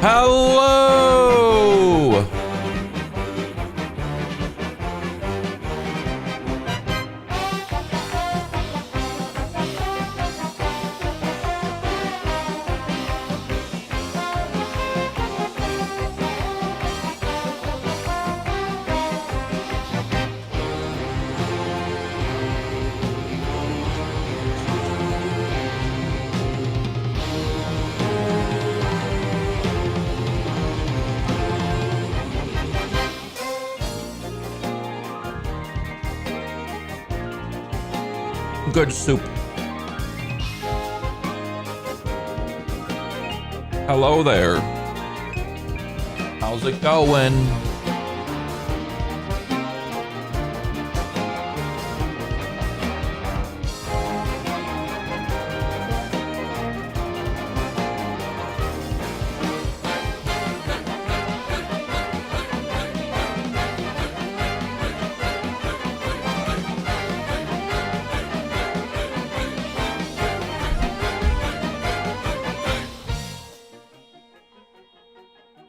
Hello! Good soup. Hello there. How's it going?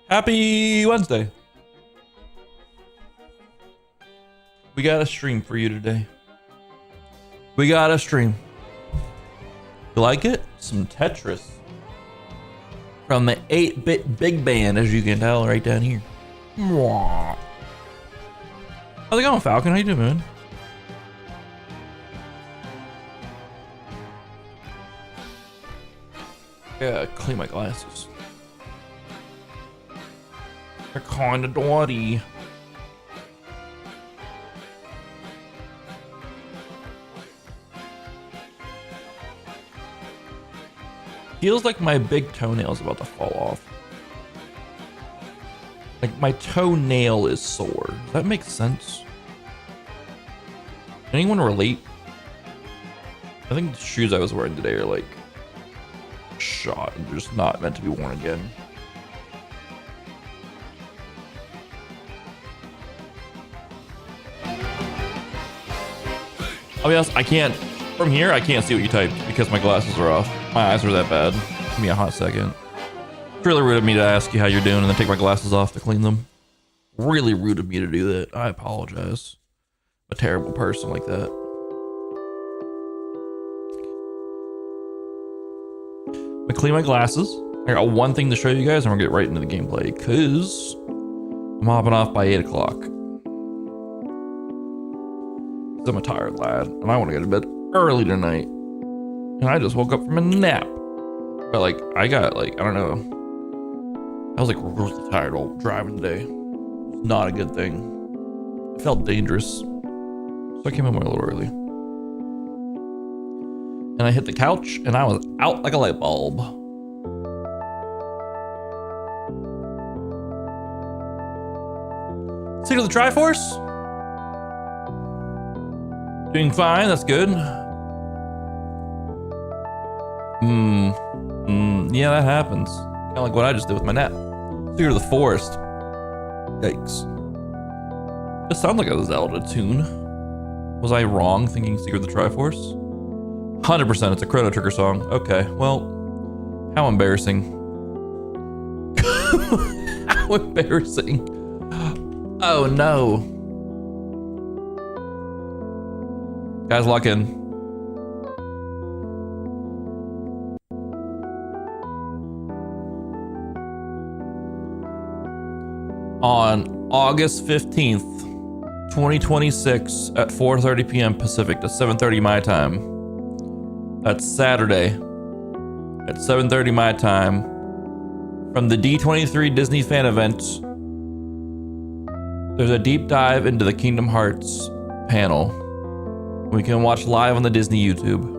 Happy Wednesday. We got a stream for you today. We got a stream. You like it? Some Tetris. From the 8-bit big band, as you can tell right down here. How's it going, Falcon? How you doing, man? Yeah, clean my glasses. They're kinda dirty. Feels like my big toenail's about to fall off. Like my toenail is sore. Does that make sense? Anyone relate? I think the shoes I was wearing today are like shot and they're just not meant to be worn again. I'll be honest, I can't, from here, I can't see what you typed because my glasses are off. My eyes are that bad. Give me a hot second. It's really rude of me to ask you how you're doing and then take my glasses off to clean them. Really rude of me to do that. I apologize. I'm a terrible person like that. I'm gonna clean my glasses. I got one thing to show you guys and we're gonna get right into the gameplay because I'm hopping off by 8 o'clock. I'm a tired lad and I want to go to bed early tonight and I just woke up from a nap, but like I got like I don't know, I was like really tired all driving today. It's not a good thing. It felt dangerous, so I came home a little early and I hit the couch and I was out like a light bulb. See to the Triforce. Doing fine, that's good. Yeah, that happens. Kind of like what I just did with my nap. Secret of the Forest. Yikes. This sounds like a Zelda tune. Was I wrong thinking Secret of the Triforce? 100% it's a Chrono Trigger song. Okay, well, how embarrassing. How embarrassing. Oh no. Guys, lock in. On August 15th, 2026 at 4:30 p.m. Pacific to 7:30 my time. That's Saturday at 7:30 my time from the D23 Disney fan event. There's a deep dive into the Kingdom Hearts panel. We can watch live on the Disney YouTube.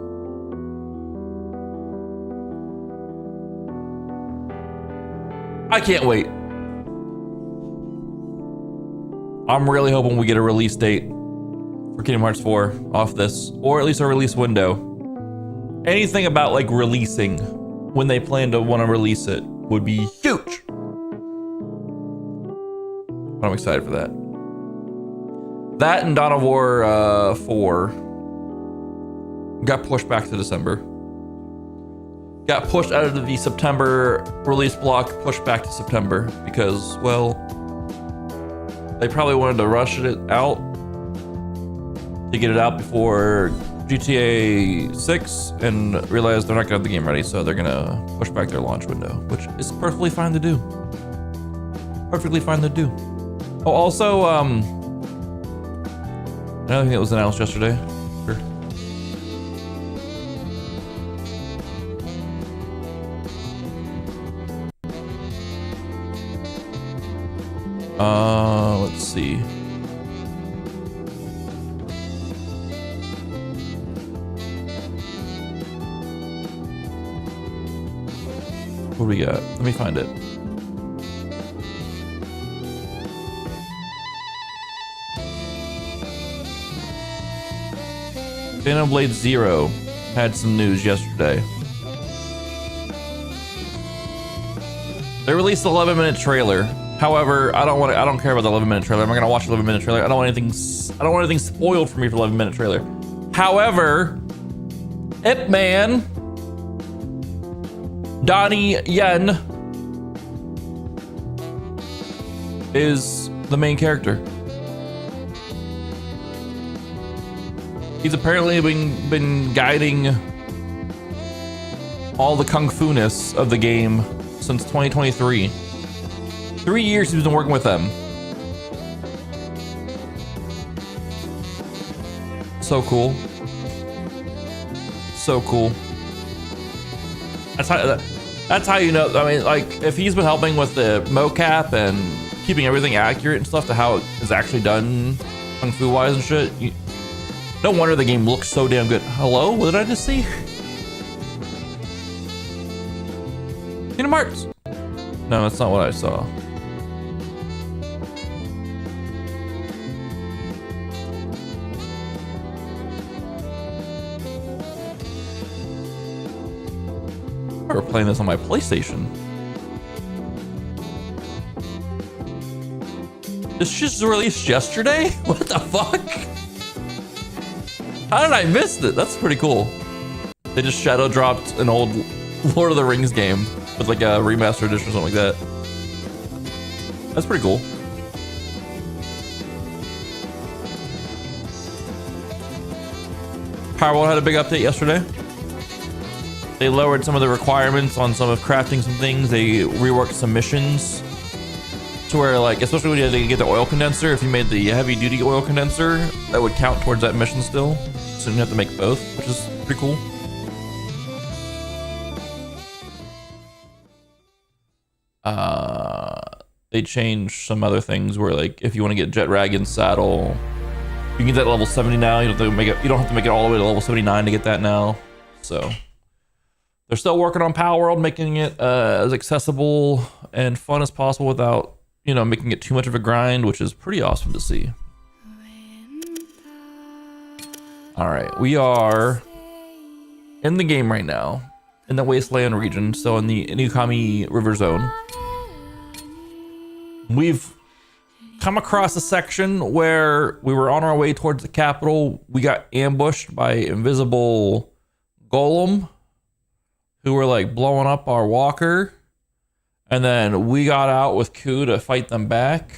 I can't wait. I'm really hoping we get a release date for Kingdom Hearts 4 off this, or at least a release window. Anything about like releasing when they plan to want to release it would be huge. But I'm excited for that. That and Dawn of War 4 got pushed back to December. got pushed out of the September release block, pushed back to September because, well, they probably wanted to rush it out to get it out before GTA 6 and realized they're not gonna have the game ready, so they're gonna push back their launch window, which is perfectly fine to do. Perfectly fine to do. Oh, also, another thing that was announced yesterday. Sure. Let's see. What do we got? Let me find it. Xenoblade Zero had some news yesterday. They released the 11-minute trailer. However, I don't care about the 11-minute trailer. I'm not gonna watch the 11-minute trailer. I don't want anything spoiled for me for the 11-minute trailer. However, Ip Man, Donnie Yen, is the main character. He's apparently been guiding all the kung fu-ness of the game since 2023. 3 years he's been working with them. So cool. So cool. That's how you know. I mean, like, if he's been helping with the mocap and keeping everything accurate and stuff to how it is actually done kung fu wise and shit, no wonder the game looks so damn good. Hello? What did I just see? Kingdom Hearts. No, that's not what I saw. I remember playing this on my PlayStation. This just released yesterday? What the fuck? How did I miss it? That's pretty cool. They just shadow dropped an old Lord of the Rings game with like a remastered edition or something like that. That's pretty cool. Powerwall had a big update yesterday. They lowered some of the requirements on some of crafting some things. They reworked some missions to where, like, especially when you had to get the oil condenser, if you made the heavy duty oil condenser, that would count towards that mission still. So you have to make both, which is pretty cool. They changed some other things where, like, if you want to get Jet Dragon's saddle, you can get that at level 70 now. You don't have to make it. You don't have to make it all the way to level 79 to get that now. So they're still working on Power World, making it as accessible and fun as possible without, you know, making it too much of a grind, which is pretty awesome to see. All right, we are in the game right now, in the Wasteland region, so in the Inukami River Zone. We've come across a section where we were on our way towards the capital. We got ambushed by invisible golem who were like blowing up our walker. And then we got out with Koo to fight them back.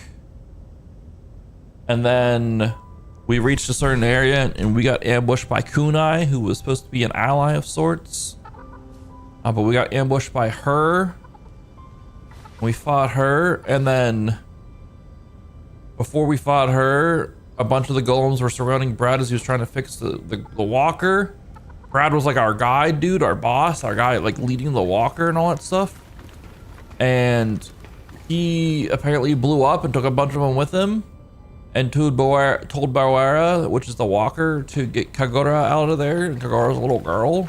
And then we reached a certain area and we got ambushed by Kunai, who was supposed to be an ally of sorts. But we got ambushed by her. We fought her, and then before we fought her, a bunch of the golems were surrounding Brad as he was trying to fix the walker. Brad was like our guide dude, our boss, our guy like leading the walker and all that stuff. And he apparently blew up and took a bunch of them with him and told Bawara, which is the walker, to get Kagura out of there. And Kagura's a little girl.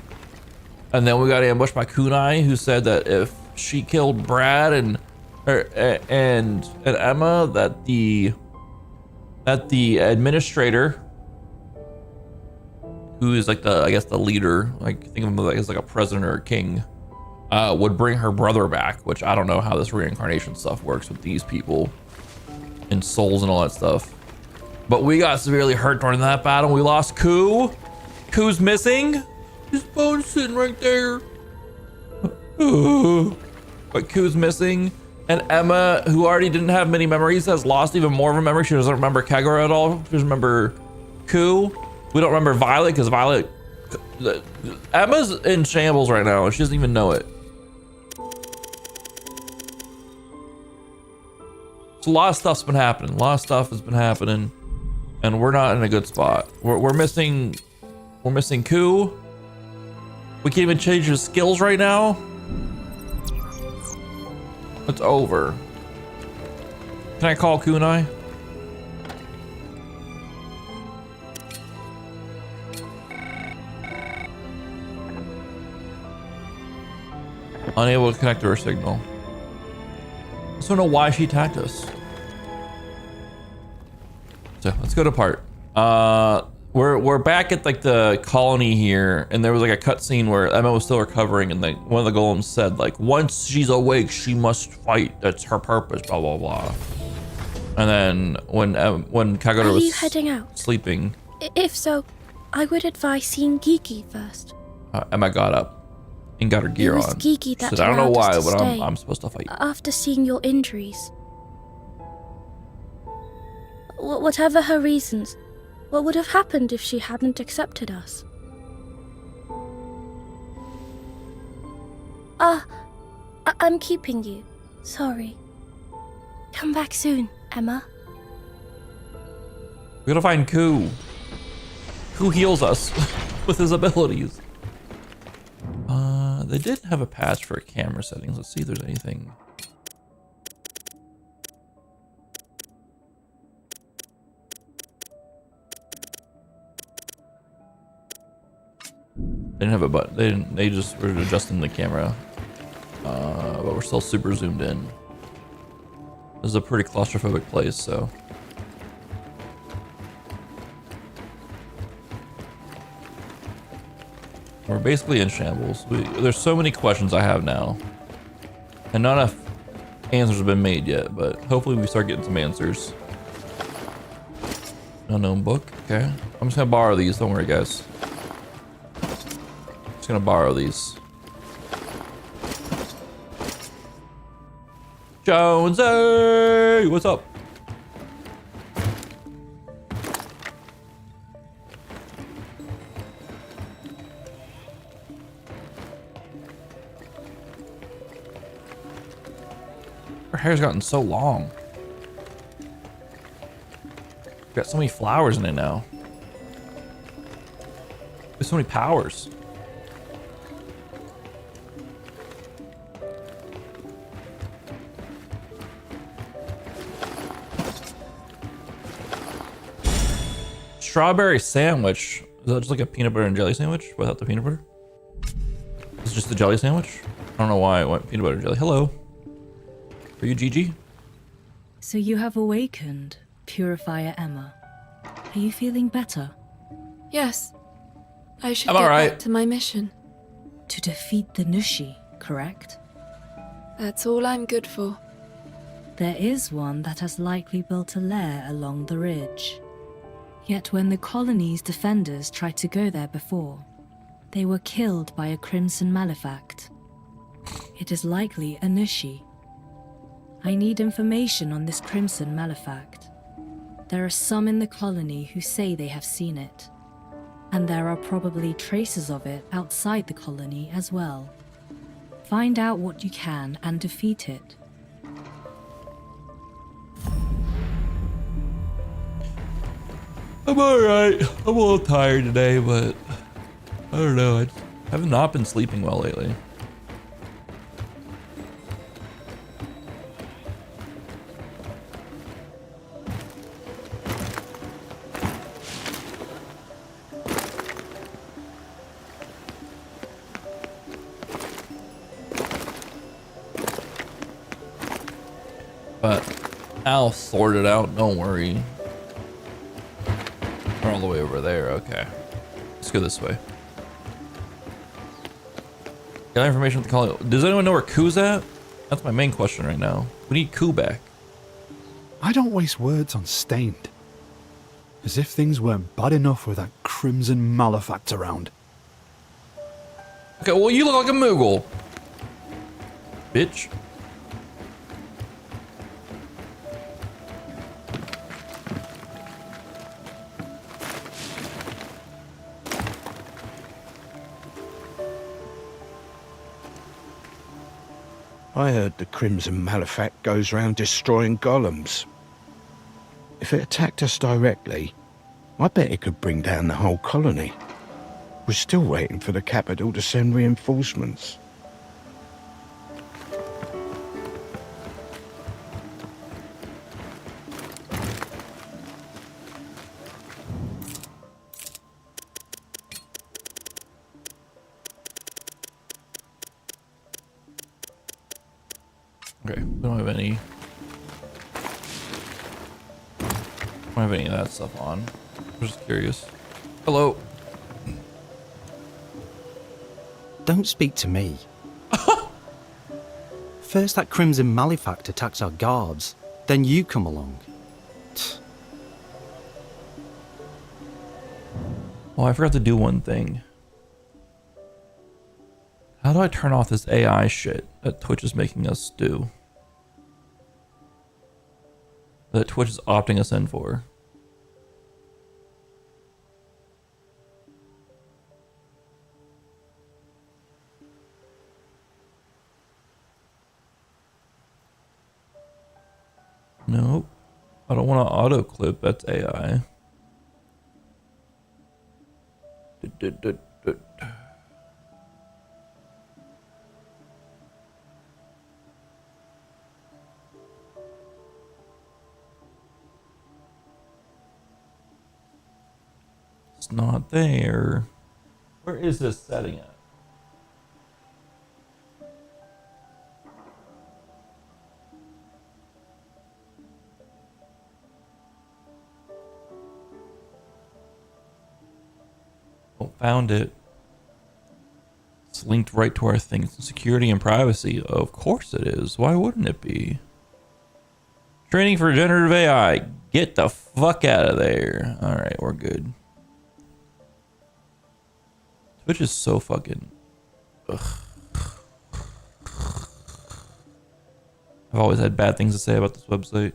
And then we got ambushed by Kunai, who said that if she killed Brad and Emma, that the administrator, who is like I guess the leader, like think of him as like a president or a king, would bring her brother back, which I don't know how this reincarnation stuff works with these people and souls and all that stuff. But we got severely hurt during that battle. We lost Koo. Koo's missing. His bone's sitting right there. Ooh. But Koo's missing. And Emma, who already didn't have many memories, has lost even more of her memory. She doesn't remember Kagura at all. She doesn't remember Koo. We don't remember Violet because Violet... Emma's in shambles right now. She doesn't even know it. So a lot of stuff's been happening. A lot of stuff has been happening. And we're not in a good spot. We're missing Koo. We can't even change his skills right now. It's over. Can I call Kunai? Unable to connect to her signal. I just don't know why she attacked us. So let's go to part. We're back at like the colony here, and there was like a cutscene where Emma was still recovering, and like one of the golems said like, once she's awake, she must fight. That's her purpose. Blah blah blah. And then when Kagura was heading out? Sleeping. If so, I would advise seeing Gigi first. Emma got up and got her gear It was on. Gigi that She said, I don't know why, allowed us to but stay I'm supposed to fight. After seeing your injuries. Whatever her reasons, what would have happened if she hadn't accepted us? I'm keeping you. Sorry. Come back soon, Emma. We gotta find Koo. Koo heals us with his abilities. They did have a patch for camera settings. Let's see if there's anything. They didn't have a button. They just were adjusting the camera. But we're still super zoomed in. This is a pretty claustrophobic place, so. We're basically in shambles. There's so many questions I have now. And not enough answers have been made yet, but hopefully we start getting some answers. Unknown book, okay. I'm just gonna borrow these, don't worry guys. Just gonna borrow these. Jonesy, what's up? Her hair's gotten so long. Got so many flowers in it now. There's so many powers. Strawberry sandwich. Is that just like a peanut butter and jelly sandwich without the peanut butter? It's just the jelly sandwich? I don't know why I went peanut butter and jelly. Hello. Are you Gigi? So you have awakened, Purifier Emma. Are you feeling better? Yes. I should I'm get alright. back to my mission. To defeat the Nushi, correct? That's all I'm good for. There is one that has likely built a lair along the ridge. Yet when the colony's defenders tried to go there before, they were killed by a crimson malefact. It is likely a Nushi. I need information on this crimson malefact. There are some in the colony who say they have seen it, and there are probably traces of it outside the colony as well. Find out what you can and defeat it. I'm alright. I'm a little tired today, but I don't know. I have not been sleeping well lately. But I'll sort it out, don't worry. We're all the way over there, okay. Let's go this way. Got information with the colony. Does anyone know where Koo's at? That's my main question right now. We need Koo back. I don't waste words on Stained. As if things weren't bad enough with that crimson malefact around. Okay, well you look like a Moogle. bitch. I heard the Crimson Malefact goes round destroying golems. If it attacked us directly, I bet it could bring down the whole colony. We're still waiting for the capital to send reinforcements. Okay, we don't have any. Don't have any of that stuff on. I'm just curious. Hello. Don't speak to me. First that Crimson Malefact attacks our guards, then you come along. Oh, I forgot to do one thing. How do I turn off this AI shit that Twitch is making us do? That Twitch is opting us in for. Nope. I don't want to auto clip. That's AI. It's not there. Where is this setting at? Oh, found it. It's linked right to our things. Security and privacy. Of course it is. Why wouldn't it be? Training for generative AI. Get the fuck out of there. All right, we're good. Twitch is so fucking. Ugh. I've always had bad things to say about this website,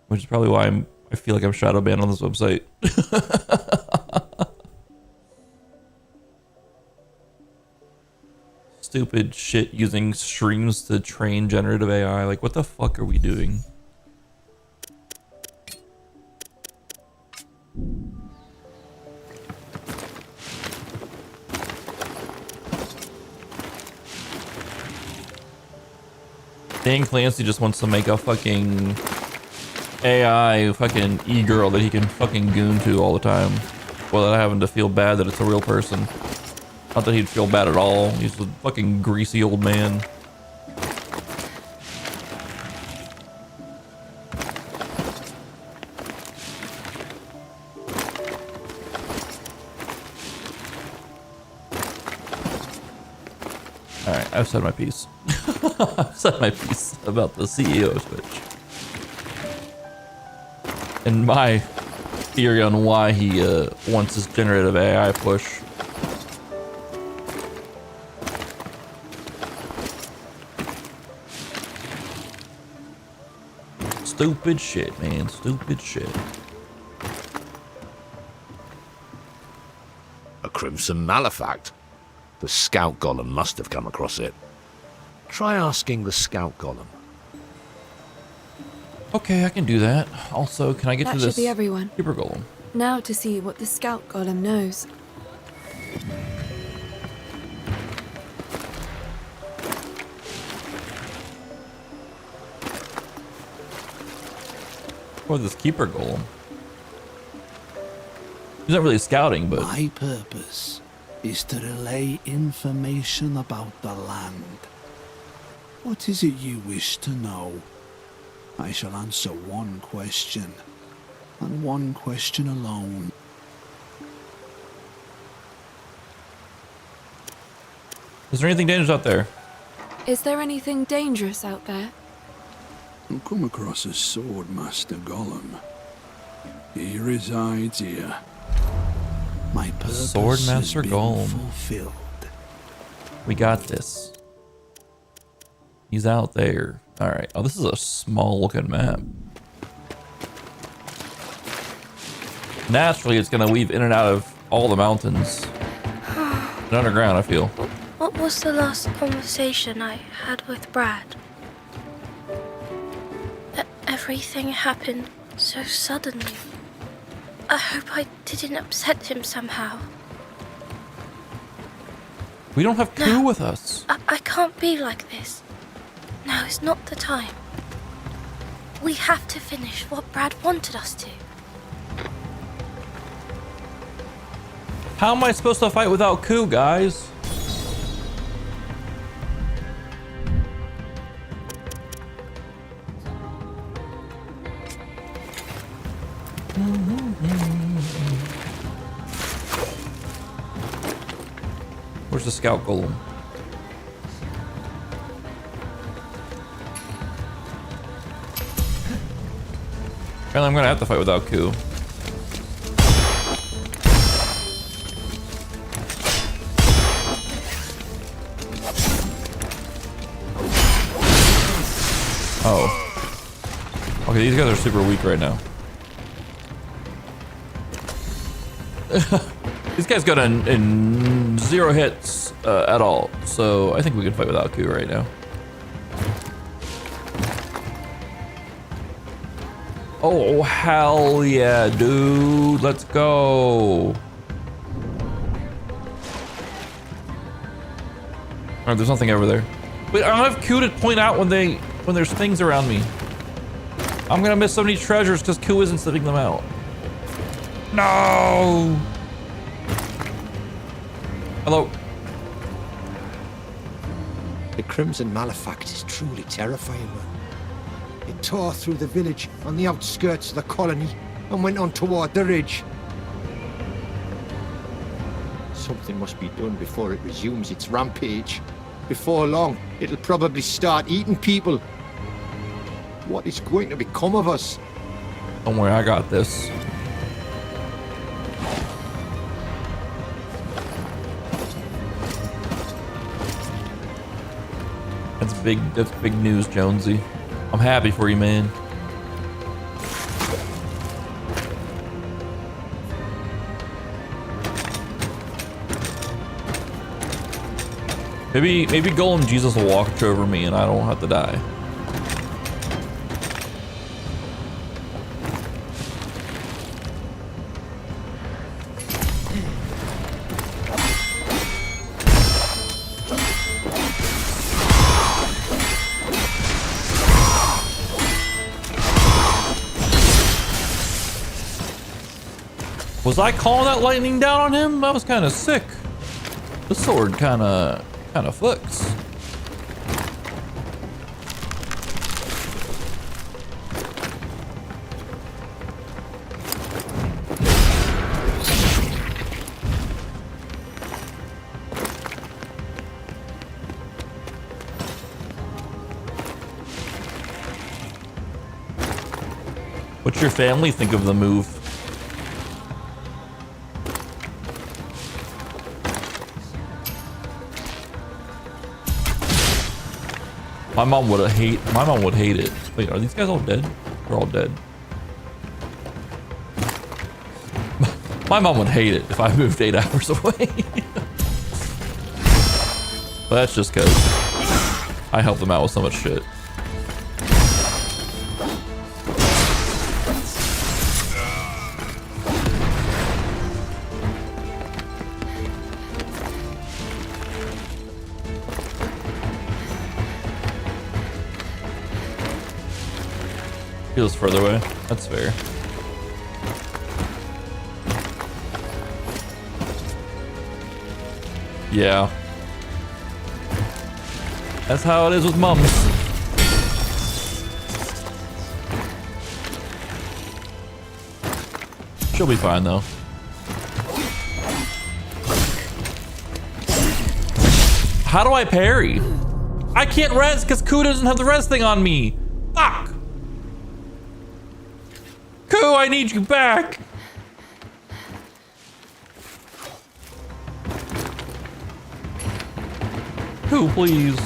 which is probably why I feel like I'm shadow banned on this website. Stupid shit using streams to train generative AI. Like, what the fuck are we doing? Dan Clancy just wants to make a fucking AI fucking e-girl that he can fucking goon to all the time without having to feel bad that it's a real person. Not that he'd feel bad at all. He's a fucking greasy old man. Alright, I've said my piece. I've said my piece about the CEO of Twitch. And my theory on why he wants this generative AI push. Stupid shit, man. Stupid shit. A Crimson Malefact? The Scout Golem must have come across it. Try asking the Scout Golem. Okay, I can do that. Also, can I get to That this should be everyone. super golem? Now to see what the Scout Golem knows. Or this keeper golem. He's not really scouting, but My purpose is to relay information about the land. What is it you wish to know? I shall answer one question, and one question alone. is there anything dangerous out there? Is there anything dangerous out there? I've come across a swordmaster golem. He resides here. My purpose Swordmaster has been golem. fulfilled. We got this. He's out there. All right. Oh, this is a small looking map. Naturally, it's gonna weave in and out of all the mountains. And underground, I feel. What was the last conversation I had with Brad? Everything happened so suddenly. I hope I didn't upset him somehow. We don't have Koo with us. I can't be like this. No, it's not the time. We have to finish what Brad wanted us to. How am I supposed to fight without Koo, guys? Where's the scout golem? Apparently I'm gonna have to fight without Koo. Oh. Okay, these guys are super weak right now. These guys got in 0 hits at all, so I think we can fight without Koo right now. Oh, hell yeah, dude. Let's go. Alright, there's nothing over there. Wait, I don't have Koo to point out when there's things around me. I'm gonna miss so many treasures because Koo isn't slipping them out. No! Hello. The Crimson Malefact is truly terrifying, man. It tore through the village on the outskirts of the colony and went on toward the ridge. Something must be done before it resumes its rampage. Before long, it'll probably start eating people. What is going to become of us? Don't worry, I got this. That's big news, Jonesy. I'm happy for you, man. Maybe Golem Jesus will watch over me and I don't have to die. Was I calling that lightning down on him? That was kind of sick. The sword kind of flicks. What's your family think of the move? My mom would hate it. Wait, are these guys all dead? They're all dead. My mom would hate it if I moved 8 hours away. But that's just because I help them out with so much shit. Feels further away. That's fair. Yeah. That's how it is with mums. She'll be fine though. How do I parry? I can't res because Koo doesn't have the res thing on me. Fuck! Koo, I need you back! Koo, please.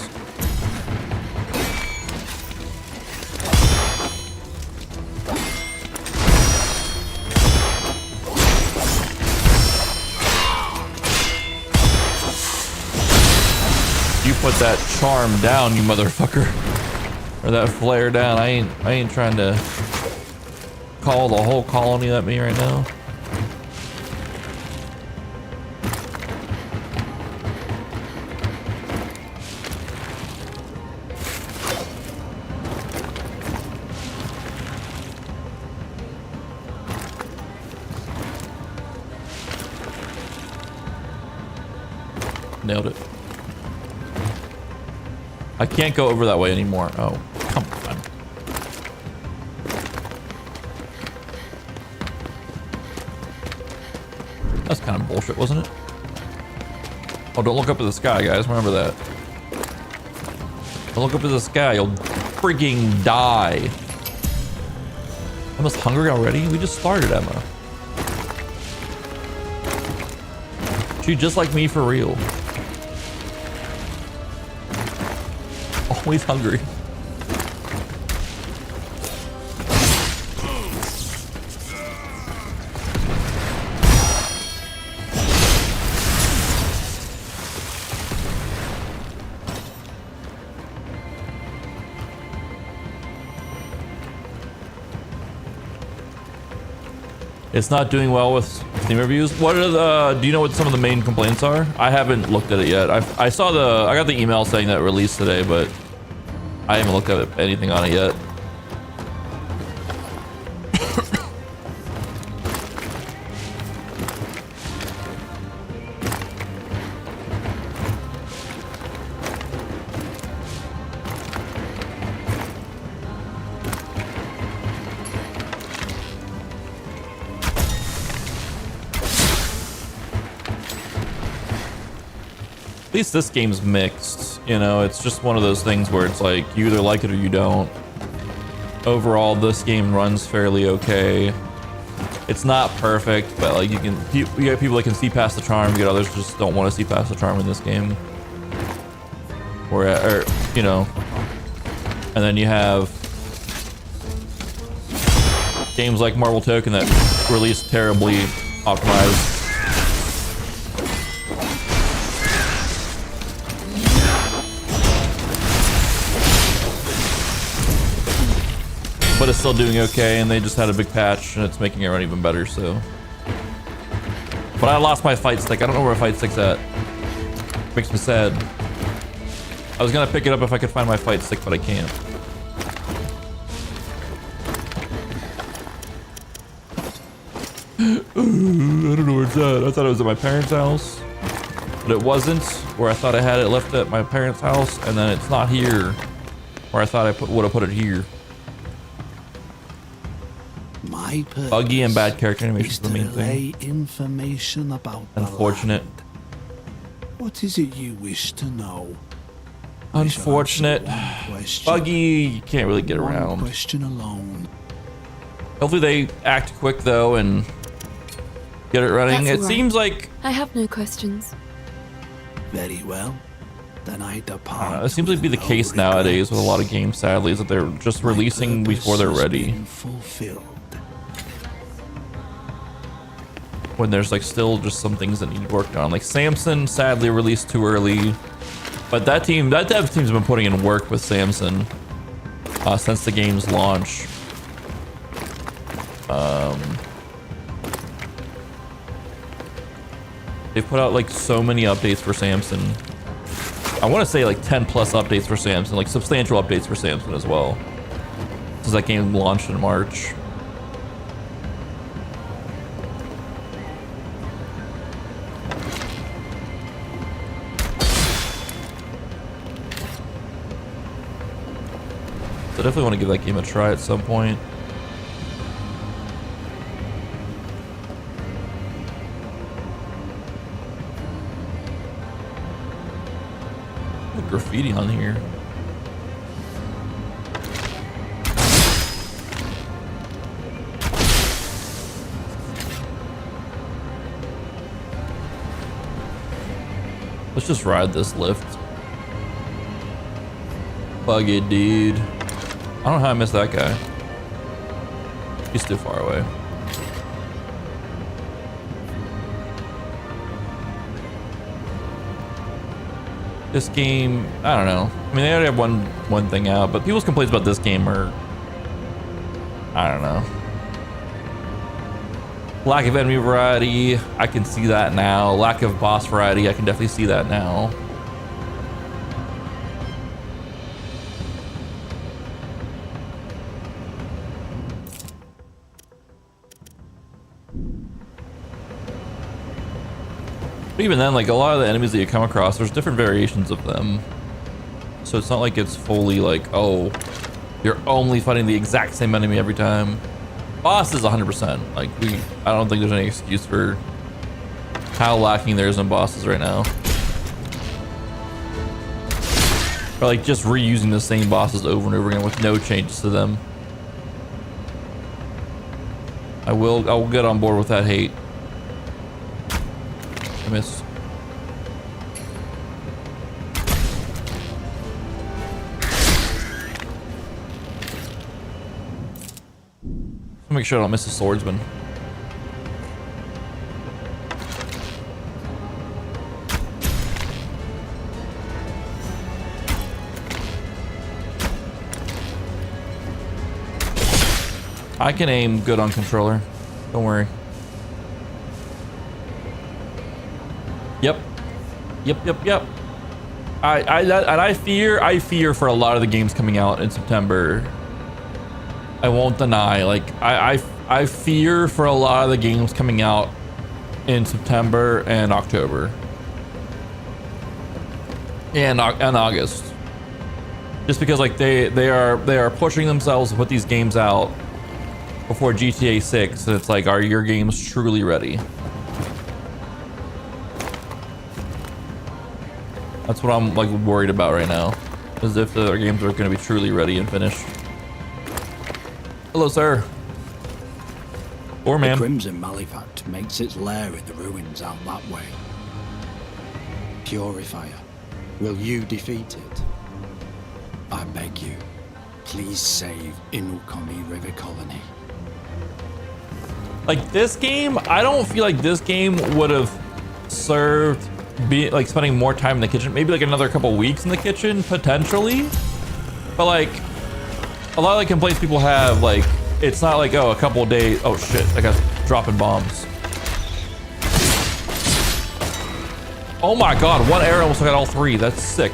put that charm down, you motherfucker. Or that flare down. I ain't trying to call the whole colony at me right now. Nailed it. I can't go over that way anymore. Oh, come on. That's kind of bullshit, wasn't it? Oh, don't look up at the sky, guys. Remember that. Don't look up at the sky. You'll freaking die. Emma's hungry already? We just started, Emma. She just like me for real. Always hungry. It's not doing well with Steam reviews. What are the? Do you know what some of the main complaints are? I haven't looked at it yet. I got the email saying that it released today, but I haven't looked at anything on it yet. At least this game's mixed, you know, it's just one of those things where it's like you either like it or you don't. Overall, this game runs fairly okay. It's not perfect, but like you get people that can see past the charm, you get others who just don't want to see past the charm in this game. Or you know, and then you have games like Marvel Token that release terribly optimized. But it's still doing okay, and they just had a big patch, and it's making it run even better, so. But I lost my fight stick. I don't know where my fight stick's at. Makes me sad. I was gonna pick it up if I could find my fight stick, but I can't. I don't know where it's at. I thought it was at my parents' house, but it wasn't. Where I thought I had it left at my parents' house, and then it's not here. Where I thought I would have put it here. Buggy and bad character animation is the main thing. Information about unfortunate. What is it you wish to know? Unfortunate. Buggy, you can't really get around. Question alone. Hopefully they act quick though and get it running. That's It right. seems like I have no questions. Very well. Then I depart. it seems to be the case nowadays with a lot of games, sadly, is that they're just releasing before they're ready. Fulfilled. When there's like still just some things that need worked on. Like Samson sadly released too early. But that dev team's been putting in work with Samson since the game's launch. They've put out like so many updates for Samson. I want to say like 10 plus updates for Samson, like substantial updates for Samson as well. Since that game launched in March. I definitely want to give that game a try at some point. What graffiti on here? Let's just ride this lift. Bug it, dude. I don't know how I missed that guy. He's too far away. This game, I don't know. I mean, they already have one thing out, but people's complaints about this game are, I don't know. Lack of enemy variety, I can see that now. Lack of boss variety, I can definitely see that now. But even then, like a lot of the enemies that you come across, there's different variations of them. So it's not like it's fully like, oh, you're only fighting the exact same enemy every time. Boss is 100%. Like I don't think there's any excuse for how lacking there is in bosses right now. Or like just reusing the same bosses over and over again with no changes to them. I will get on board with that hate. I missed. I'll make sure I don't miss the swordsman. I can aim good on controller. Don't worry. Yep. I fear for a lot of the games coming out in September. I won't deny, like I fear for a lot of the games coming out in September and October and August, just because like they are pushing themselves to put these games out before GTA 6, and it's like, are your games truly ready? That's what I'm like worried about right now, is if the games are going to be truly ready and finished. Hello, sir. Or ma'am. The Crimson Malefact makes its lair in the ruins out that way. Purifier, will you defeat it? I beg you, please save Inukami River Colony. Like this game, I don't feel like this game would have served like spending more time in the kitchen. Maybe like another couple weeks in the kitchen, potentially. But like, a lot of the complaints people have, like, it's not like, oh, a couple of days. Oh shit, I got dropping bombs. Oh my god, one arrow almost got all three. That's sick.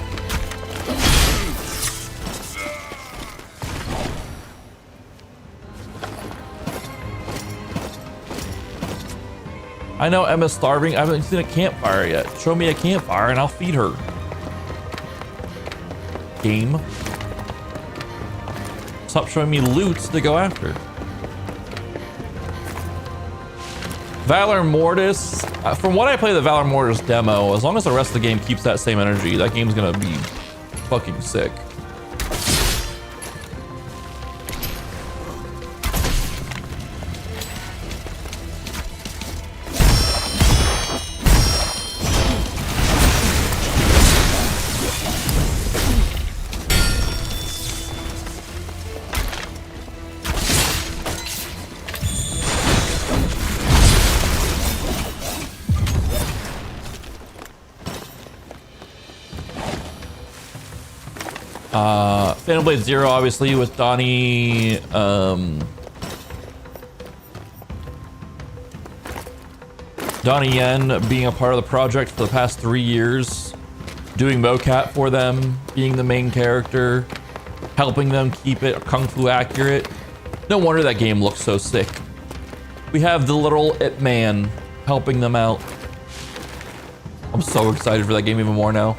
I know Emma's starving. I haven't seen a campfire yet. Show me a campfire and I'll feed her. Game. Stop showing me loot to go after. Valor Mortis. From what I play the Valor Mortis demo, as long as the rest of the game keeps that same energy, that game's gonna be fucking sick. Phantom Blade Zero, obviously, with Donnie, Donnie Yen being a part of the project for the past 3 years, doing mocap for them, being the main character, helping them keep it kung fu accurate. No wonder that game looks so sick. We have the little Ip Man helping them out. I'm so excited for that game even more now.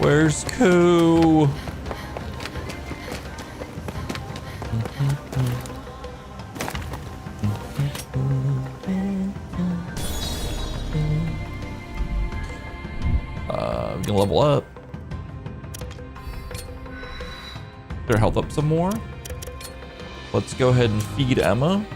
Where's Koo? We can level up. their health up some more. Let's go ahead and feed Emma.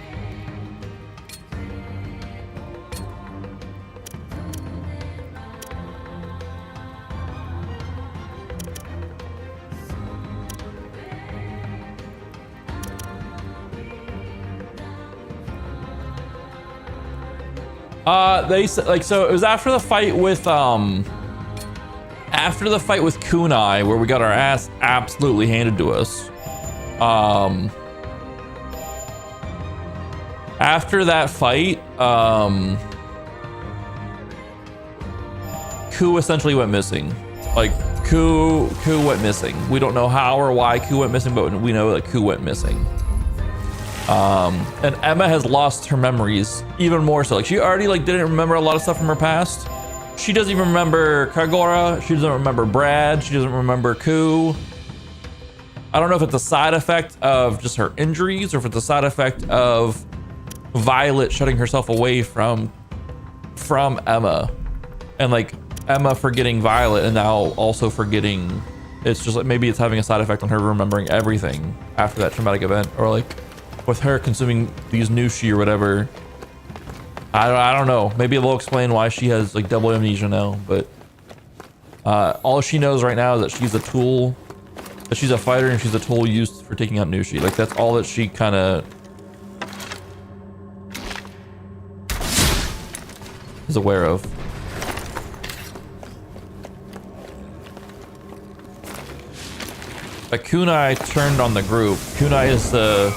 They said, like, so it was after the fight with Kunai where we got our ass absolutely handed to us. After that fight, Koo essentially went missing. Like, Koo went missing. We don't know how or why Koo went missing, but we know that Koo went missing. And Emma has lost her memories even more so. Like, she already like didn't remember a lot of stuff from her past. She doesn't even remember Kagura. She doesn't remember Brad. She doesn't remember Koo. I don't know if it's a side effect of just her injuries or if it's a side effect of Violet shutting herself away from Emma, and like Emma forgetting Violet and now also forgetting. It's just like maybe it's having a side effect on her remembering everything after that traumatic event, or like with her consuming these Nushi or whatever. I don't know. Maybe they'll explain why she has like double amnesia now, but all she knows right now is that she's a tool, that she's a fighter and she's a tool used for taking out Nushi. Like, that's all that she kind of is aware of. But Kunai turned on the group. Kunai is the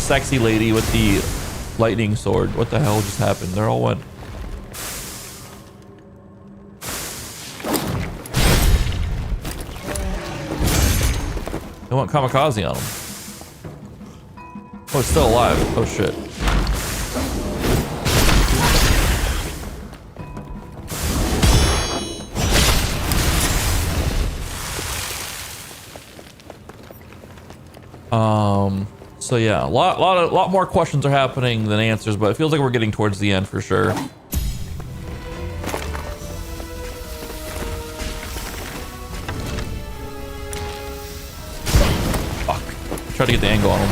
sexy lady with the lightning sword. What the hell just happened? They're all went. They went kamikaze on him. Oh, it's still alive. Oh shit. So yeah, a lot more questions are happening than answers, but it feels like we're getting towards the end for sure. Fuck. Try to get the angle on him.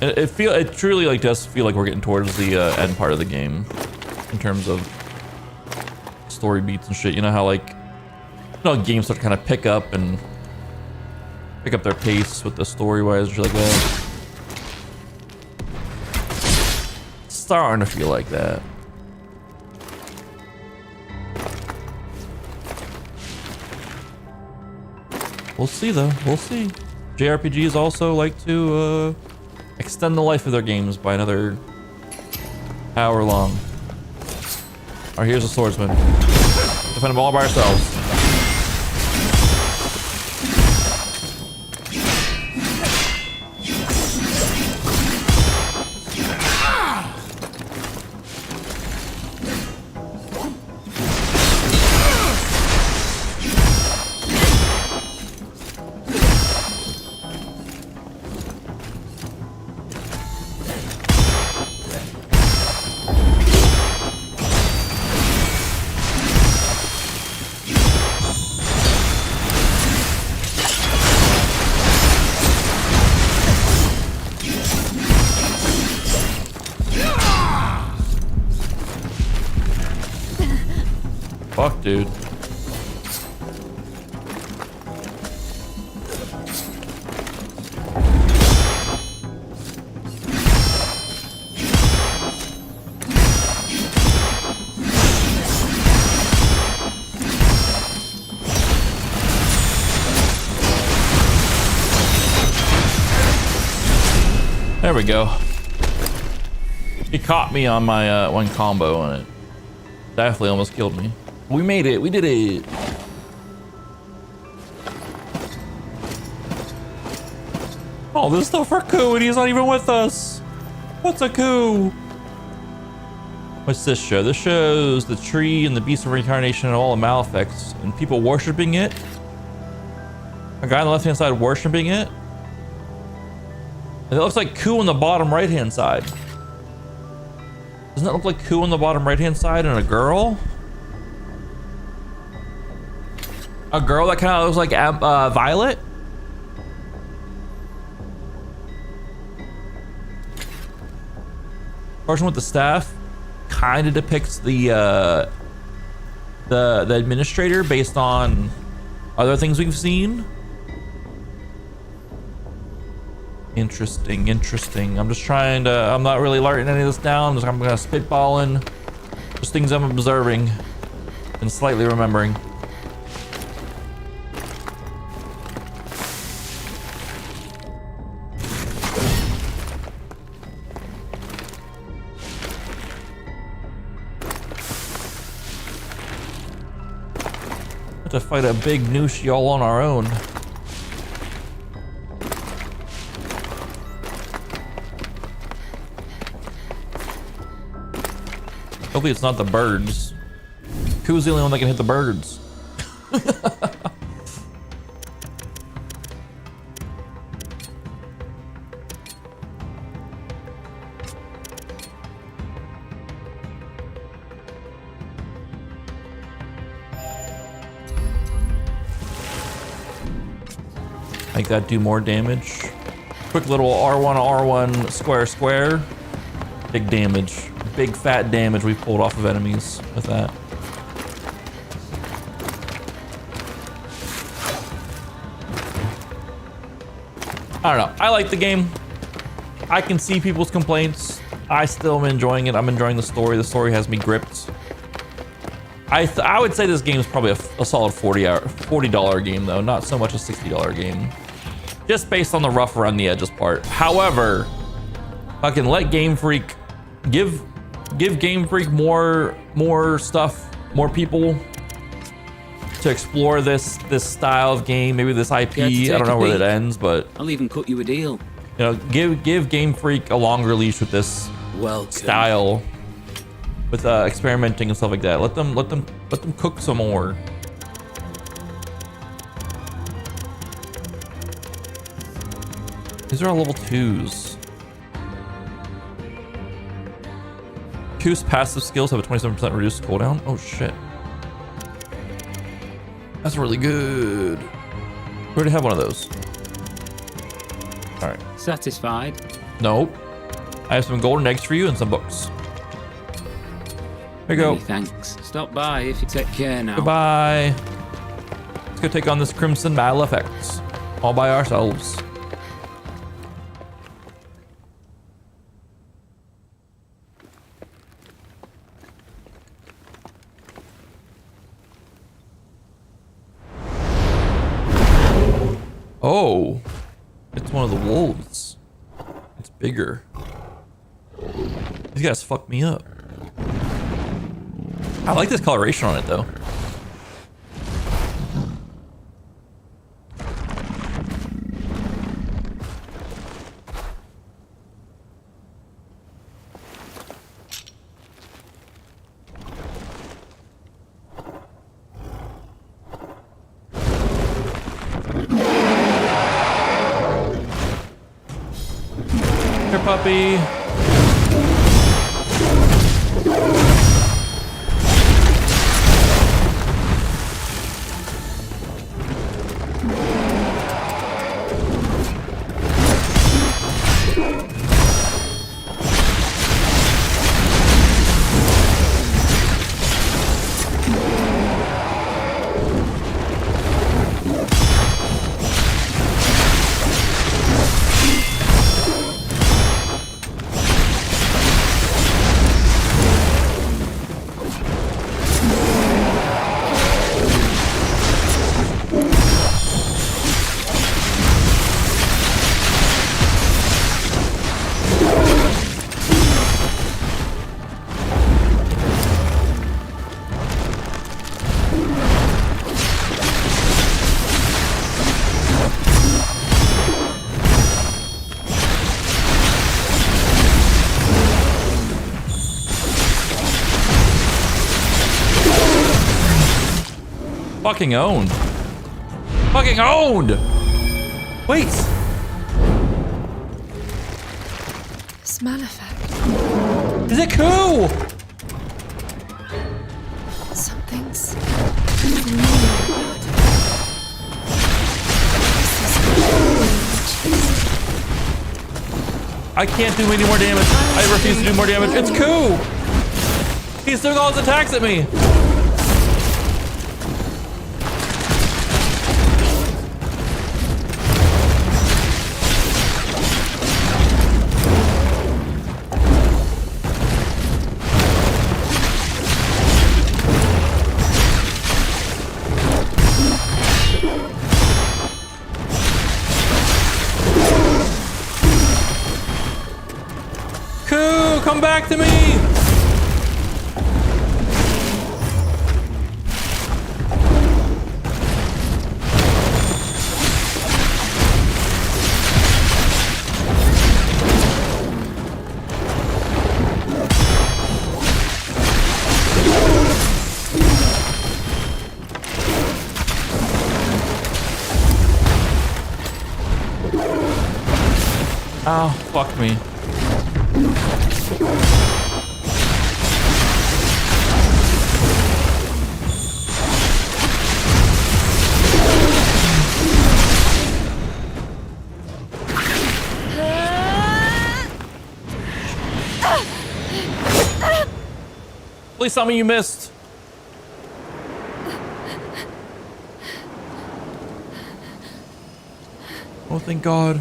It truly like does feel like we're getting towards the end part of the game in terms of story beats and shit. You know how like, you know, games start to kind of pick up their pace with the story wise and shit like that. It's starting to feel like that. We'll see though. We'll see. JRPGs also like to extend the life of their games by another hour long. Alright, here's a swordsman. Defend them all by ourselves. Fuck, dude. There we go. He caught me on my one combo on it. Definitely almost killed me. We made it. We did it. All this stuff for Koo and he's not even with us. What's a Koo? What's this show? This shows the tree and the Beast of Reincarnation and all the Malefacts and people worshipping it. A guy on the left-hand side worshipping it. And it looks like Koo on the bottom right-hand side. Doesn't that look like Koo on the bottom right-hand side and a girl? A girl that kind of looks like Violet? Person with the staff kind of depicts the administrator based on other things we've seen. Interesting, interesting. I'm just trying to, I'm not really writing any of this down. I'm gonna spitball in just things I'm observing and slightly remembering. To fight a big noosh all on our own. Hopefully it's not the birds. Who's the only one that can hit the birds? Make that do more damage. Quick little R1 R1 square square. Big damage. Big fat damage we pulled off of enemies with that. I don't know. I like the game. I can see people's complaints. I still am enjoying it. I'm enjoying the story. The story has me gripped. I would say this game is probably a solid $40 game though, not so much a $60 game. Just based on the rough around the edges part. However, I can let Game Freak give Game Freak more stuff, more people to explore this style of game, maybe this IP. I don't know where that ends, but I'll even cut you a deal. You know, give Game Freak a longer leash with this style, with experimenting and stuff like that. Let them cook some more. These are all level 2s. Koo's passive skills have a 27% reduced cooldown. Oh shit. That's really good. We already have one of those. All right. Satisfied? Nope. I have some golden eggs for you and some books. Here you go. Many thanks. Stop by if you take care now. Goodbye. Let's go take on this Crimson Malefics all by ourselves. Oh, it's one of the wolves. It's bigger. These guys fucked me up. I like this coloration on it though. Here, puppy. Fucking owned. Fucking owned! Wait! Smell effect. Is it Koo? Something's familiar. I can't do any more damage. I refuse to do more damage. It's Koo! He's doing all his attacks at me. Koo, come back to me! Oh, fuck me. Please tell me you missed. Oh, thank God.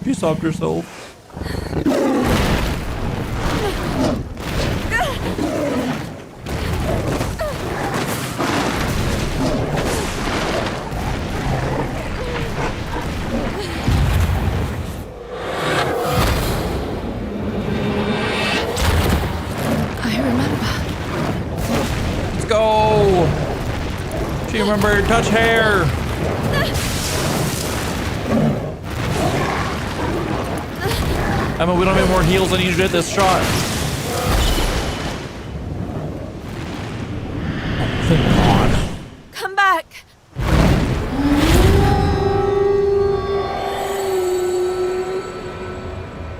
You stopped yourself. Go! She remembered touch hair. Emma, we don't have any more heals. I need you to hit this shot. Oh, thank God. Come back.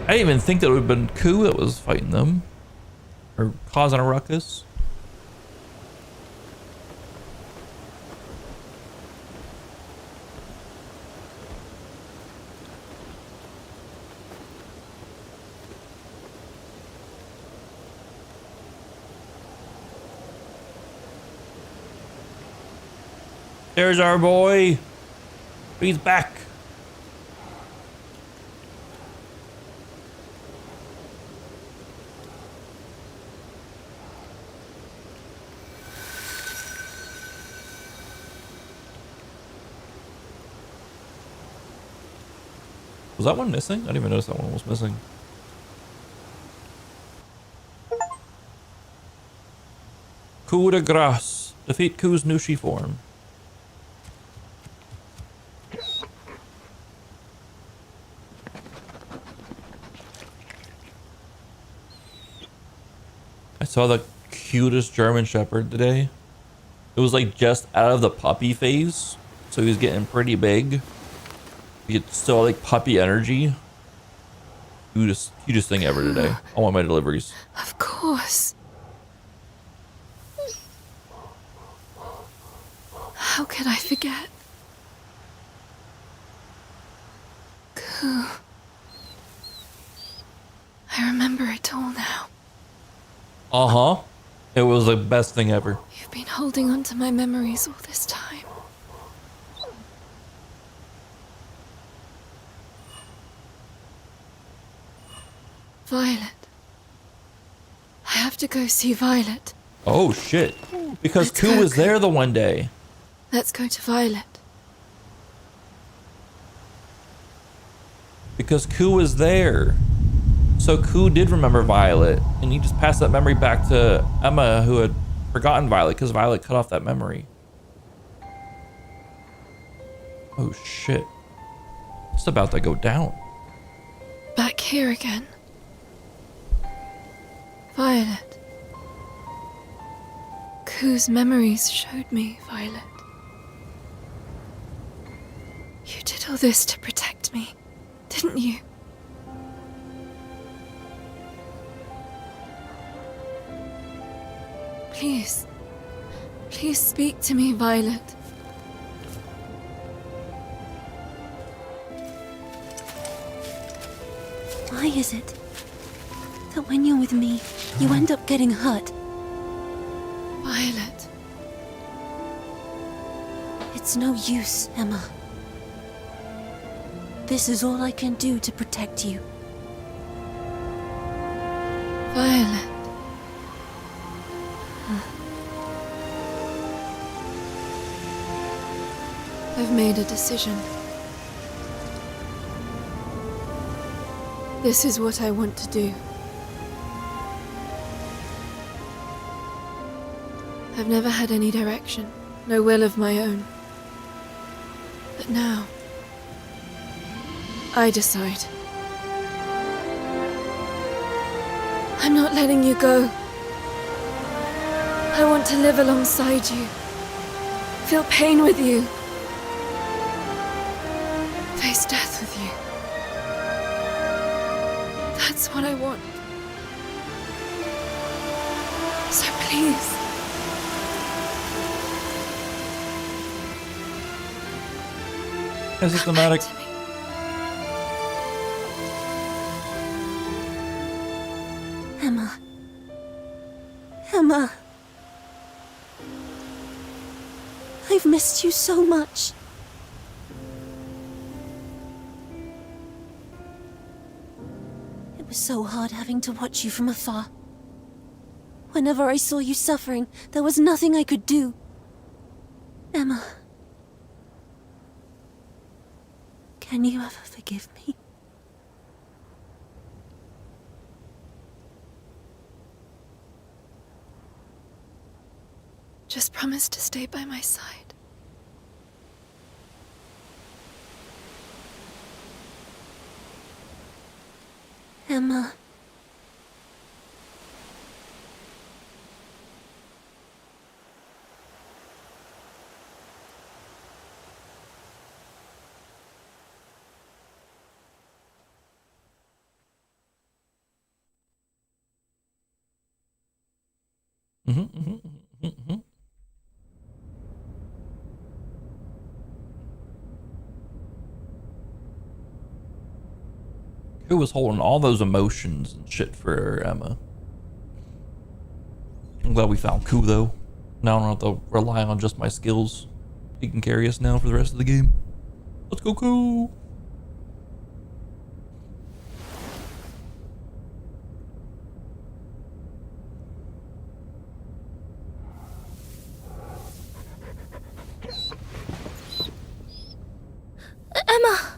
I didn't even think that it would have been Koo that was fighting them or causing a ruckus. There's our boy. He's back. Was that one missing? I didn't even notice that one was missing. Coup de grace. Defeat Koo's Nushi form. I saw the cutest German Shepherd today. It was like just out of the puppy phase, so he was getting pretty big. You get still like puppy energy. Cutest thing ever today. I want my deliveries. Of course. How could I forget? Koo. I remember it all now. Uh-huh. It was the best thing ever. You've been holding on to my memories all this time. Violet. I have to go see Violet. Oh shit. Because Koo was there the one day. Let's go to Violet. Because Koo was there. So Koo did remember Violet, and he just passed that memory back to Emma, who had forgotten Violet because Violet cut off that memory. Oh shit. It's about to go down. Back here again. Violet. Koo's memories showed me Violet. You did all this to protect me, didn't you? Please. Please speak to me, Violet. Why is it that when you're with me, you end up getting hurt? Violet. It's no use, Emma. This is all I can do to protect you. Violet. I've made a decision. This is what I want to do. I've never had any direction, no will of my own. But now, I decide. I'm not letting you go. I want to live alongside you, feel pain with you, face death with you. That's what I want. So please. Is it thematic? Emma. Emma. I've missed you so much. It was so hard having to watch you from afar. Whenever I saw you suffering, there was nothing I could do. Emma. Can you ever forgive me? Just promise to stay by my side. Emma. Who was holding all those emotions and shit for Emma? I'm glad we found Koo though. Now I don't have to rely on just my skills. He can carry us now for the rest of the game. Let's go, Koo! Emma!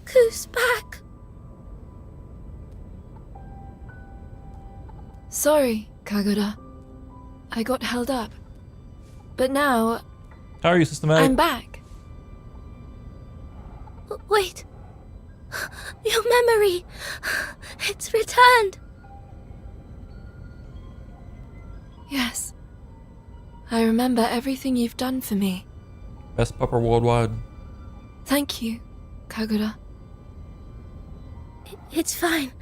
Koo's back. Sorry, Kagura. I got held up. But now... How are you, Systematic? I'm back. Wait. Your memory. It's returned. Yes. I remember everything you've done for me. Best pupper worldwide. Thank you, Kagura. It's fine.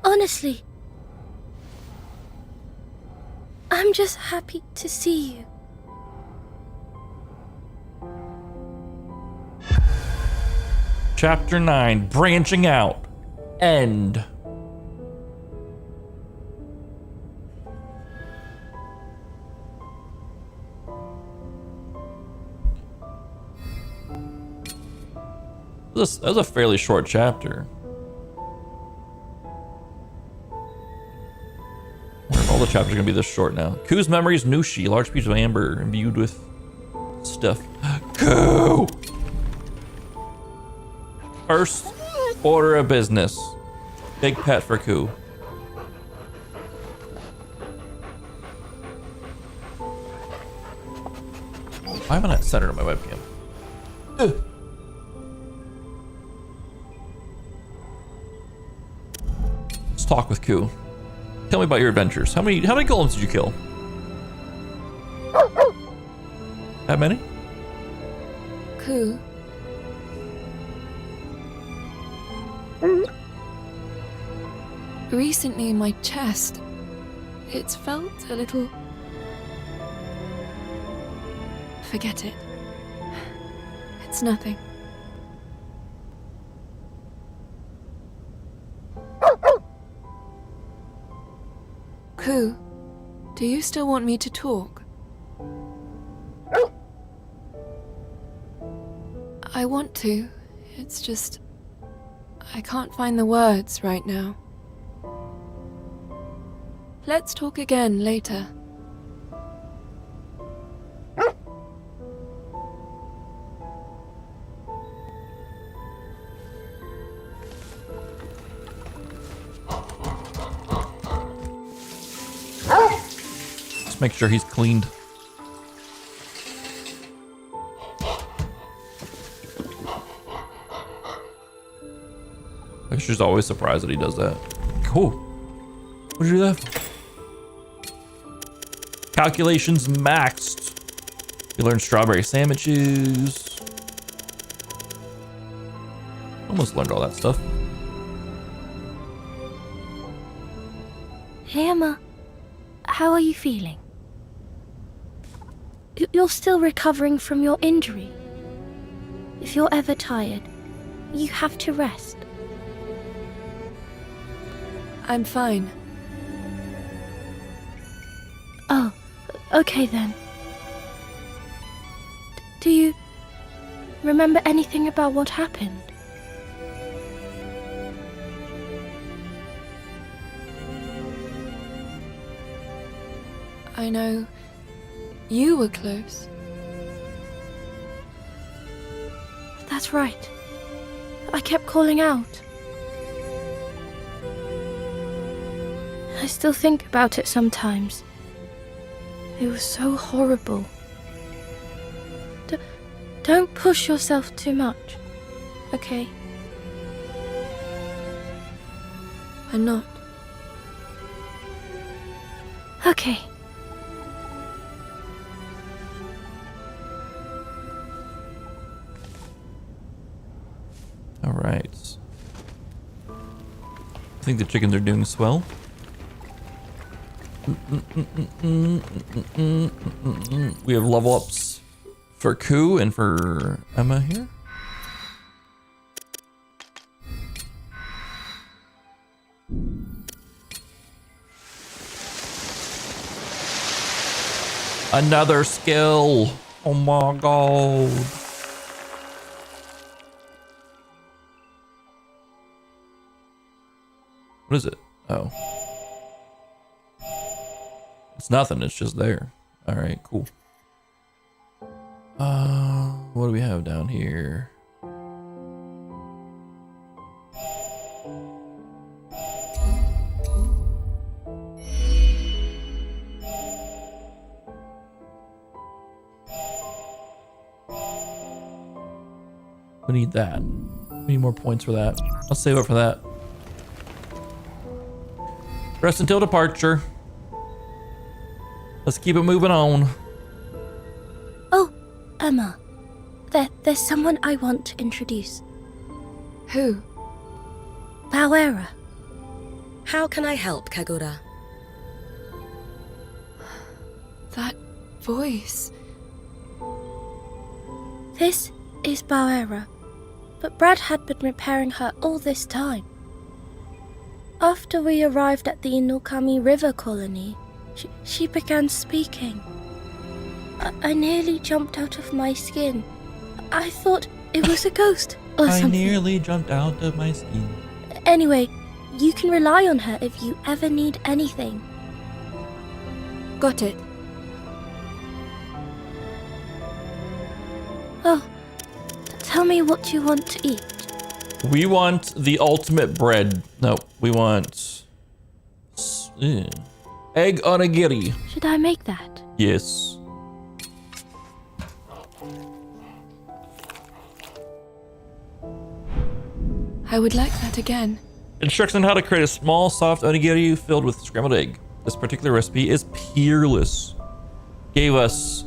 Honestly. I'm just happy to see you. Chapter 9, Branching Out. End. That was a fairly short chapter. All the chapters are gonna be this short now. Koo's memories, Nushi, large piece of amber imbued with stuff. Koo! First order of business. Big pet for Koo. Why am I not centered on my webcam? Ugh. Let's talk with Koo. Tell me about your adventures. How many golems did you kill? That many? Koo. Recently, my chest, It's felt a little... Forget it. It's nothing. Koo, do you still want me to talk? I want to. It's just... I can't find the words right now. Let's talk again later. Just make sure he's cleaned. She's always surprised that he does that. Cool. What'd you do that for? Calculations maxed. You learned strawberry sandwiches. Almost learned all that stuff. Hey Emma, how are you feeling? You're still recovering from your injury. If you're ever tired, you have to rest. I'm fine. Oh, okay then. Do you remember anything about what happened? I know you were close. That's right. I kept calling out. I still think about it sometimes. It was so horrible. Don't push yourself too much, okay? I'm not. Okay. All right. I think the chickens are doing swell. We have level ups for Koo and for Emma here. Another skill. Oh my god. What is it? Oh. It's nothing, it's just there. Alright, cool. What do we have down here? We need that. We need more points for that. I'll save up for that. Rest until departure. Let's keep it moving on. Oh, Emma. There's someone I want to introduce. Who? Bauera. How can I help, Kagura? That voice. This is Bauera, but Brad had been repairing her all this time. After we arrived at the Inokami River colony, she began speaking. I nearly jumped out of my skin. I thought it was a ghost or something. I nearly jumped out of my skin. Anyway, you can rely on her if you ever need anything. Got it. Oh, tell me what you want to eat. We want the ultimate bread. No, we want egg onigiri. Should I make that? Yes. I would like that again. Instructions on how to create a small, soft onigiri filled with scrambled egg. This particular recipe is peerless. Gave us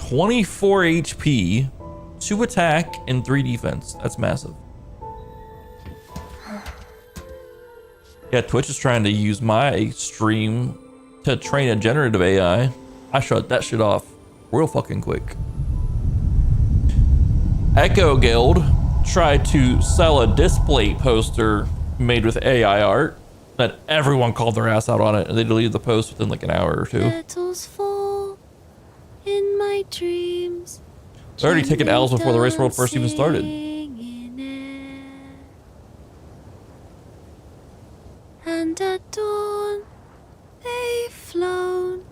24 HP, 2 attack, and 3 defense. That's massive. Yeah, Twitch is trying to use my stream to train a generative AI, I shut that shit off real fucking quick. Echo Guild tried to sell a display poster made with AI art that everyone called their ass out on it, and they deleted the post within like an hour or two. Petals fall in my dreams. They're already taking L's before the race world first even started. And at dawn, they've flown,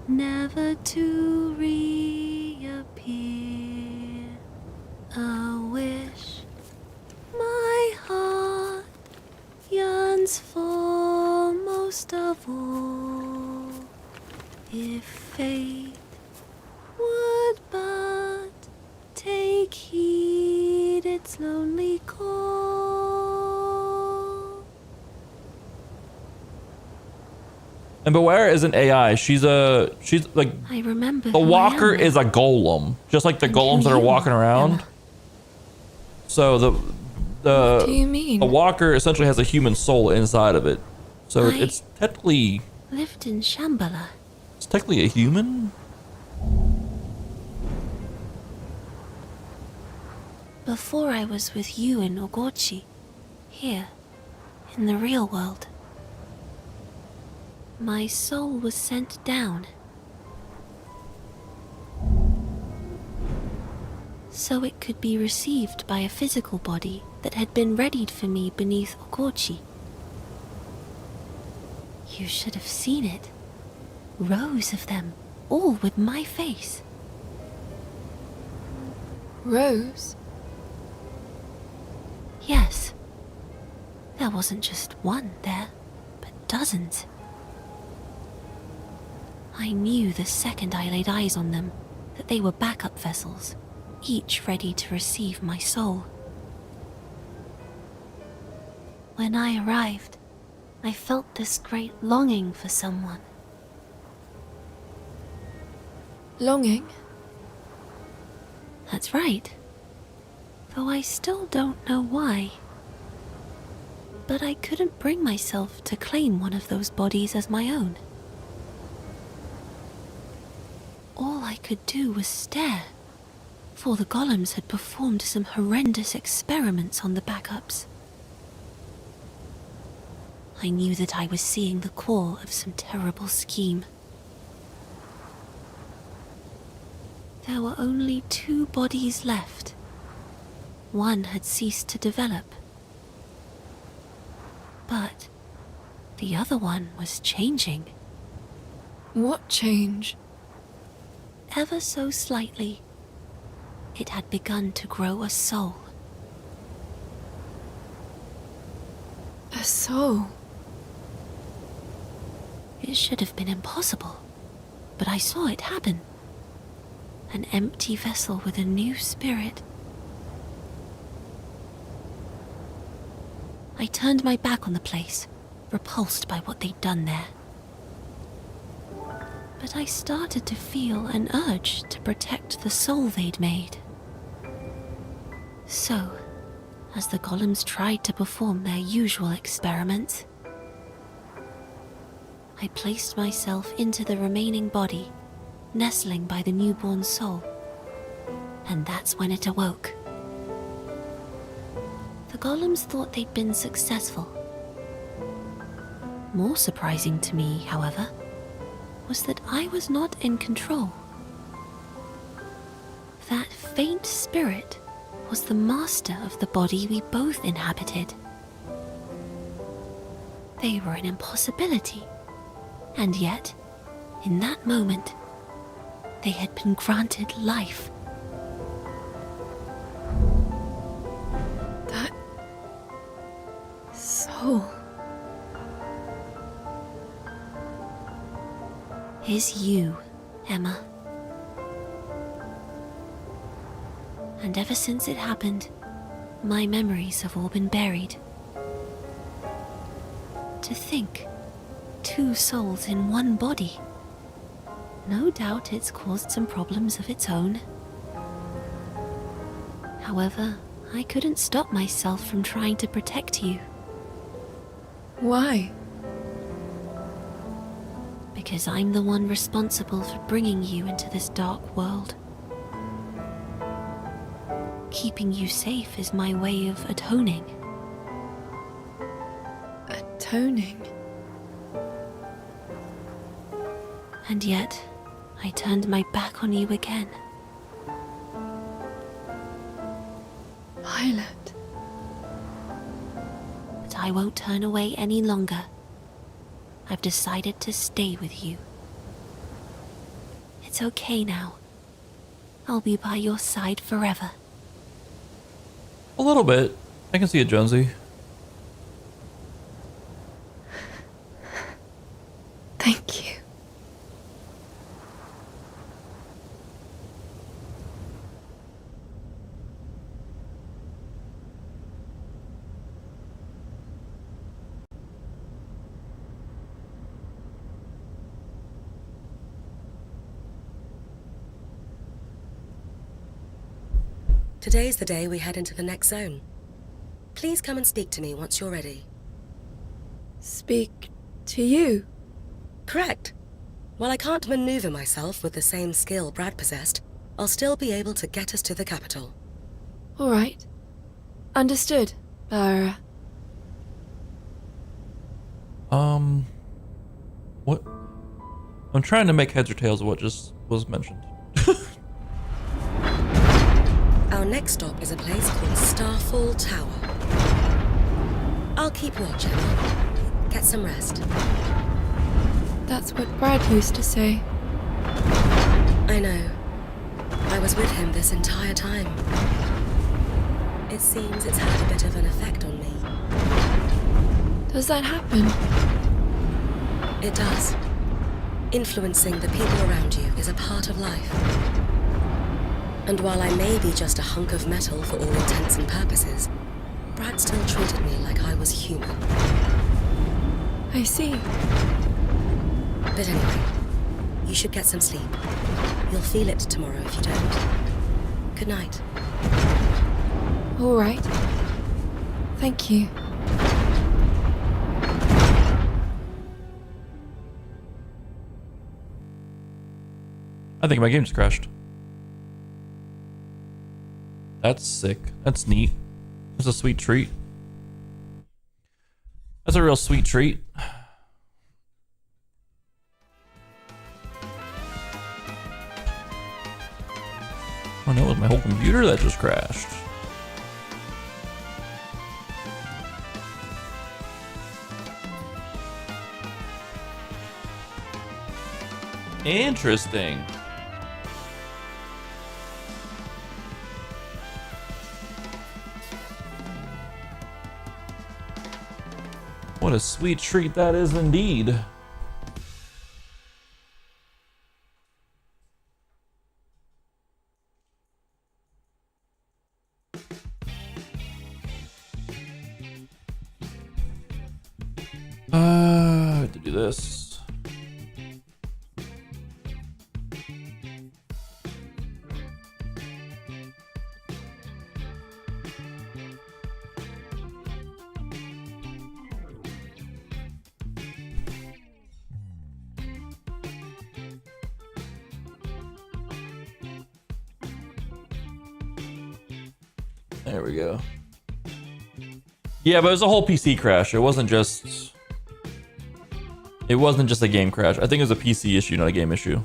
never to reappear. A wish my heart yearns for most of all. If fate would but take heed its lonely call. And Beware isn't AI. She's like I remember the who I walker am. is a golem, just like the golems that are walking around. So What do you mean? the walker essentially has a human soul inside of it. So it's technically Lived in Shambhala. it's technically a human. Before I was with you in Ogochi, here, in the real world. My soul was sent down. So it could be received by a physical body that had been readied for me beneath Ogochi. You should have seen it. Rows of them, all with my face. Rose? Yes. There wasn't just one there, but dozens. I knew the second I laid eyes on them that they were backup vessels, each ready to receive my soul. When I arrived, I felt this great longing for someone. Longing? That's right. Though I still don't know why. But I couldn't bring myself to claim one of those bodies as my own. All I could do was stare, for the golems had performed some horrendous experiments on the backups. I knew that I was seeing the core of some terrible scheme. There were only 2 bodies left. One had ceased to develop. But the other one was changing. What change? Ever so slightly, it had begun to grow a soul. A soul? It should have been impossible, but I saw it happen. An empty vessel with a new spirit. I turned my back on the place, repulsed by what they'd done there. But I started to feel an urge to protect the soul they'd made. So, as the golems tried to perform their usual experiments, I placed myself into the remaining body, nestling by the newborn soul. And that's when it awoke. The golems thought they'd been successful. More surprising to me, however, was that I was not in control. That faint spirit was the master of the body we both inhabited. They were an impossibility, and yet, in that moment, they had been granted life. That soul is you, Emma. And ever since it happened, my memories have all been buried. To think, 2 souls in one body. No doubt it's caused some problems of its own. However, I couldn't stop myself from trying to protect you. Why? Because I'm the one responsible for bringing you into this dark world. Keeping you safe is my way of atoning. Atoning? And yet, I turned my back on you again. Violet. But I won't turn away any longer. I've decided to stay with you. It's okay now. I'll be by your side forever. A little bit. I can see it, Jonesy. Thank you. Today's the day we head into the next zone. Please come and speak to me once you're ready. Speak to you? Correct. While I can't maneuver myself with the same skill Brad possessed, I'll still be able to get us to the capital. All right. Understood, Bauera. What? I'm trying to make heads or tails of what just was mentioned. Our next stop is a place called Starfall Tower. I'll keep watch, Emma. Get some rest. That's what Brad used to say. I know. I was with him this entire time. It seems it's had a bit of an effect on me. Does that happen? It does. Influencing the people around you is a part of life. And while I may be just a hunk of metal for all intents and purposes, Brad still treated me like I was human. I see. But anyway, you should get some sleep. You'll feel it tomorrow if you don't. Good night. All right. Thank you. I think my game just crashed. That's sick. That's neat. That's a sweet treat. That's a real sweet treat. Oh no, it was my whole computer that just crashed. Interesting. What a sweet treat that is indeed. To do this. There we go. Yeah, but it was a whole PC crash. It wasn't just a game crash. I think it was a PC issue, not a game issue.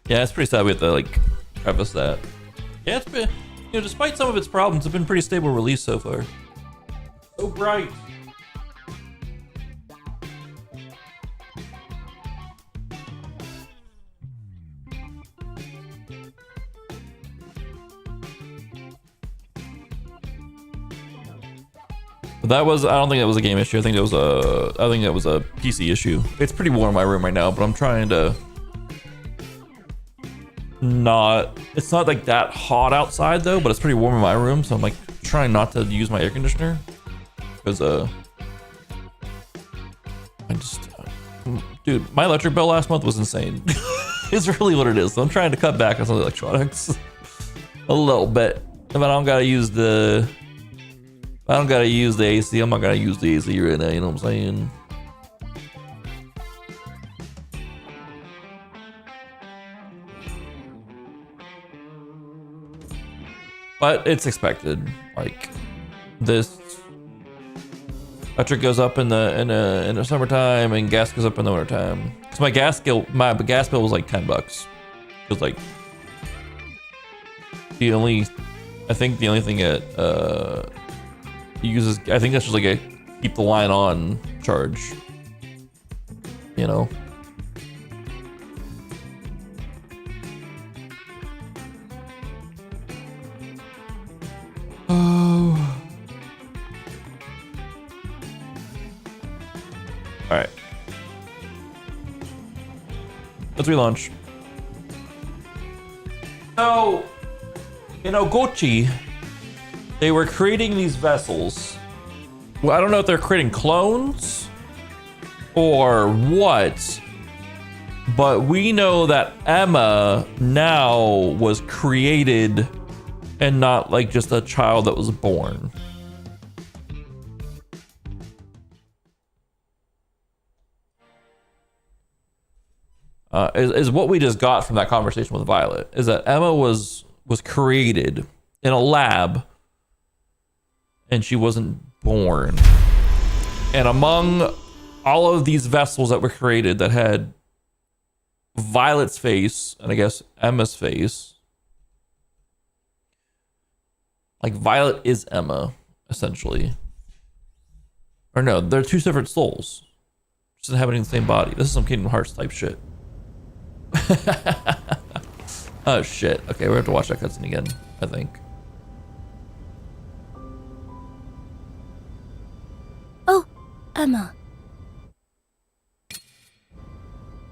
Yeah, it's pretty sad we have to like preface that. Yeah, it's been, despite some of its problems, it's been a pretty stable release so far. So bright. That was, I don't think that was a game issue. I think that was a PC issue. It's pretty warm in my room right now, but I'm trying to it's not like that hot outside though, but it's pretty warm in my room. So I'm like trying not to use my air conditioner because, dude, my electric bill last month was insane. It's really what it is. So I'm trying to cut back on some of the electronics. A little bit. If I don't gotta use the AC, I'm not gonna use the AC right now, you know what I'm saying? But it's expected. Like this electric goes up in the summertime and gas goes up in the wintertime. Cause my gas bill was like $10. It was like I think the only thing it uses, I think that's just like a keep the line on charge, you know. Oh. All right. Let's relaunch. So, in Ogochi, they were creating these vessels. Well, I don't know if they're creating clones or what, but we know that Emma now was created and not like just a child that was born. Is what we just got from that conversation with Violet, is that Emma was created in a lab and she wasn't born. And among all of these vessels that were created that had Violet's face and I guess Emma's face, like Violet is Emma essentially, or no, they're two separate souls just inhabiting the same body. This is some Kingdom Hearts type shit. Oh shit. Okay, we have to watch that cutscene again, I think. Oh, Emma.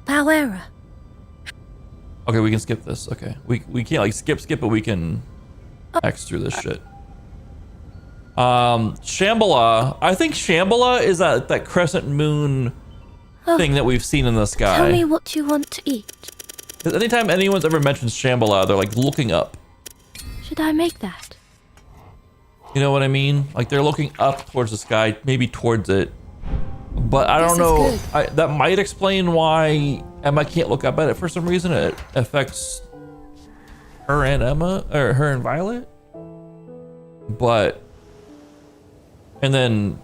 Bauera. Okay, we can skip this. Okay. We can't like skip, but we can X through this shit. Shambhala. I think Shambhala is that crescent moon thing that we've seen in the sky. Tell me what you want to eat. Because anytime anyone's ever mentioned Shambhala, they're like looking up. Should I make that? You know what I mean? Like they're looking up towards the sky, maybe towards it. But I don't know. That might explain why Emma can't look up at it for some reason. It affects her and Emma, or her and Violet. But, and then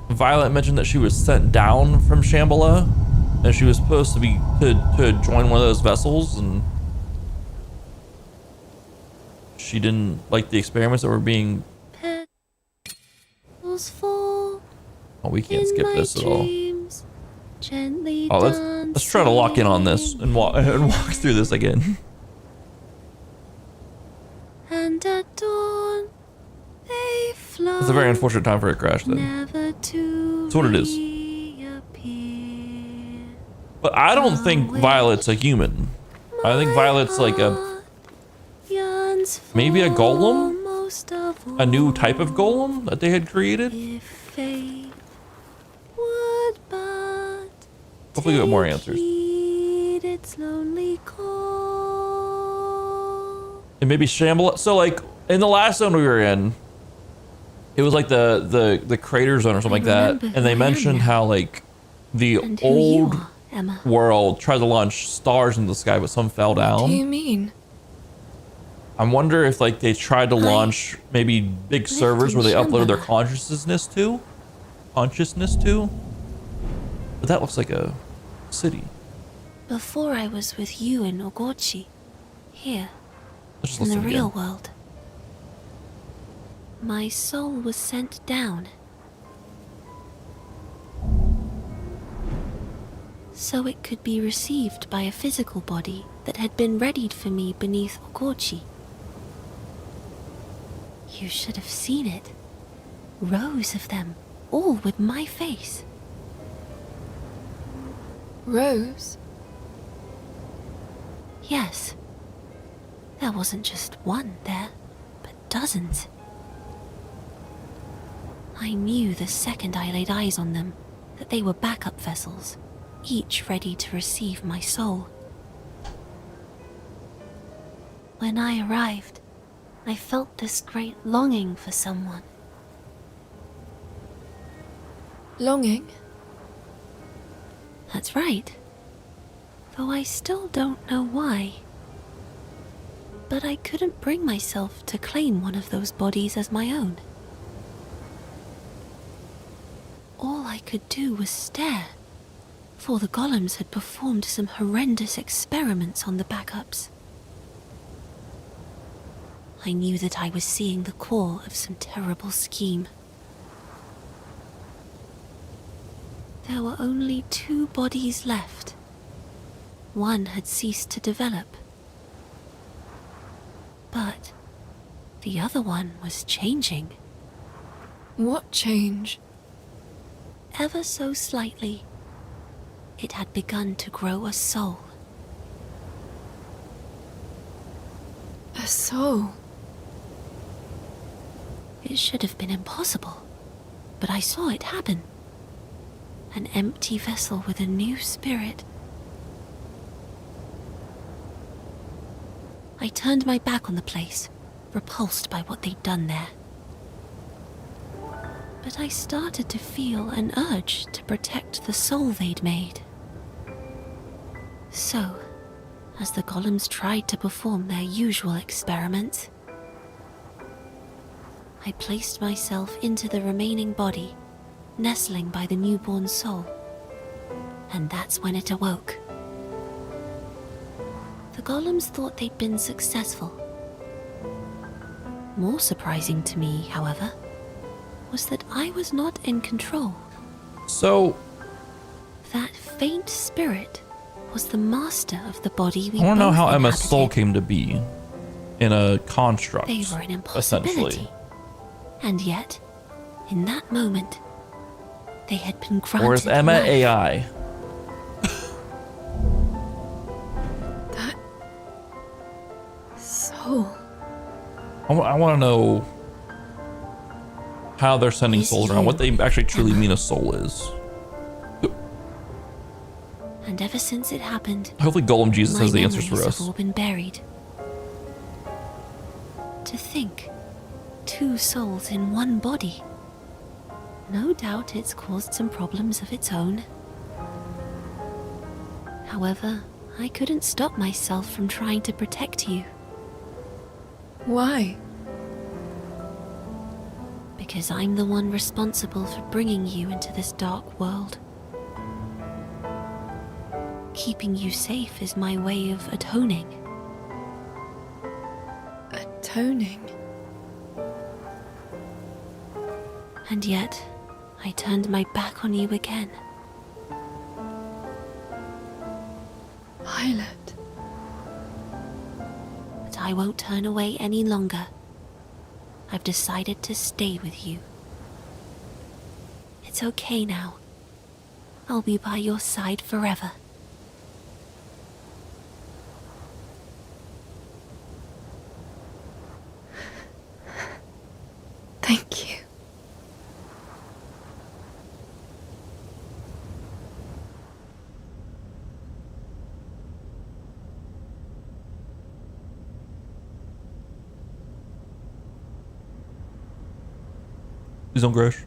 Violet mentioned that she was sent down from Shambhala. And she was supposed to be to join one of those vessels, and she didn't like the experiments that were being. Fall Oh, we can't skip this at all. Gently Oh, let's try to lock in on this and walk through this again. And at dawn they fly. It's a very unfortunate time for a crash then. Never to That's what it is. But I don't think Violet's a human. I think Violet's like maybe a golem? A new type of golem that they had created? Hopefully we get more answers. And maybe Shambhala. So like in the last zone we were in, it was like the crater zone or something like that. And they mentioned how like the old world tried to launch stars into the sky, but some fell down. What do you mean? I wonder if like they tried to launch maybe big servers where they uploaded their consciousness to. But that looks like a city. Before I was with you in Ogochi, here, Let's just in the listen real again. world, my soul was sent down. So it could be received by a physical body that had been readied for me beneath Ogochi. You should have seen it. Rows of them, all with my face. Rose? Yes. There wasn't just one there, but dozens. I knew the second I laid eyes on them that they were backup vessels, each ready to receive my soul. When I arrived, I felt this great longing for someone. Longing? That's right. Though I still don't know why. But I couldn't bring myself to claim one of those bodies as my own. All I could do was stare, for the golems had performed some horrendous experiments on the backups. I knew that I was seeing the core of some terrible scheme. There were only 2 bodies left. One had ceased to develop. But the other one was changing. What change? Ever so slightly, it had begun to grow a soul. A soul? It should have been impossible, but I saw it happen. An empty vessel with a new spirit. I turned my back on the place, repulsed by what they'd done there. But I started to feel an urge to protect the soul they'd made. So, as the golems tried to perform their usual experiments, I placed myself into the remaining body, nestling by the newborn soul. And that's when it awoke. The golems thought they'd been successful. More surprising to me, however, was that I was not in control. So, that faint spirit was the master of the body we I want to know both how Emma's inhabited. soul came to be in a construct. They were an impossibility. Essentially. And yet, in that moment, they had been granted Or is Emma life. AI? That soul. I want to know how they're sending Is souls around, you, what they actually truly mean a soul is. And ever since it happened, Hopefully Golem Jesus my has the answers for memories us. have all been buried. To think, 2 souls in one body. No doubt it's caused some problems of its own. However, I couldn't stop myself from trying to protect you. Why? Because I'm the one responsible for bringing you into this dark world. Keeping you safe is my way of atoning. Atoning? And yet, I turned my back on you again. Violet. But I won't turn away any longer. I've decided to stay with you. It's okay now. I'll be by your side forever. Thank you. Please don't crash.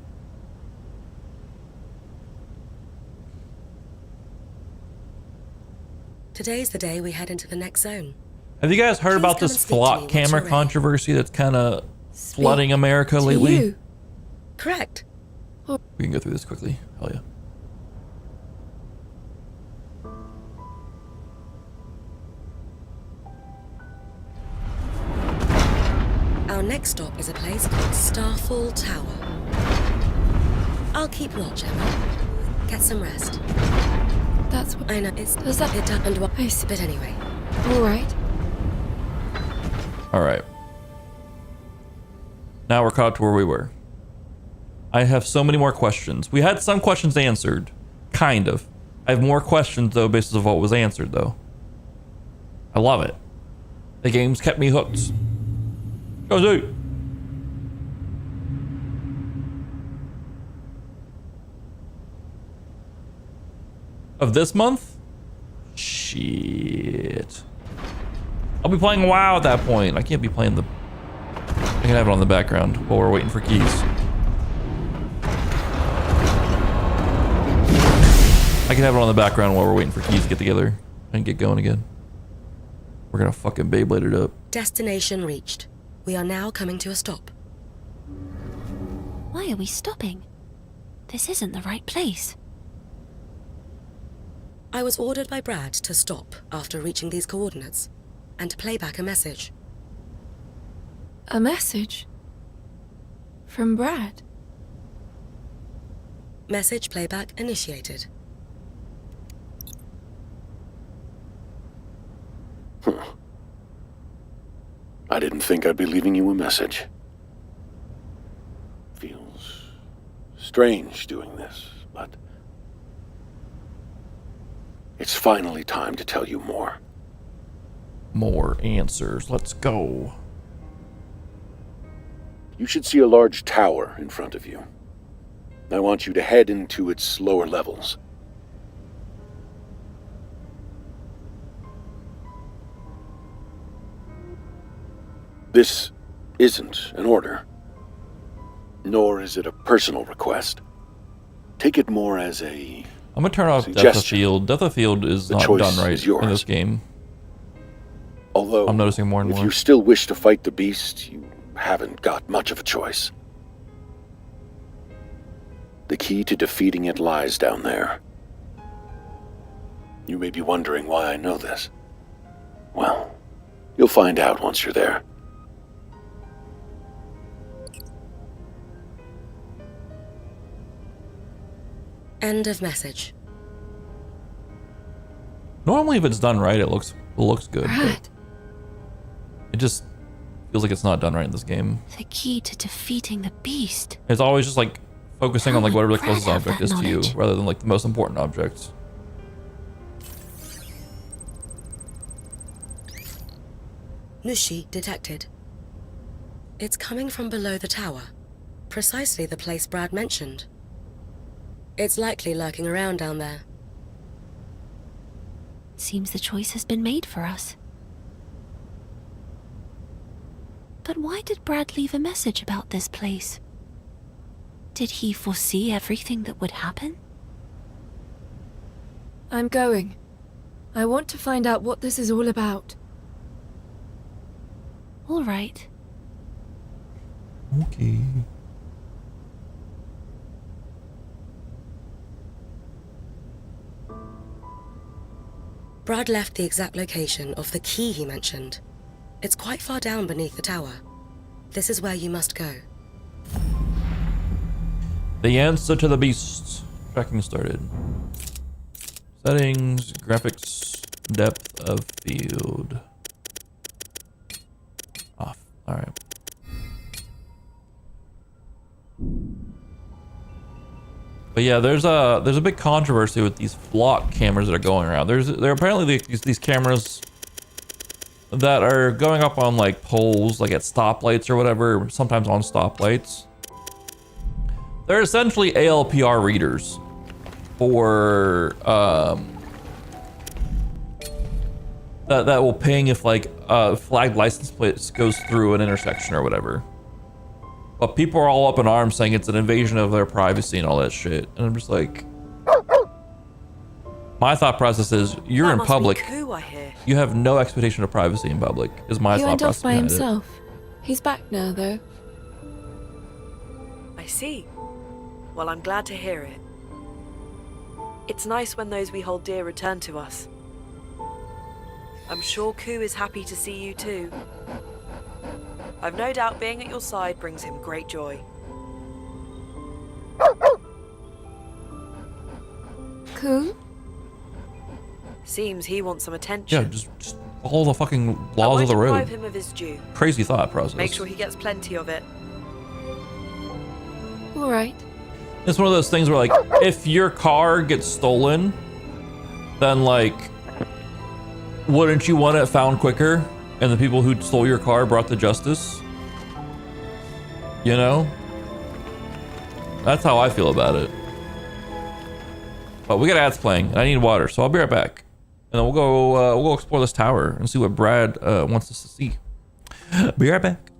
Today's the day we head into the next zone. Have you guys heard Please about come and this speak to me flock once camera you're ready. controversy that's kind of flooding America To lately? you. Correct. We can go through this quickly. Hell yeah. Our next stop is a place called Starfall Tower. I'll keep watch, Emma. Get some rest. That's what I know it's Does that- it done and what I see. but anyway. Alright. All right. Now we're caught to where we were. I have so many more questions. We had some questions answered. Kind of. I have more questions, though, based on what was answered, though. I love it. The game's kept me hooked. Go, Zoo! Of this month? Shit. I'll be playing WoW at that point. I can't be playing the I can have it on the background while we're waiting for keys. I can have it on the background while we're waiting for keys to get together and get going again. We're gonna fucking Beyblade it up. Destination reached. We are now coming to a stop. Why are we stopping? This isn't the right place. I was ordered by Brad to stop after reaching these coordinates and to play back a message. A message? From Brad? Message playback initiated. I didn't think I'd be leaving you a message. Feels strange doing this, but it's finally time to tell you more. More answers. Let's go. You should see a large tower in front of you. I want you to head into its lower levels. This isn't an order, nor is it a personal request. Take it more as a I'm gonna turn off Death of suggestion. Field. Death of Field is The not choice done right is yours. in this game. Although, I'm noticing more and if more. you still wish to fight the beast, you haven't got much of a choice. The key to defeating it lies down there. You may be wondering why I know this. Well, you'll find out once you're there. End of message. Normally, if it's done right, it looks good. But Brad, it just feels like it's not done right in this game. the key to defeating the beast. It's always just like focusing on like whatever the Brad closest have object that is to you, knowledge? rather than like the most important objects. Nushi detected. It's coming from below the tower, precisely the place Brad mentioned. It's likely lurking around down there. Seems the choice has been made for us. But why did Brad leave a message about this place? Did he foresee everything that would happen? I'm going. I want to find out what this is all about. All right. Okay. Brad left the exact location of the key he mentioned. It's quite far down beneath the tower. This is where you must go. The answer to the beast. Tracking started. Settings, graphics, depth of field. Off. All right. But yeah, there's a big controversy with these flock cameras that are going around. There are apparently these cameras that are going up on like poles, like at stoplights or whatever, sometimes on stoplights. They're essentially ALPR readers for that will ping if like flagged license plates goes through an intersection or whatever. But people are all up in arms saying it's an invasion of their privacy and all that shit. And I'm just like, my thought process is you're in public. Koo, I hear. You have no expectation of privacy in public. Is my He thought went process off by behind it. himself. He's back now, though. I see. Well, I'm glad to hear it. It's nice when those we hold dear return to us. I'm sure Koo is happy to see you too. I've no doubt being at your side brings him great joy. Koo? Seems he wants some attention. Yeah, just follow the fucking I laws won't of the road. deprive him of his due. Crazy thought process. Make sure he gets plenty of it. All right. It's one of those things where like, if your car gets stolen, then like, wouldn't you want it found quicker? And the people who stole your car brought to justice? You know? That's how I feel about it. But we got ads playing, and I need water, so I'll be right back. And then we'll go explore this tower and see what Brad wants us to see. Be right back.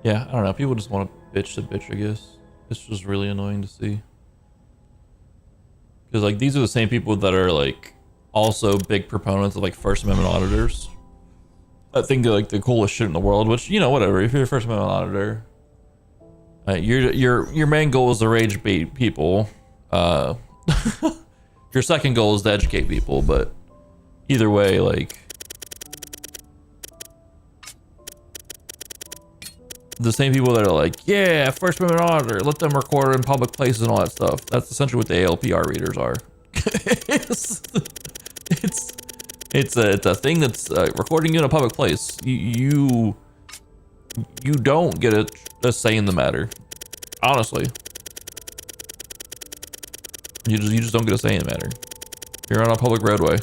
Yeah, I don't know. People just want to bitch, I guess. It's just really annoying to see. Because, like, these are the same people that are, like, also big proponents of, like, First Amendment auditors. I think they're, like, the coolest shit in the world, which, you know, whatever. If you're a First Amendment auditor, your main goal is to rage bait people. Your second goal is to educate people, but either way, like, the same people that are like, yeah, First Amendment auditor, let them record in public places and all that stuff. That's essentially what the ALPR readers are. it's a thing that's recording you in a public place. You don't get a say in the matter. Honestly, you just don't get a say in the matter. You're on a public roadway.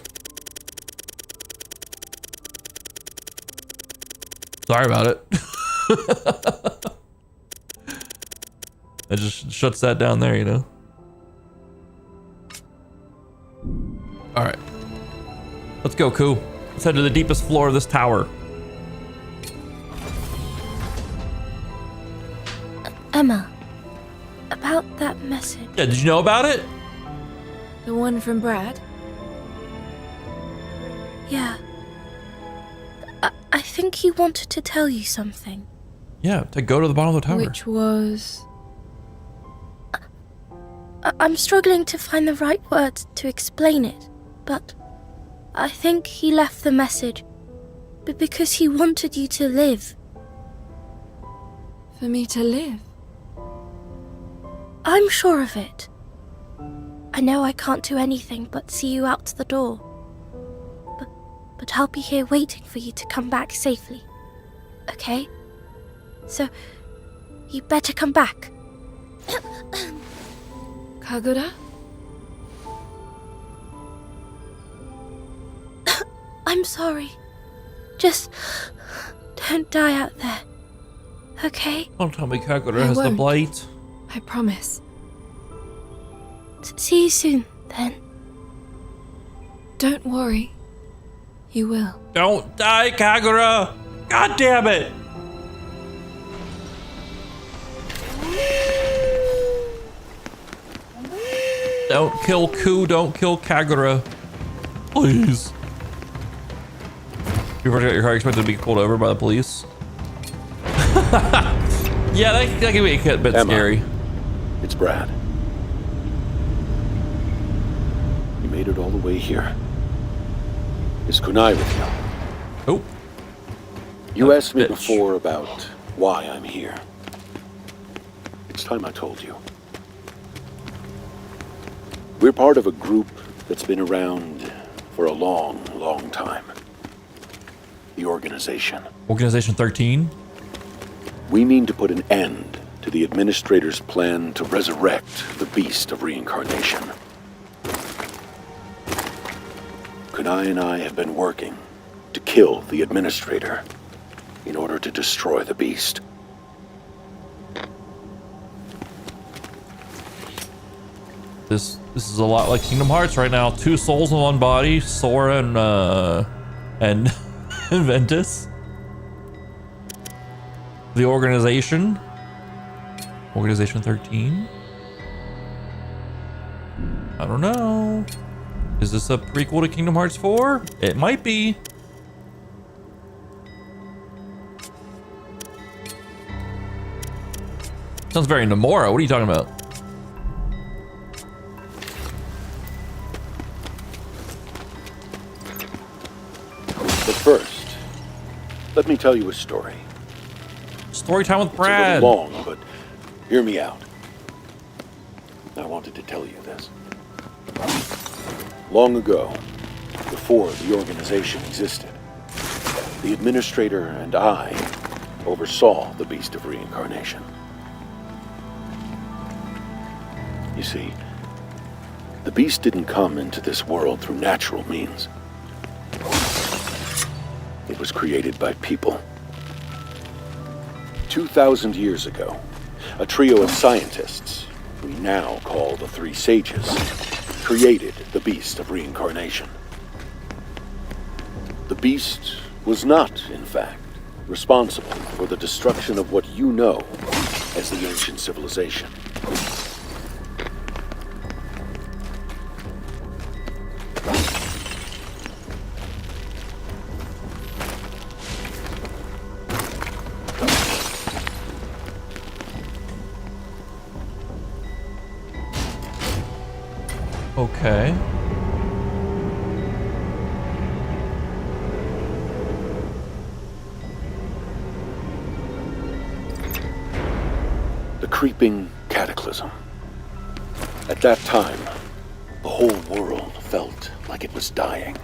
Sorry about it. It just shuts that down there, you know? Alright. Let's go, Koo. Let's head to the deepest floor of this tower. Emma, about that message. Yeah, did you know about it? The one from Brad? Yeah. I think he wanted to tell you something. Yeah, to go to the bottom of the tower. Which was... I'm struggling to find the right words to explain it, but I think he left the message because he wanted you to live. For me to live? I'm sure of it. I know I can't do anything but see you out the door. But I'll be here waiting for you to come back safely. Okay? So, you better come back. Kagura? I'm sorry. Just don't die out there. Okay? Don't tell me Kagura has the blight. I promise. See you soon, then. Don't worry. You will. Don't die, Kagura! God damn it! Don't kill Koo, don't kill Kagura. Please. You ever got your car expected to be pulled over by the police? Yeah, that can be a bit Emma, scary. It's Brad. You made it all the way here. Is Kunai with you? Oh. You asked me before about why I'm here. It's time I told you. We're part of a group that's been around for a long, long time. The Organization. Organization 13? We mean to put an end to the Administrator's plan to resurrect the Beast of Reincarnation. Kunai and I have been working to kill the Administrator in order to destroy the Beast. This is a lot like Kingdom Hearts right now. 2 souls in 1 body, Sora and Ventus. The Organization. Organization 13. I don't know. Is this a prequel to Kingdom Hearts 4? It might be. Sounds very Nomura. What are you talking about? But first, let me tell you a story. Story time with Brad. It's a little long, but hear me out. I wanted to tell you this. Long ago, before the Organization existed, the Administrator and I oversaw the Beast of Reincarnation. You see, the Beast didn't come into this world through natural means. It was created by people. 2,000 years ago, a trio of scientists, we now call the Three Sages, created the Beast of Reincarnation. The Beast was not, in fact, responsible for the destruction of what you know as the ancient civilization. Okay. The creeping cataclysm. At that time, the whole world felt like it was dying.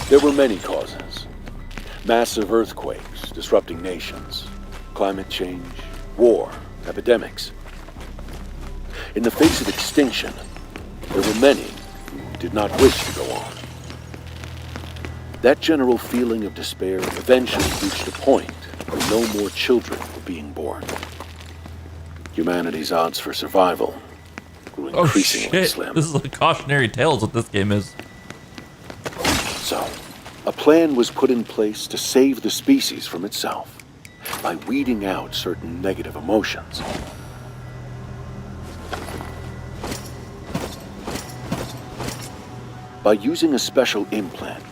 There were many causes. Massive earthquakes disrupting nations, climate change, war, epidemics. In the face of extinction, there were many who did not wish to go on. That general feeling of despair eventually reached a point where no more children were being born. Humanity's odds for survival grew increasingly slim. This is a cautionary tale is what this game is. So, a plan was put in place to save the species from itself by weeding out certain negative emotions. By using a special implant,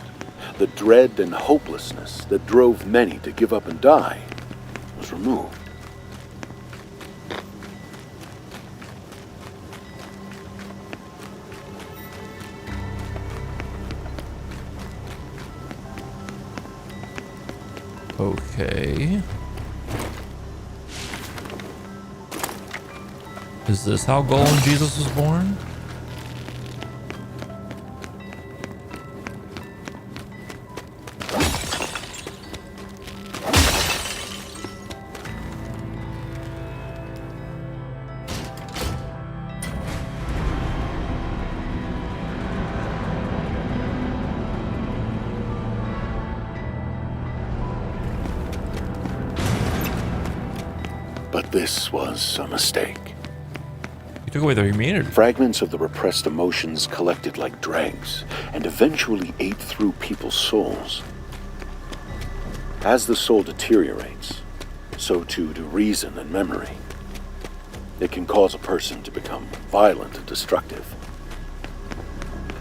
the dread and hopelessness that drove many to give up and die was removed. Okay. Is this how Golem Jesus was born? But this was a mistake. You took away their humanity. Fragments of the repressed emotions collected like dregs and eventually ate through people's souls. As the soul deteriorates, so too do reason and memory. It can cause a person to become violent and destructive.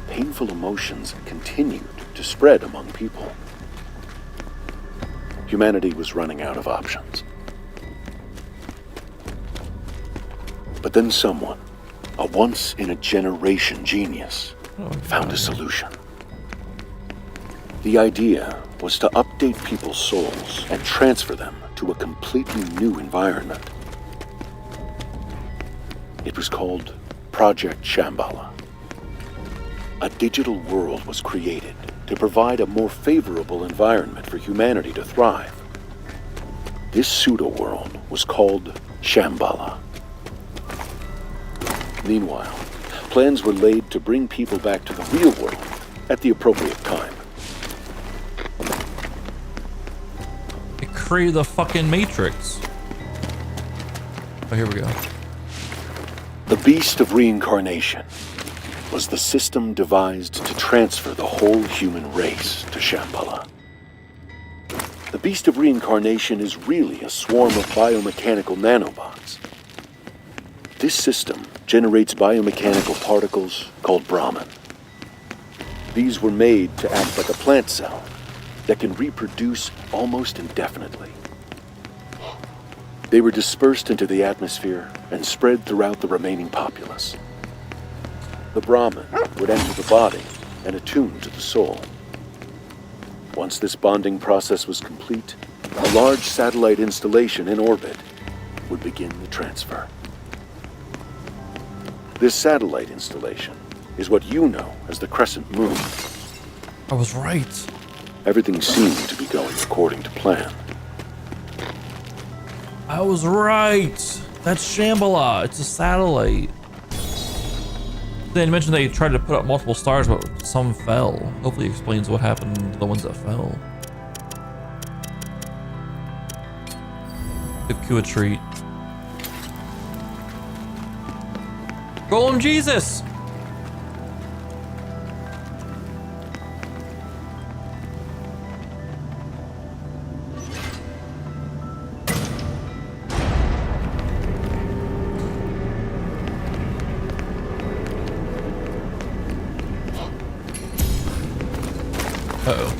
Painful emotions continued to spread among people. Humanity was running out of options. But then someone, a once-in-a-generation genius, found a solution. The idea was to update people's souls and transfer them to a completely new environment. It was called Project Shambhala. A digital world was created to provide a more favorable environment for humanity to thrive. This pseudo-world was called Shambhala. Meanwhile, plans were laid to bring people back to the real world at the appropriate time. It created the fucking Matrix. Oh, here we go. The Beast of Reincarnation was the system devised to transfer the whole human race to Shambhala. The Beast of Reincarnation is really a swarm of biomechanical nanobots. This system generates biomechanical particles called Brahman. These were made to act like a plant cell that can reproduce almost indefinitely. They were dispersed into the atmosphere and spread throughout the remaining populace. The Brahman would enter the body and attune to the soul. Once this bonding process was complete, a large satellite installation in orbit would begin the transfer. This satellite installation is what you know as the Crescent Moon. I was right. Everything seemed to be going according to plan. I was right. That's Shambhala. It's a satellite. They mentioned they tried to put up multiple stars, but some fell. Hopefully it explains what happened to the ones that fell. Give Q a treat. Golem Jesus! Uh-oh.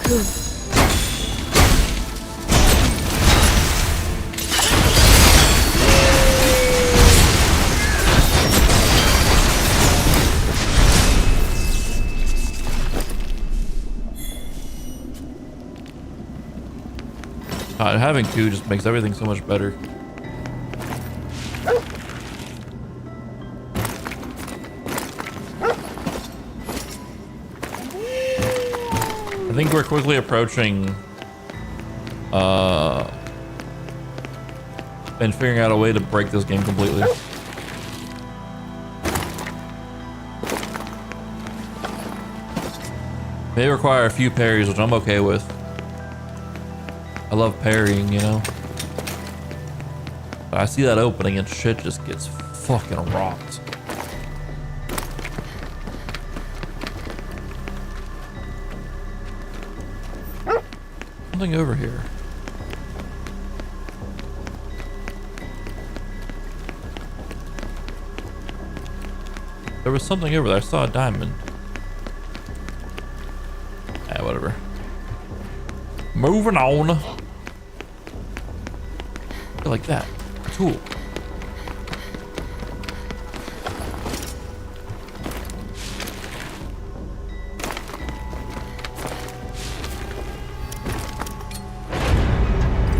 Koo. God, having Koo just makes everything so much better. I think we're quickly approaching and figuring out a way to break this game completely. May require a few parries, which I'm okay with. I love parrying, you know. But I see that opening and shit just gets fucking rocked. Something over here. There was something over there. I saw a diamond. Yeah, whatever. Moving on. Like that. Cool.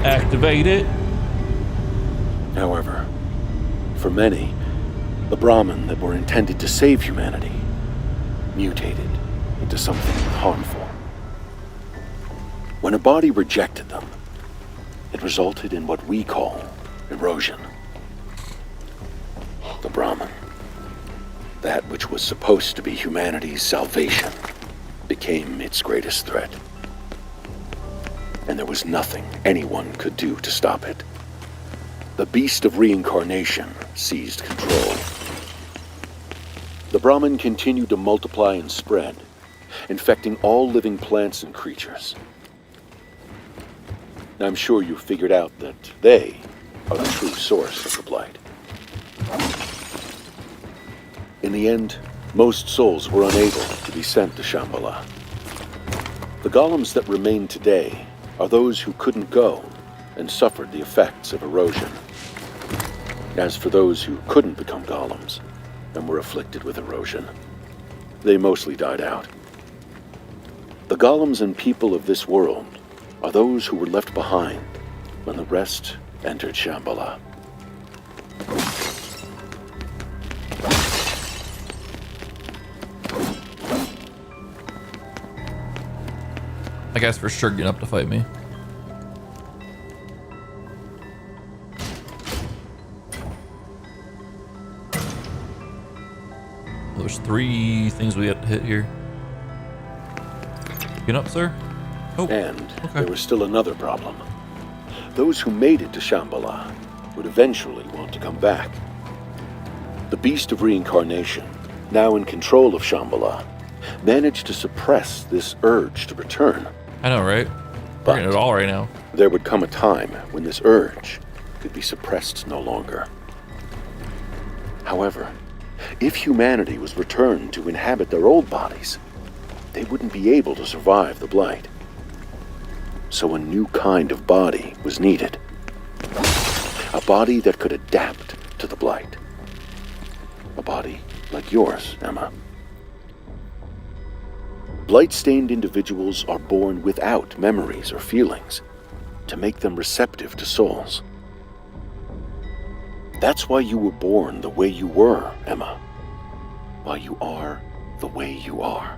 Activate it. However, for many, the Brahmin that were intended to save humanity mutated into something harmful. When a body rejected them, it resulted in what we call erosion. The Brahmin, that which was supposed to be humanity's salvation, became its greatest threat. And there was nothing anyone could do to stop it. The Beast of Reincarnation seized control. The Brahmin continued to multiply and spread, infecting all living plants and creatures. I'm sure you figured out that they are the true source of the blight. In the end, most souls were unable to be sent to Shambhala. The golems that remain today are those who couldn't go and suffered the effects of erosion. As for those who couldn't become golems and were afflicted with erosion, they mostly died out. The golems and people of this world are those who were left behind when the rest entered Shambhala. That guy's for sure getting up to fight me. There's 3 things we have to hit here. Get up, sir. Oh, and okay. There was still another problem. Those who made it to Shambhala would eventually want to come back. The Beast of Reincarnation, now in control of Shambhala, managed to suppress this urge to return. I know, right? We're getting it all right now. There would come a time when this urge could be suppressed no longer. However, if humanity was returned to inhabit their old bodies, they wouldn't be able to survive the blight. So a new kind of body was needed. A body that could adapt to the blight. A body like yours, Emma. Blight-stained individuals are born without memories or feelings to make them receptive to souls. That's why you were born the way you were, Emma. Why you are the way you are.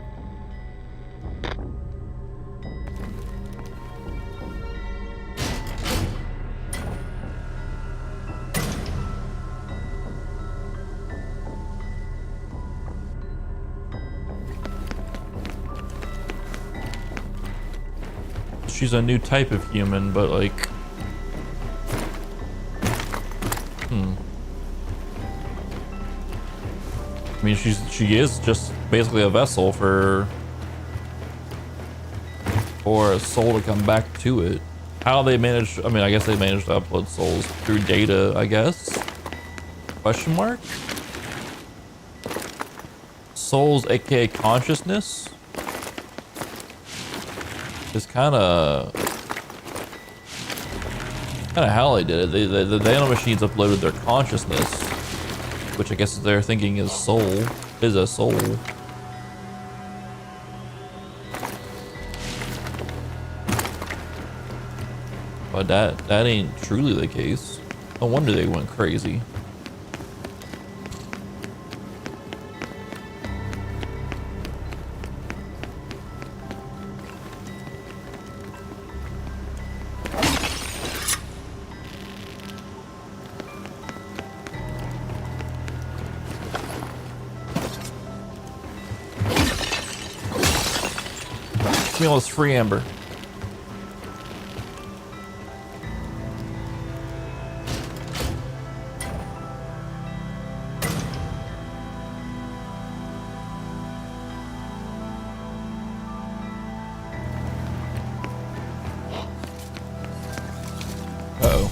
she's a new type of human, but like, I mean, she is just basically a vessel for a soul to come back to it. How they managed? I mean, I guess they managed to upload souls through data. I guess. Question mark. Souls, aka consciousness, is kind of how they did it. The nano machines uploaded their consciousness, which I guess they're thinking is a soul. But that ain't truly the case. No wonder they went crazy. Give me all this free amber. Uh-oh.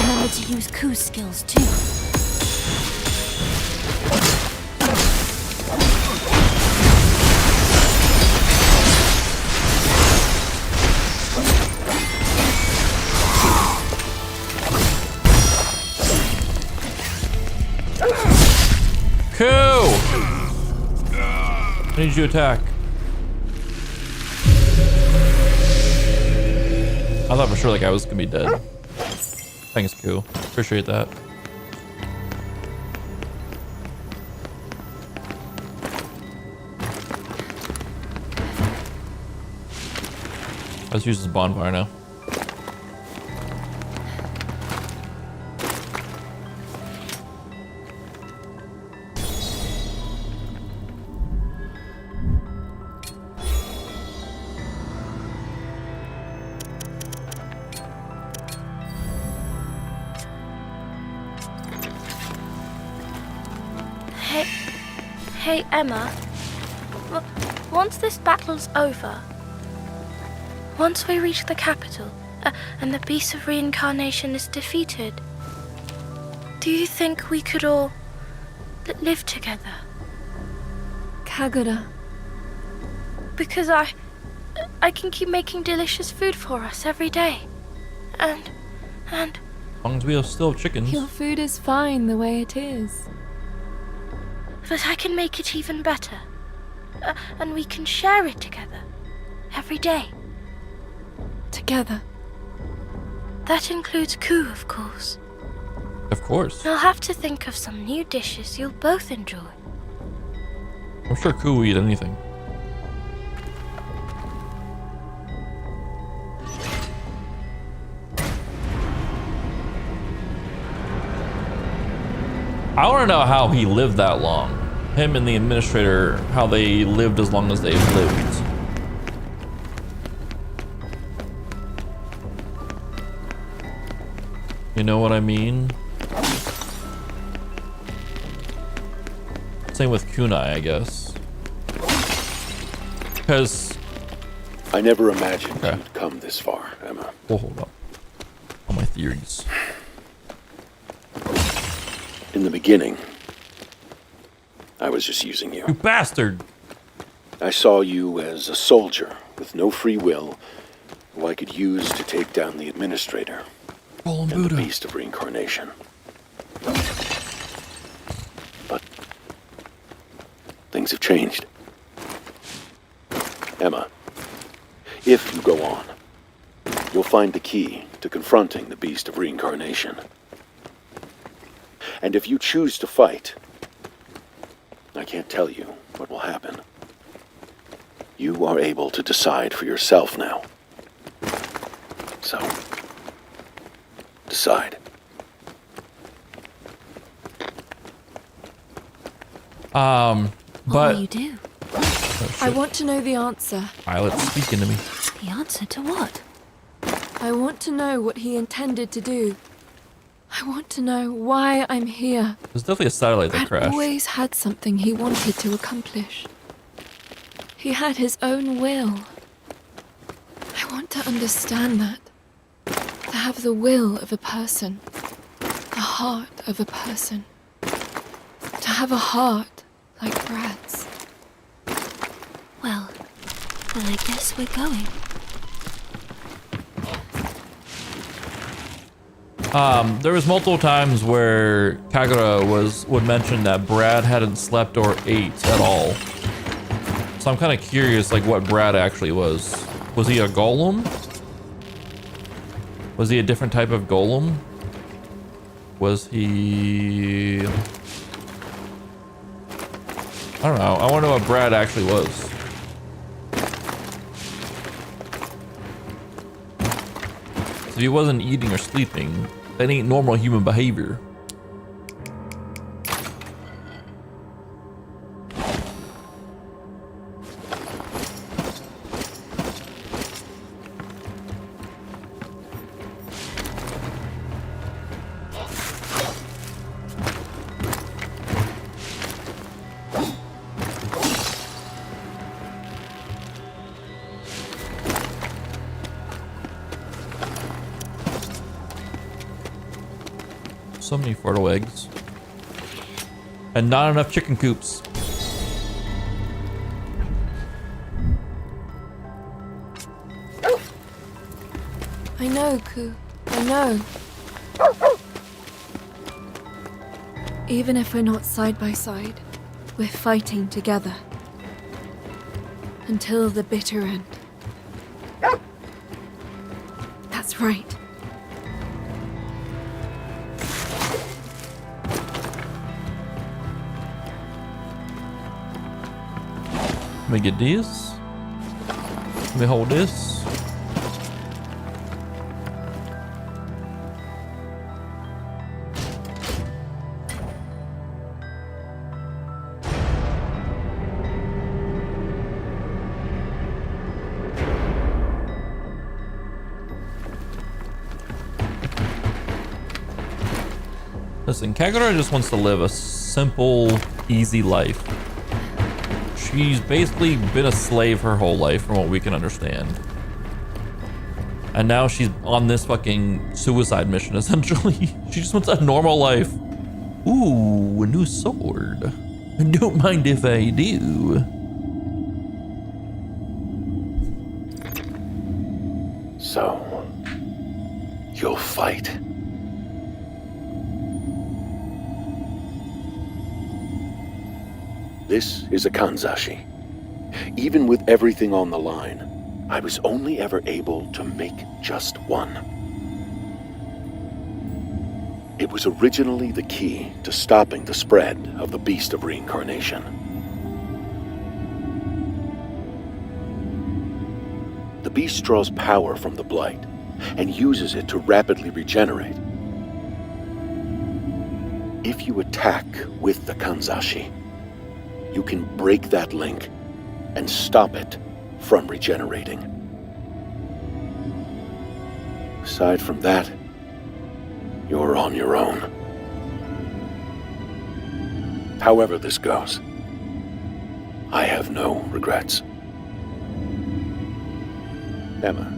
Remember to use Koo's skills too. Koo! I need you to attack. I thought for sure like I was gonna be dead. Thanks, Koo. Appreciate that. Let's use this bonfire now. Hey, Emma. Once this battle's over, once we reach the capital, and the Beast of Reincarnation is defeated, do you think we could all live together? Kagura. Because I can keep making delicious food for us every day. And... As long as we still have chickens. Your food is fine the way it is. But I can make it even better. And we can share it together. Every day. Together. That includes Koo, of course. Of course. I'll have to think of some new dishes you'll both enjoy. I'm sure Koo will eat anything. I want to know how he lived that long. Him and the administrator, how they lived as long as they've lived. You know what I mean? Same with Kunai, I guess. Because I never imagined you'd come this far, Emma. We'll hold up. All my theories. In the beginning, I was just using you. You bastard! I saw you as a soldier with no free will who I could use to take down the administrator and the Beast of Reincarnation. But things have changed. Emma, if you go on, you'll find the key to confronting the Beast of Reincarnation. And if you choose to fight, I can't tell you what will happen. You are able to decide for yourself now. So, decide. What But will you do? I want to know the answer. Violet's speaking to me. The answer to what? I want to know what he intended to do. I want to know why I'm here. There's definitely a satellite that Brad crashed. always had something he wanted to accomplish. He had his own will. I want to understand that. To have the will of a person. The heart of a person. To have a heart like Brad's. Well, then I guess we're going. There was multiple times where Kagura would mention that Brad hadn't slept or ate at all. So I'm kind of curious, like, what Brad actually was. Was he a golem? Was he a different type of golem? Was he... I don't know. I want to know what Brad actually was. If he wasn't eating or sleeping, that ain't normal human behavior. So many fertile eggs. And not enough chicken coops. I know, Koo. I know. Even if we're not side by side, we're fighting together. Until the bitter end. That's right. Let me get this. Let me hold this. Listen, Kagura just wants to live a simple, easy life. She's basically been a slave her whole life, from what we can understand. And now she's on this fucking suicide mission, essentially. She just wants a normal life. Ooh, a new sword. Don't mind if I do. So, you'll fight? This is a kanzashi. Even with everything on the line, I was only ever able to make just one. It was originally the key to stopping the spread of the Beast of Reincarnation. The beast draws power from the blight and uses it to rapidly regenerate. If you attack with the kanzashi, you can break that link and stop it from regenerating. Aside from that, you're on your own. However this goes, I have no regrets. Emma,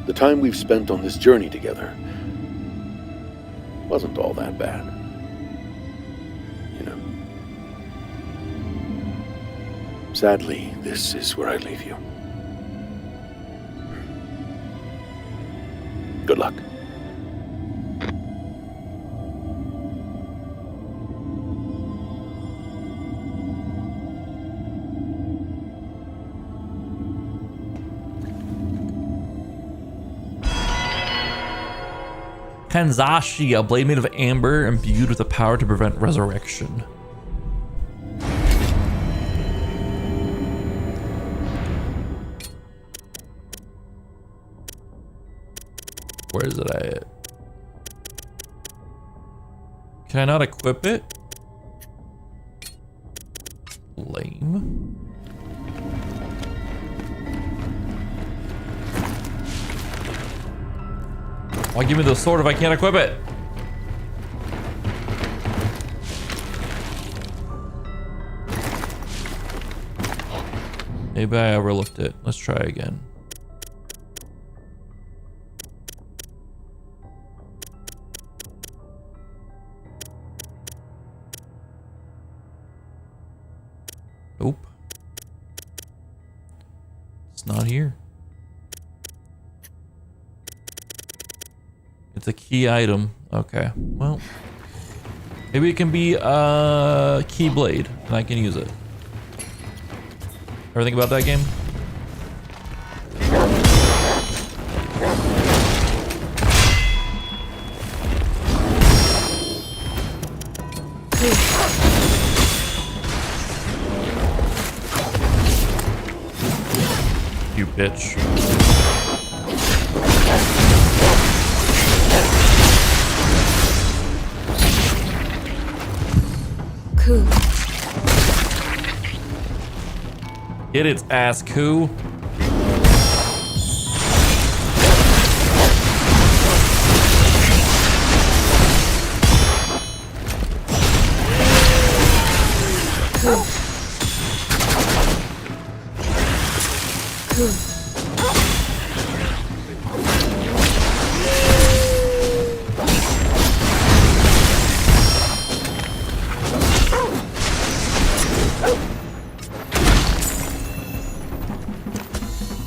the time we've spent on this journey together wasn't all that bad. You know. Sadly, this is where I leave you. Good luck. Kanzashi, a blade made of amber imbued with the power to prevent resurrection. Where is it at? Can I not equip it? Lame. Why give me the sword if I can't equip it? Maybe I overlooked it. Let's try again. Nope. It's not here. It's a key item. Okay. Well, maybe it can be a keyblade and I can use it. Ever think about that game? You bitch. Koo. Get its ass, Koo. Koo. Koo.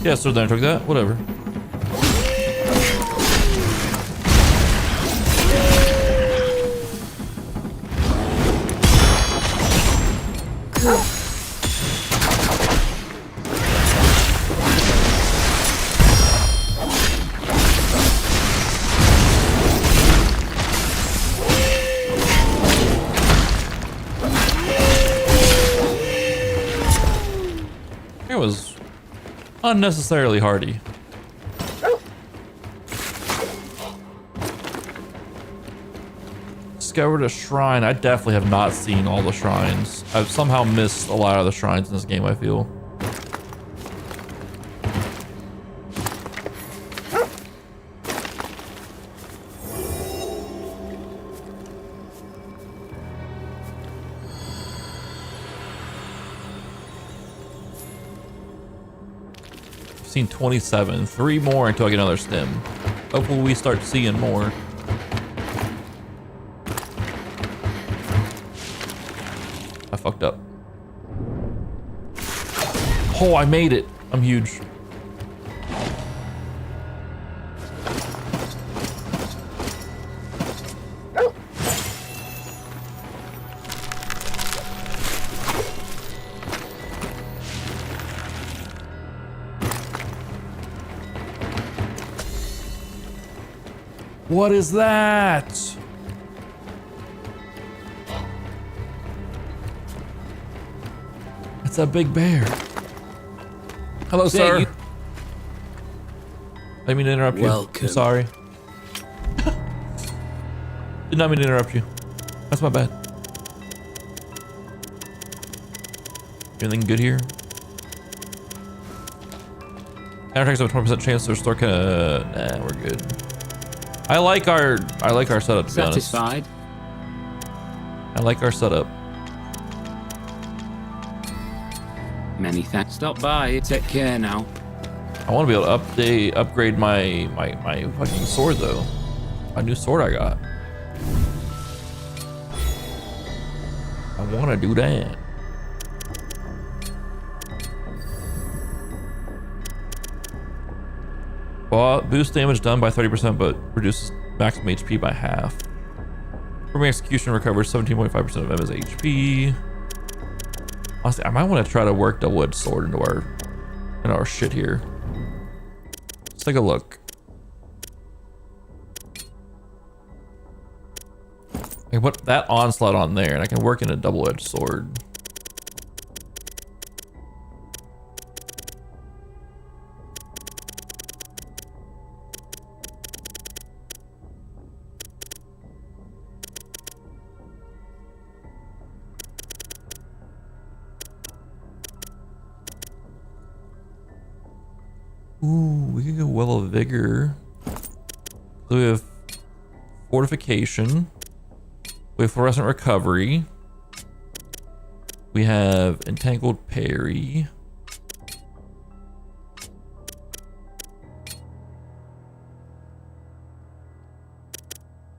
Yeah, so then I took that. Whatever. It was unnecessarily hardy. Discovered a shrine. I definitely have not seen all the shrines. I've somehow missed a lot of the shrines in this game, I feel. Seen 27. 3 more until I get another stem. Hopefully we start seeing more. I fucked up. Oh, I made it. I'm huge. What is that? It's a big bear. Hello, sir. I didn't mean to interrupt you. Welcome. I'm sorry. Did not mean to interrupt you. That's my bad. Anything good here? Counterattacks have a 20% chance to restore. Nah, we're good. I like our setup, to be honest. Satisfied? I like our setup. Many thanks. Stop by. Take care now. I want to be able to upgrade my fucking sword though. My new sword I got. I want to do that. Well, boost damage done by 30%, but reduces maximum HP by half. Performing execution recovers 17.5% of Emma's HP. Honestly, I might want to try to work the wood sword into our shit here. Let's take a look. I can put that onslaught on there, and I can work in a double-edged sword. Ooh, we could go Well of Vigor. So we have Fortification. We have Fluorescent Recovery. We have Entangled Parry.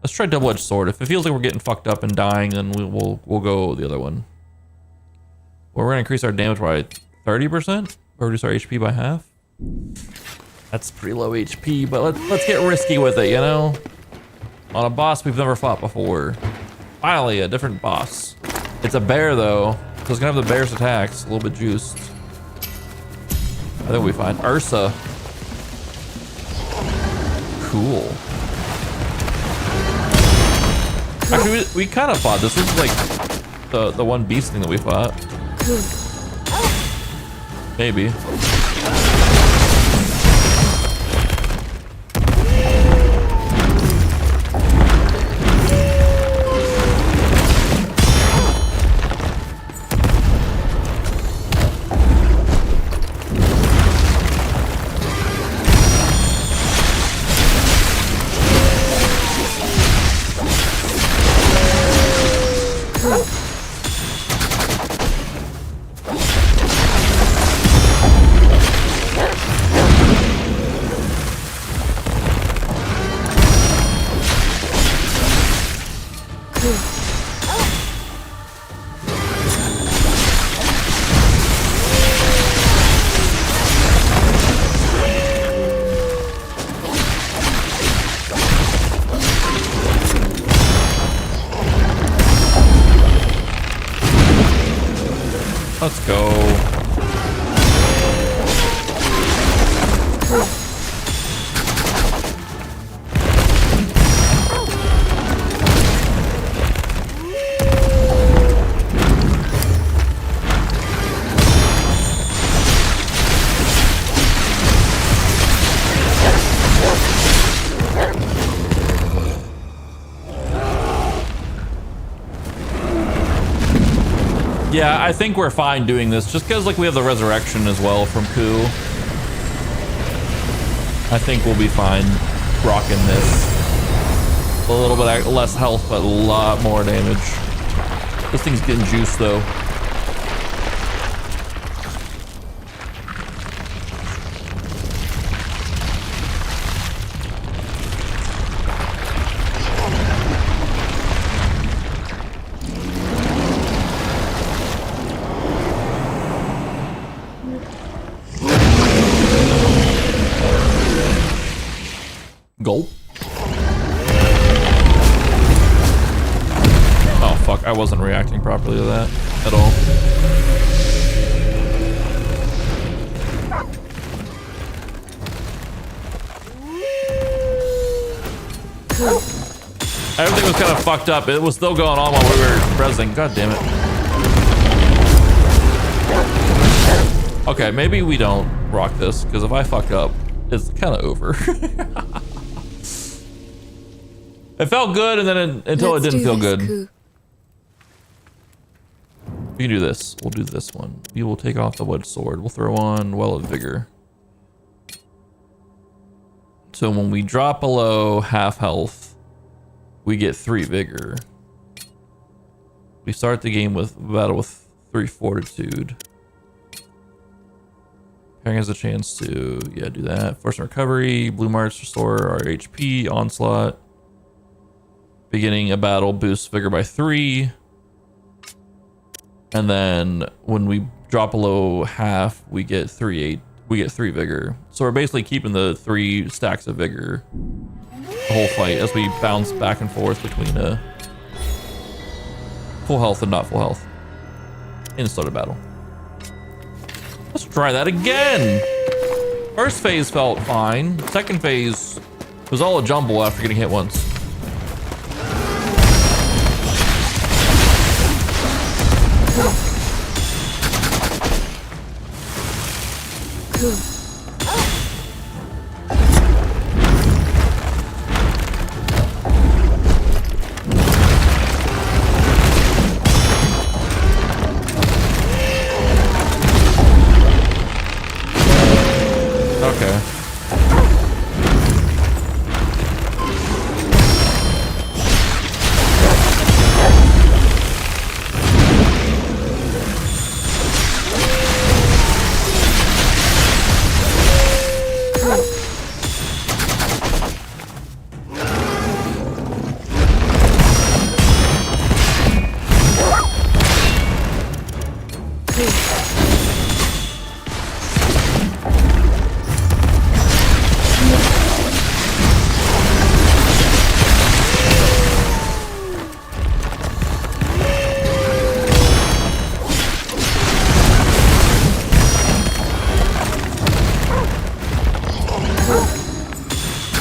Let's try Double-Edged Sword. If it feels like we're getting fucked up and dying, then we'll go the other one. Well, we're gonna increase our damage by 30%, or reduce our HP by half. That's pretty low HP, but let's get risky with it, you know? On a boss we've never fought before. Finally, a different boss. It's a bear though, so it's gonna have the bear's attacks, a little bit juiced. I think we'll be fine. Ursa. Cool. Actually, we kind of fought this. This is like the one beast thing that we fought. Maybe. Let's go. Yeah, I think we're fine doing this just because like we have the resurrection as well from Koo. I think we'll be fine rocking this. A little bit less health, but a lot more damage. This thing's getting juiced though. Gulp. Oh fuck, I wasn't reacting properly to that at all. Everything was kind of fucked up. It was still going on while we were rezzing. God damn it. Okay, maybe we don't rock this, because if I fuck up, it's kind of over. It felt good, and then until it didn't feel good. We can do this. We'll do this one. We will take off the wood sword. We'll throw on Well of Vigor. So when we drop below half health, we get 3 vigor. We start the game with battle with 3 fortitude. Pairing has a chance to, yeah, do that. Force and recovery, blue marks restore our HP, onslaught. Beginning a battle boosts vigor by 3. And then when we drop below half, we get 3 vigor. So we're basically keeping the 3 stacks of vigor the whole fight as we bounce back and forth between full health and not full health in start of battle. Let's try that again. First phase felt fine. Second phase was all a jumble after getting hit once. Okay.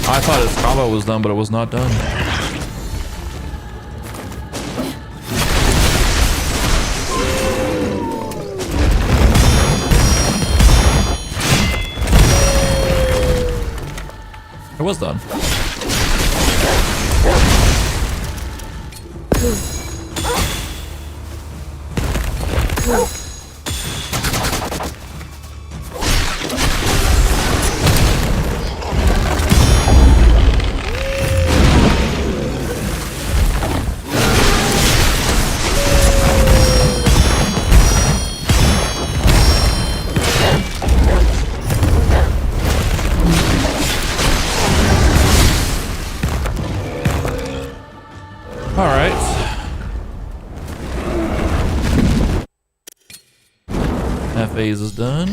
I thought his combo was done, but it was not done. It was done. That phase is done.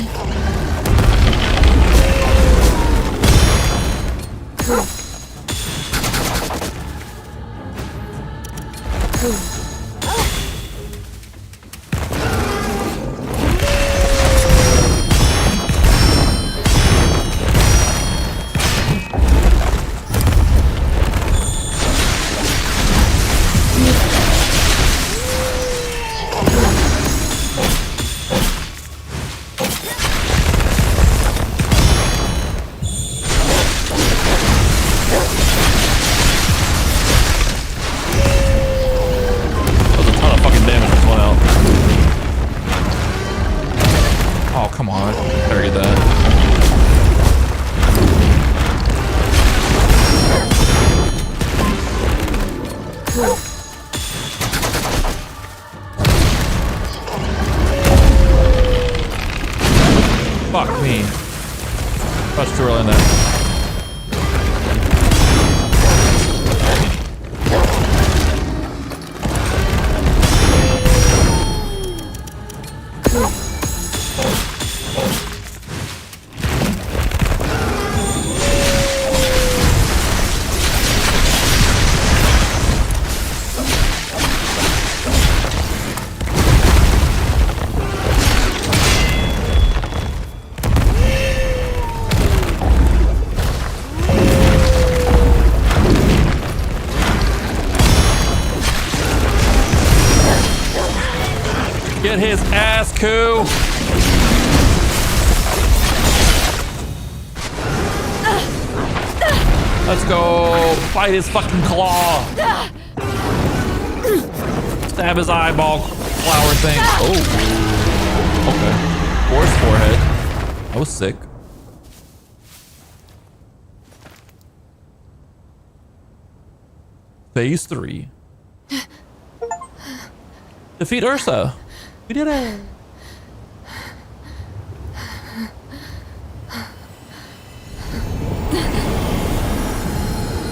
Fuck me. That's too early in that. Get his ass, Koo! Let's go! Bite his fucking claw! Stab his eyeball flower thing. Oh. Okay. Force forehead. That was sick. Phase 3. Defeat Ursa. We did it.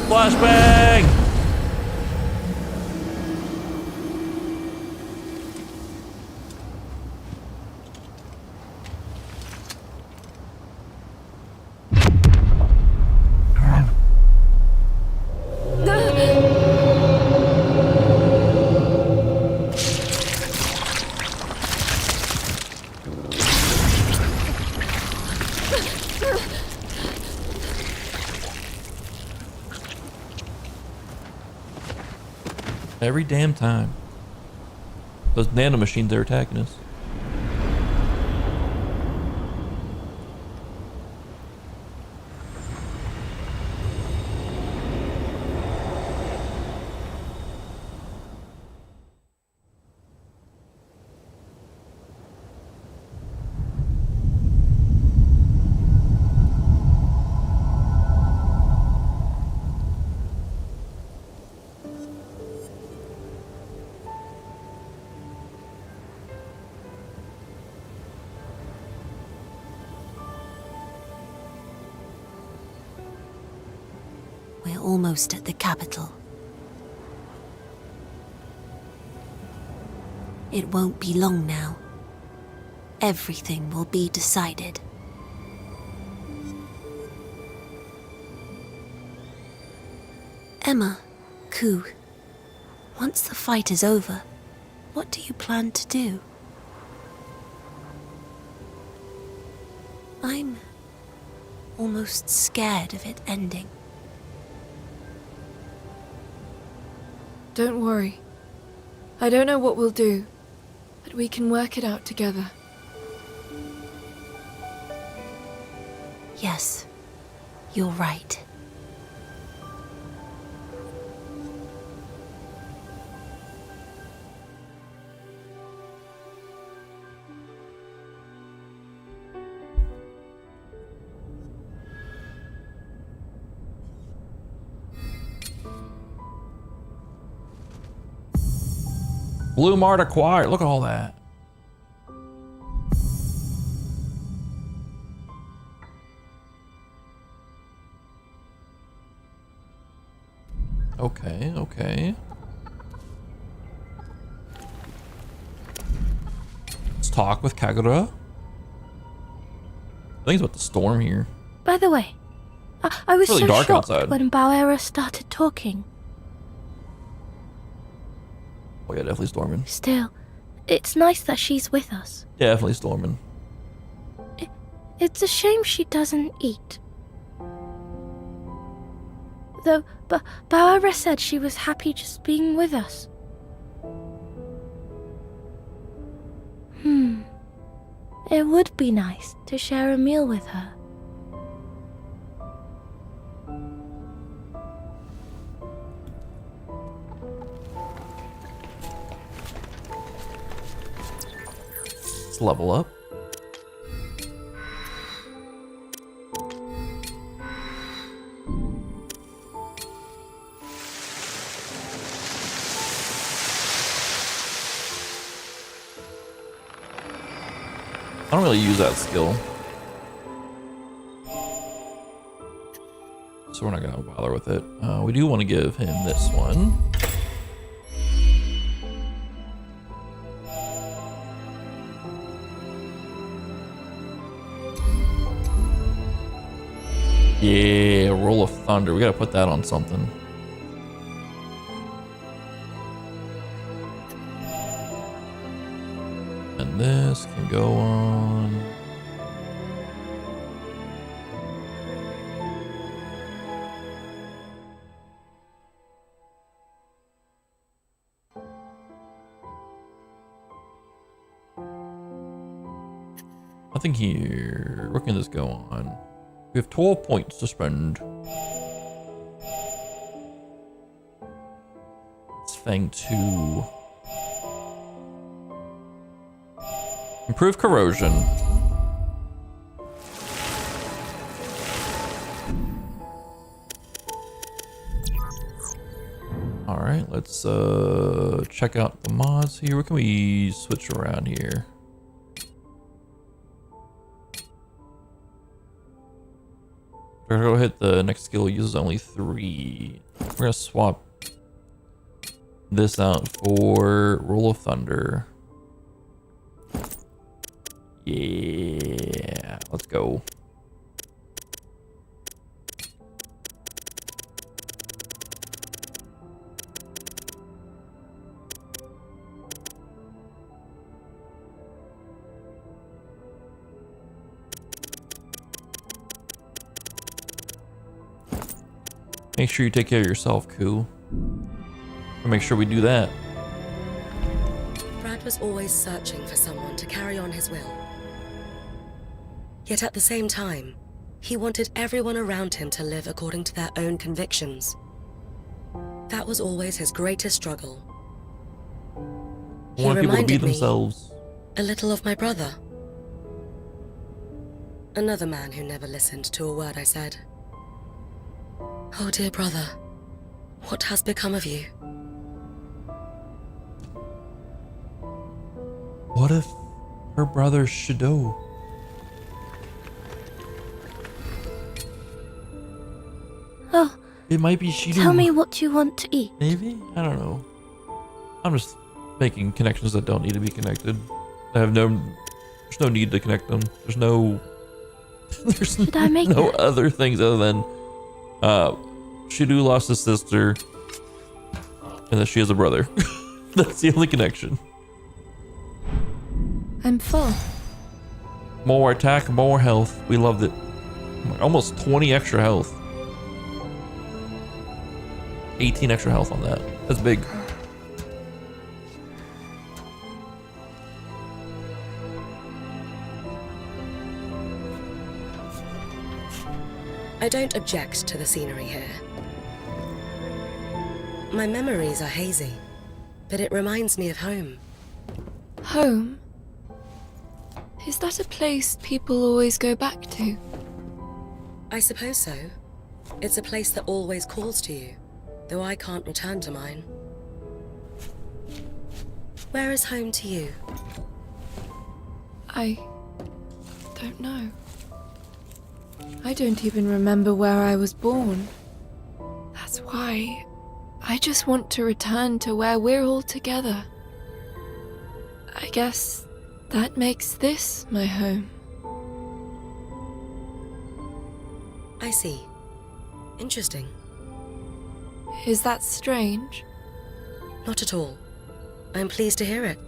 Flashbang. Every damn time. Those nano machines are attacking us. We're almost at the capital. It won't be long now. Everything will be decided. Emma, Koo, once the fight is over, what do you plan to do? I'm almost scared of it ending. Don't worry. I don't know what we'll do, but we can work it out together. Yes, you're right. Blue Mart acquired. Look at all that. Okay, okay. Let's talk with Kagura. I think it's about to storm here. By the way, I was It's really so dark shocked outside. when Bauera started talking. Oh yeah, definitely storming. Still, it's nice that she's with us. Definitely storming. It's a shame she doesn't eat. Though, Bauera said she was happy just being with us. It would be nice to share a meal with her. Let's level up. I don't really use that skill, so we're not gonna bother with it. We do want to give him this one. Yeah, Roll of Thunder. We gotta put that on something. And this can go on. Nothing here. Where can this go on? We have 12 points to spend. It's Fang 2. Improve corrosion. Alright, let's check out the mods here. Where can we switch around here? We're gonna go hit the next skill, uses only 3. We're gonna swap this out for Roll of Thunder. Yeah, let's go. Make sure you take care of yourself, Koo. Make sure we do that. Brad was always searching for someone to carry on his will. Yet at the same time, he wanted everyone around him to live according to their own convictions. That was always his greatest struggle. I want people to be themselves. A little of my brother. Another man who never listened to a word I said. Oh dear brother, what has become of you? What if her brother Shadow? Oh, It might be Shidu. Tell me what you want to eat. Maybe? I don't know. I'm just making connections that don't need to be connected. There's no need to connect them. There's no Should I make no that? other things other than Shidu lost his sister and that she has a brother. That's the only connection. I'm full. More attack, more health. We loved it. Almost 20 extra health. 18 extra health on that. That's big. I don't object to the scenery here. My memories are hazy, but it reminds me of home. Home? Is that a place people always go back to? I suppose so. It's a place that always calls to you, though I can't return to mine. Where is home to you? I don't know. I don't even remember where I was born. That's why I just want to return to where we're all together. I guess that makes this my home. I see. Interesting. Is that strange? Not at all. I'm pleased to hear it.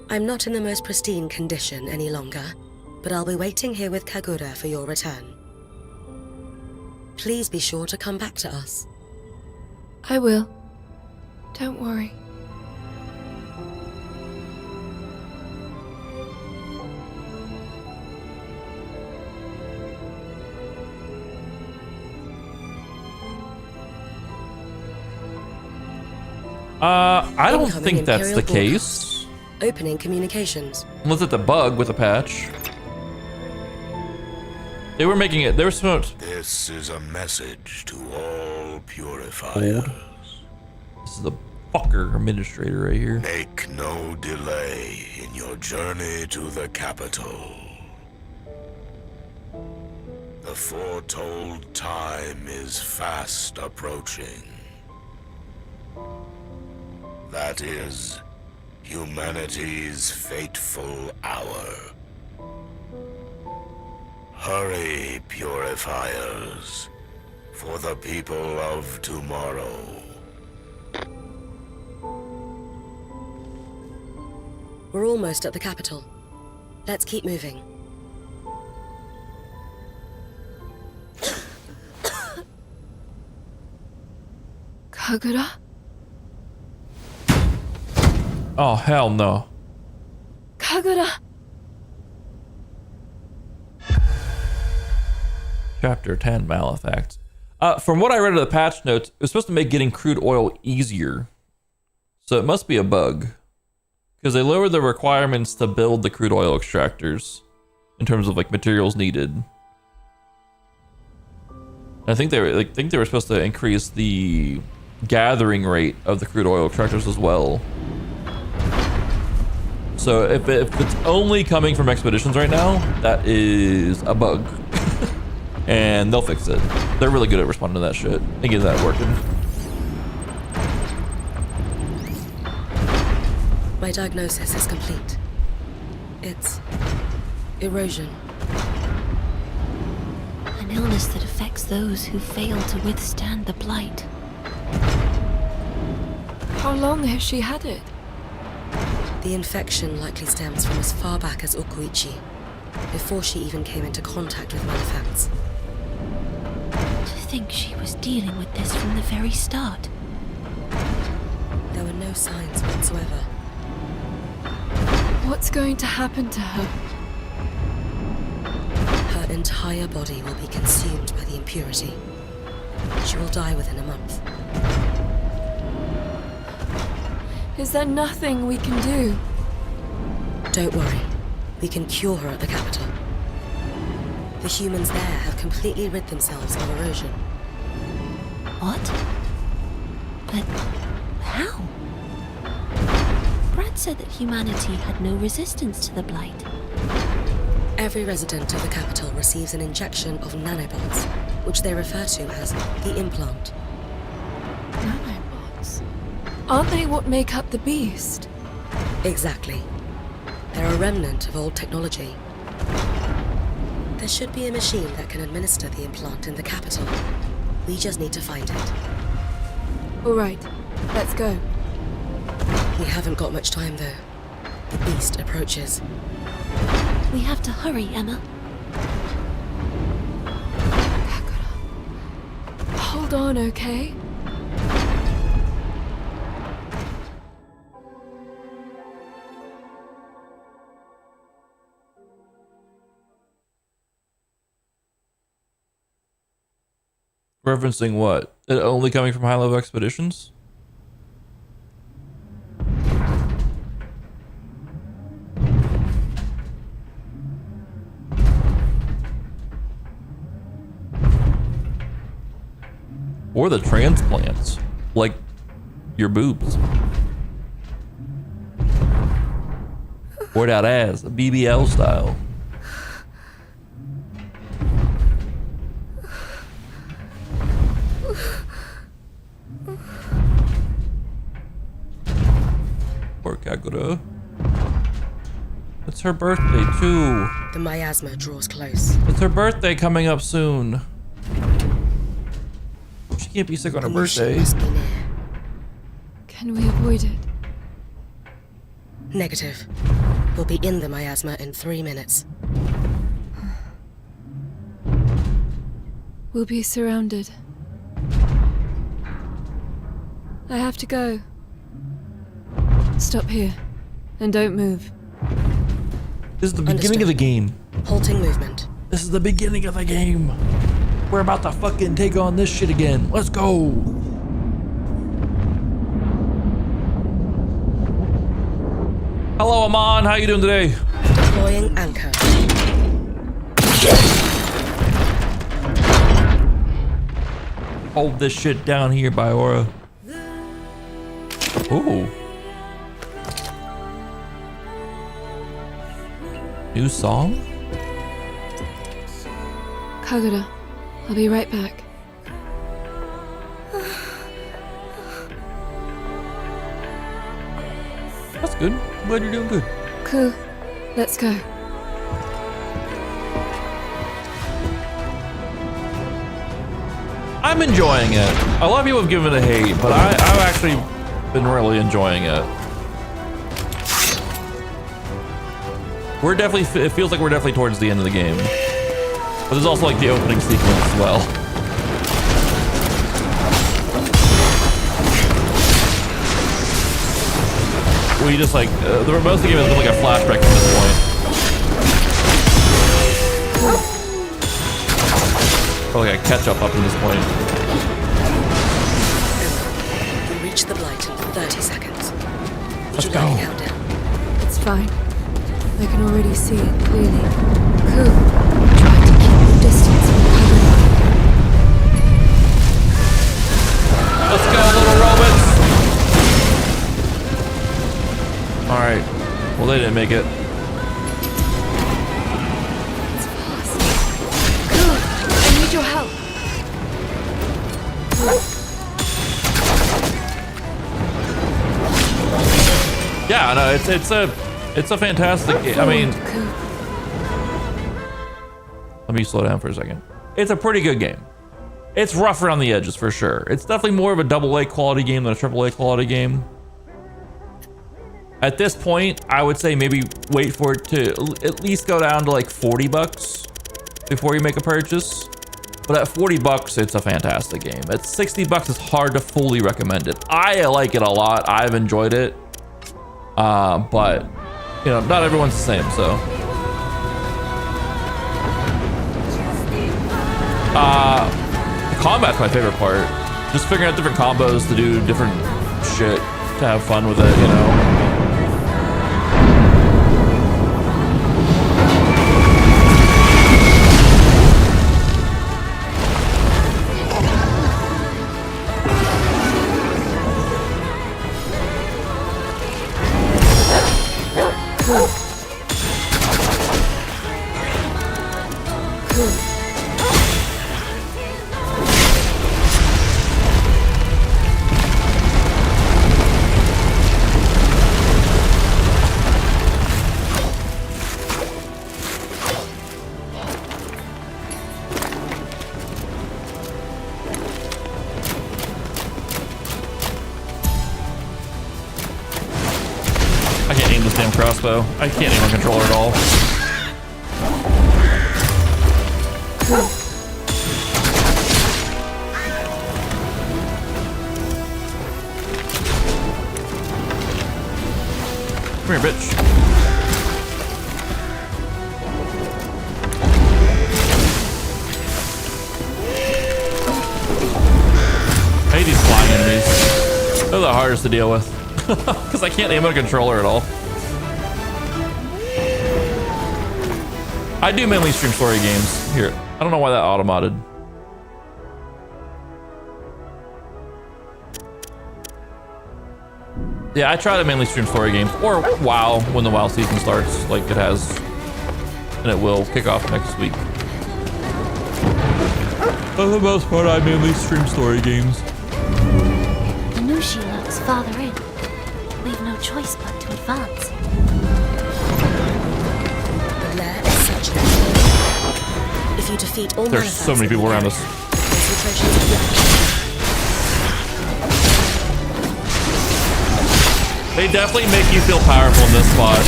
I'm not in the most pristine condition any longer, but I'll be waiting here with Kagura for your return. Please be sure to come back to us. I will. Don't worry. I don't Incoming think that's the Imperial case. Opening communications. Unless it's a bug with a patch. They were making it. They were supposed. This is a message to all purifiers. This is the fucker administrator right here. Make no delay in your journey to the capital. The foretold time is fast approaching. That is humanity's fateful hour. Hurry, purifiers, for the people of tomorrow. We're almost at the capital. Let's keep moving. Kagura? Oh, hell no. Kagura! Chapter 10, Malefacts. From what I read of the patch notes, it was supposed to make getting crude oil easier. So it must be a bug. Because they lowered the requirements to build the crude oil extractors. In terms of like materials needed. I think they were supposed to increase the gathering rate of the crude oil extractors as well. So if it's only coming from expeditions right now, that is a bug. And they'll fix it. They're really good at responding to that shit and getting that working. My diagnosis is complete. It's erosion. An illness that affects those who fail to withstand the blight. How long has she had it? The infection likely stems from as far back as Okuichi, before she even came into contact with Malefacts. To think she was dealing with this from the very start. There were no signs whatsoever. What's going to happen to her? Her entire body will be consumed by the impurity. She will die within a month. Is there nothing we can do? Don't worry. We can cure her at the capital. The humans there have completely rid themselves of erosion. What? But how? Brad said that humanity had no resistance to the blight. Every resident of the capital receives an injection of nanobots, which they refer to as the implant. Nanobots? Aren't they what make up the beast? Exactly. They're a remnant of old technology. There should be a machine that can administer the implant in the capital. We just need to find it. All right, let's go. We haven't got much time, though. The beast approaches. We have to hurry, Emma. Hold on, okay? Referencing what? It only coming from high-level expeditions? Or the transplants, like your boobs. Or that ass, BBL style. Poor Kagura. It's her birthday too. The miasma draws close. It's her birthday coming up soon. She can't be sick on her birthday. Can we avoid it? Negative. We'll be in the miasma in 3 minutes. We'll be surrounded. I have to go. Stop here. And don't move. This is the beginning of the game. Halting movement. This is the beginning of the game. We're about to fucking take on this shit again. Let's go. Hello, Amon. How you doing today? Deploying anchor. Hold this shit down here, Biora. Ooh. New song? Kagura, I'll be right back. That's good. I'm glad you're doing good. Koo, let's go. I'm enjoying it. A lot of people have given it a hate, but I've actually been really enjoying it. We're definitely, it feels like we're definitely towards the end of the game. But there's also like the opening sequence as well. We just like, the most of the game has been like a flashback at this point. Or like a catch up to this point. We reach the blight in 30 seconds. Let's go. It's fine. I can already see it clearly. Koo, try to keep your distance from Kagura. Let's go, little robots! Alright. Well, they didn't make it. It's fast. Koo, I need your help. Yeah, no, it's a fantastic game. I mean, let me slow down for a second. It's a pretty good game. It's rough around the edges for sure. It's definitely more of a AA quality game than a AAA quality game. At this point, I would say maybe wait for it to at least go down to like 40 bucks before you make a purchase. But at 40 bucks, it's a fantastic game. At 60 bucks, it's hard to fully recommend it. I like it a lot. I've enjoyed it. But you know, not everyone's the same, so. Combat's my favorite part. Just figuring out different combos to do different shit, to have fun with it, you know. Koo. I can't aim this damn crossbow. I can't aim a controller at all. Come here, bitch. I hate these flying enemies. They're the hardest to deal with. Because I can't aim a controller at all. I do mainly stream story games. Here, I don't know why that auto-modded. Yeah, I try to mainly stream story games. Or WoW when the WoW season starts, like it has. And it will kick off next week. For the most part, I mainly stream story games. Anushi lurks farther in. We've no choice but to advance. The lair is such an if you defeat all There's so many people around us. concentrations of They definitely make you feel powerful in this spot.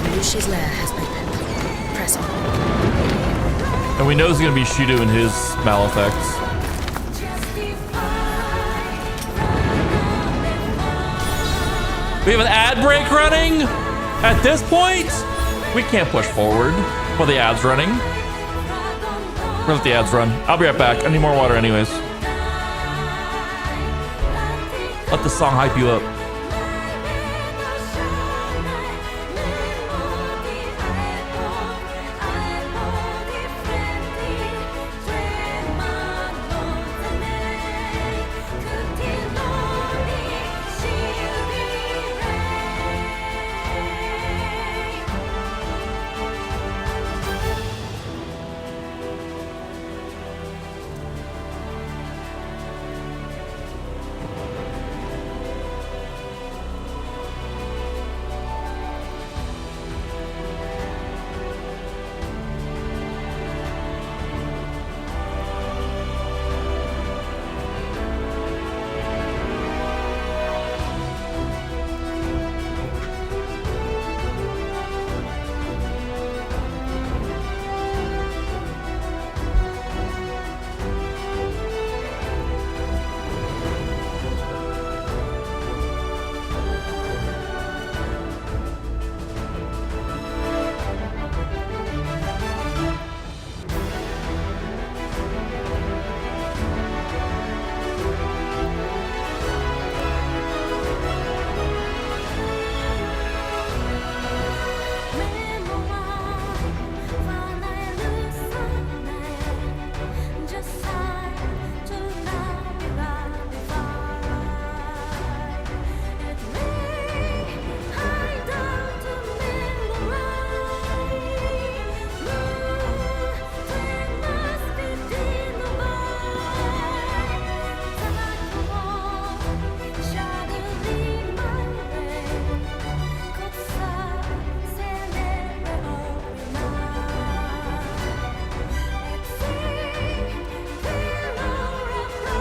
Nushi's lair has been press on. And we know he's gonna be Shido in his Malefacts. We have an ad break running? At this point? We can't push forward while the ad's running. We're gonna let the ads run. I'll be right back. I need more water anyways. Let the song hype you up.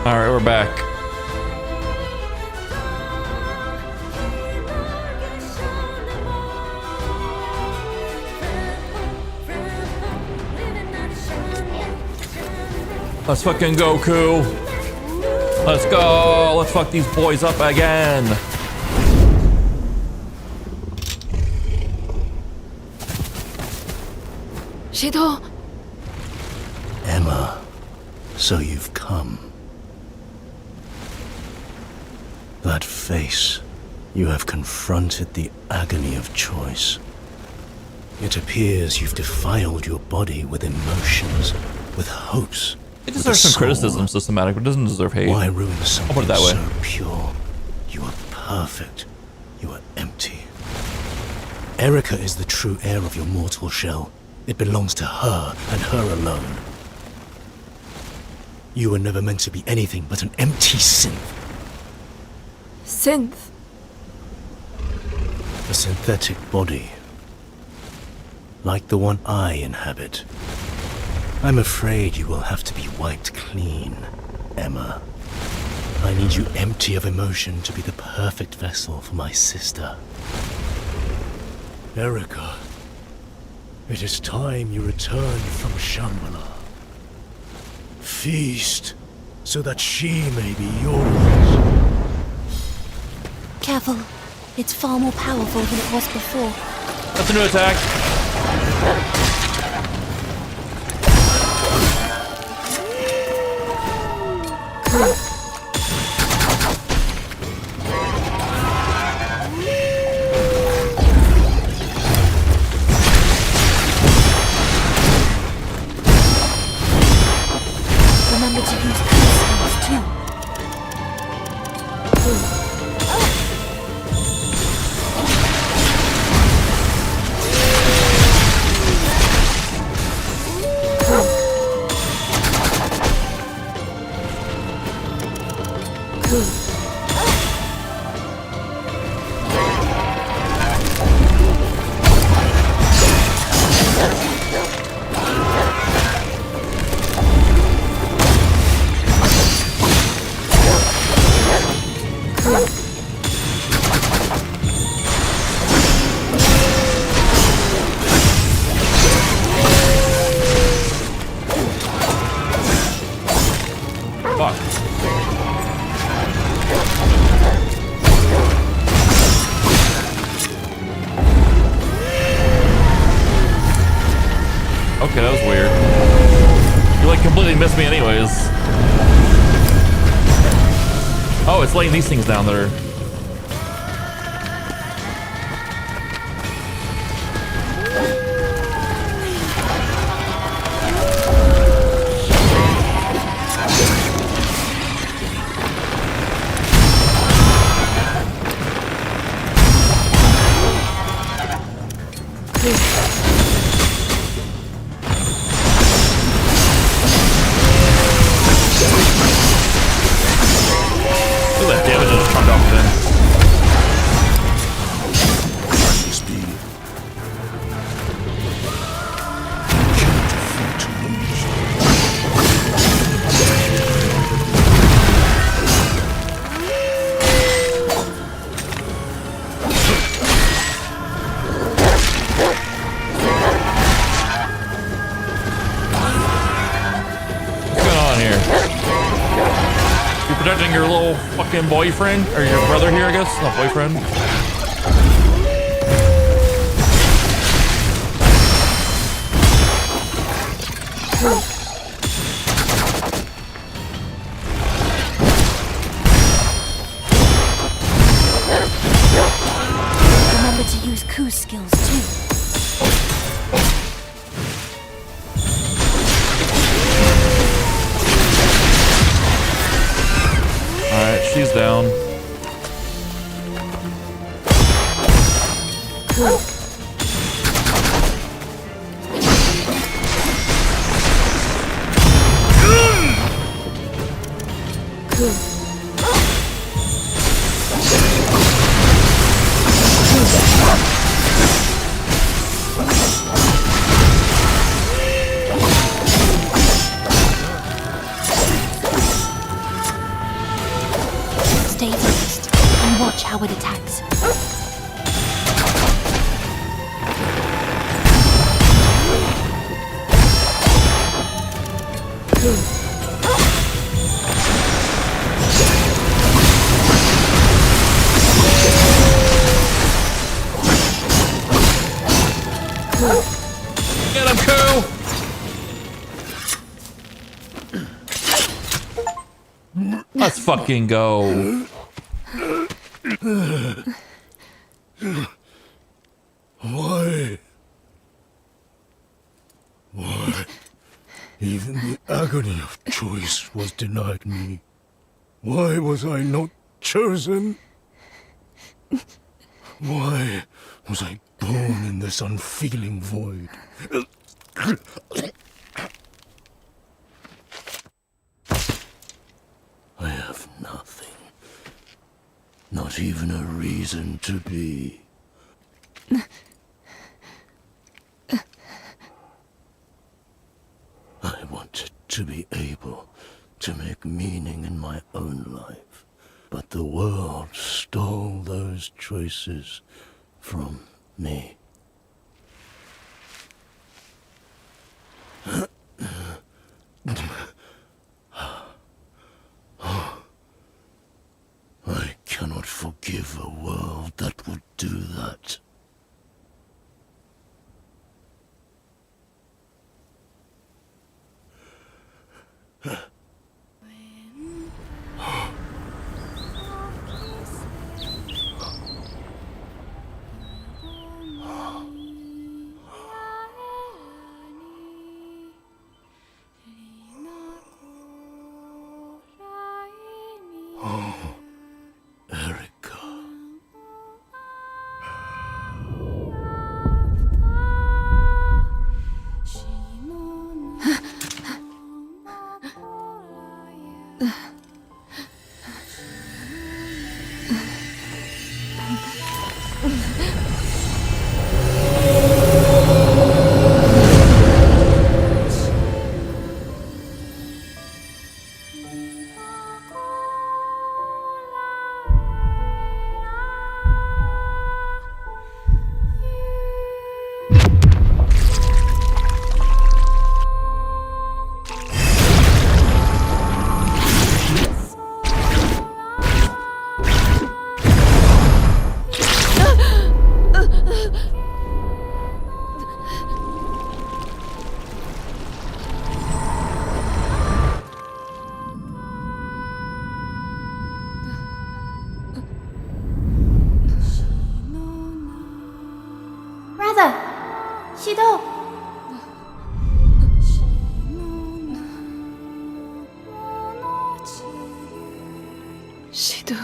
All right, we're back. Let's fucking go, Koo. Let's go. Let's fuck these boys up again. Shido! Emma. So you've come. That face, you have confronted the agony of choice. It appears you've defiled your body with emotions, with hopes. It deserves some criticism, Systematic, but it doesn't deserve hate. Why ruin I'll something put it that way. so pure? You are perfect. You are empty. Erica is the true heir of your mortal shell. It belongs to her and her alone. You were never meant to be anything but an empty synth. Synth? A synthetic body. Like the one I inhabit. I'm afraid you will have to be wiped clean, Emma. I need you empty of emotion to be the perfect vessel for my sister. Erica, it is time you return from Shambhala. Feast, so that she may be yours. Careful. It's far more powerful than it was before. That's a new attack. Remember to use crystals too. Okay, that was weird. You like completely missed me anyways. Oh, it's laying these things down there. Look at that damage I just turned off then. What's going on here? You protecting your little fucking boyfriend? Or your brother here, I guess? Not boyfriend. Remember to use Koo's skills too. Alright, she's down. Stay focused and watch how it attacks. Get him, Koo! Let's fucking go. Why? Why? Even the agony of choice was denied me. Why was I not chosen? Why was I born in this unfeeling void? I have nothing. Not even a reason to be. I wanted to be able to make meaning in my own life, but the world stole those choices from me. I cannot forgive a world that would do that. Oh, Erica. Brother! Shido! Shido.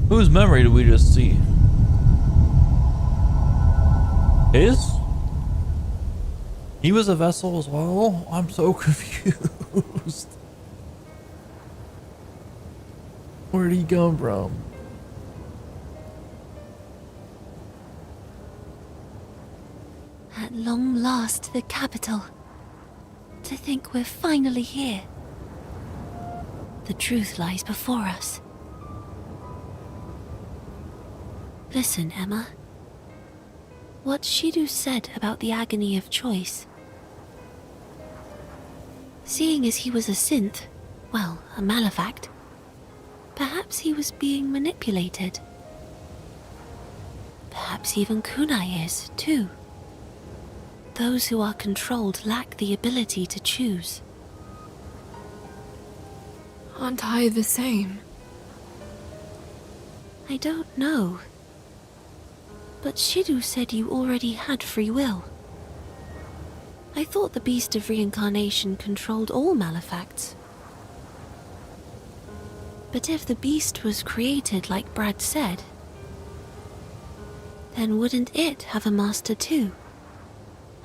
Whose memory did we just see? His? He was a vessel as well? I'm so confused. Where'd he come from? At long last, the capital. To think we're finally here. The truth lies before us. Listen, Emma. What Shidu said about the agony of choice. Seeing as he was a synth, well, a malefact, perhaps he was being manipulated. Perhaps even Kunai is, too. Those who are controlled lack the ability to choose. Aren't I the same? I don't know. But Shidu said you already had free will. I thought the Beast of Reincarnation controlled all malefacts. But if the beast was created like Brad said, then wouldn't it have a master too?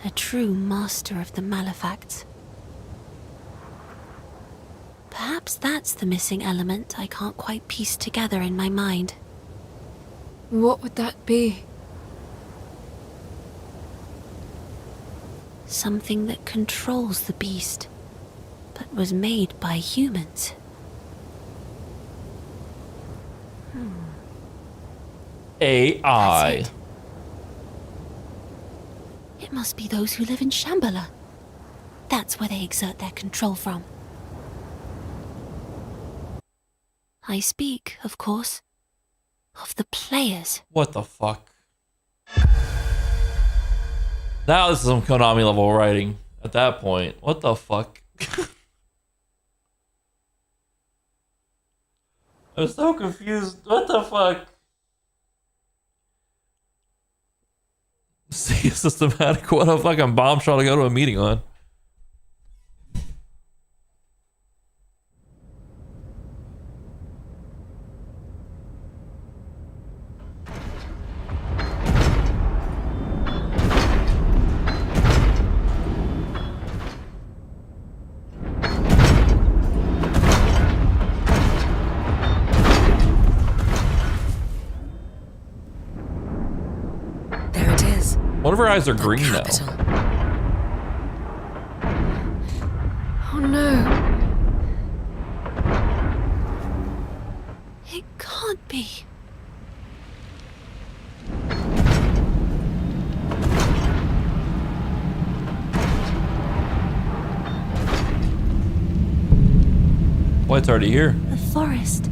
A true master of the malefacts. Perhaps that's the missing element I can't quite piece together in my mind. What would that be? Something that controls the beast, but was made by humans. AI. It must be those who live in Shambhala. That's where they exert their control from. I speak, of course, of the players. What the fuck? Now this is some Konami level writing at that point. What the fuck? I'm so confused. What the fuck? See a systematic, what a fucking bombshell to go to a meeting on. One of her eyes are green now. Oh no. It can't be. Well, it's already here. The forest.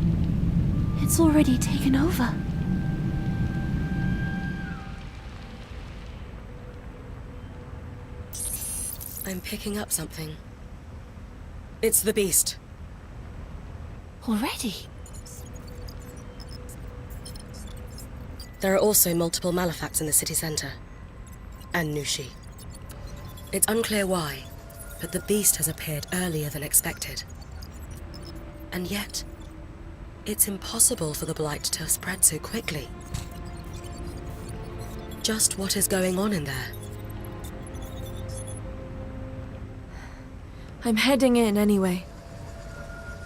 It's already taken over. I'm picking up something. It's the beast. Already? There are also multiple malefacts in the city center. And Nushi. It's unclear why, but the beast has appeared earlier than expected. And yet, it's impossible for the blight to have spread so quickly. Just what is going on in there? I'm heading in anyway.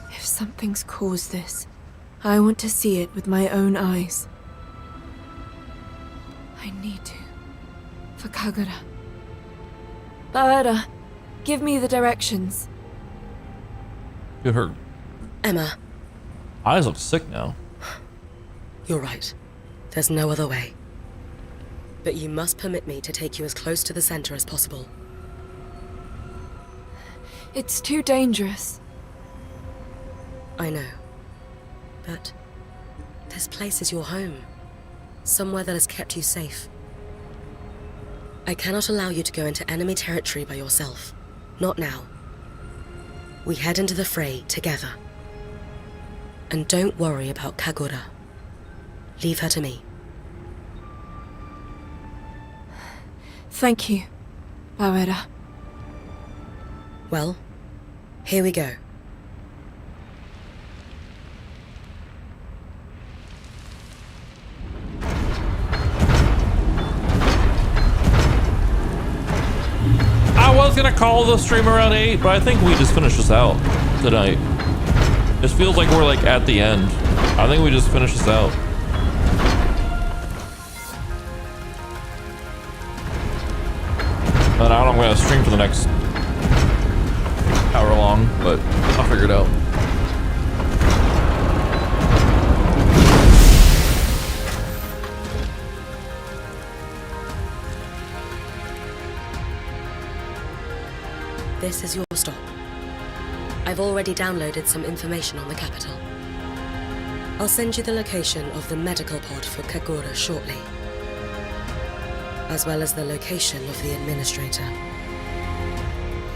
If something's caused this, I want to see it with my own eyes. I need to. For Kagura. Bawera, give me the directions. Dude, her Emma. eyes look sick now. You're right. There's no other way. But you must permit me to take you as close to the center as possible. It's too dangerous. I know. But this place is your home. Somewhere that has kept you safe. I cannot allow you to go into enemy territory by yourself. Not now. We head into the fray together. And don't worry about Kagura. Leave her to me. Thank you, Bawera. Well, here we go. I was gonna call the stream around 8, but I think we just finished this out tonight. It feels like we're like at the end. I think we just finished this out. And I don't know if I'm gonna stream for the next hour long, but I'll figure it out. This is your stop. I've already downloaded some information on the capital. I'll send you the location of the medical pod for Kagura shortly, as well as the location of the administrator.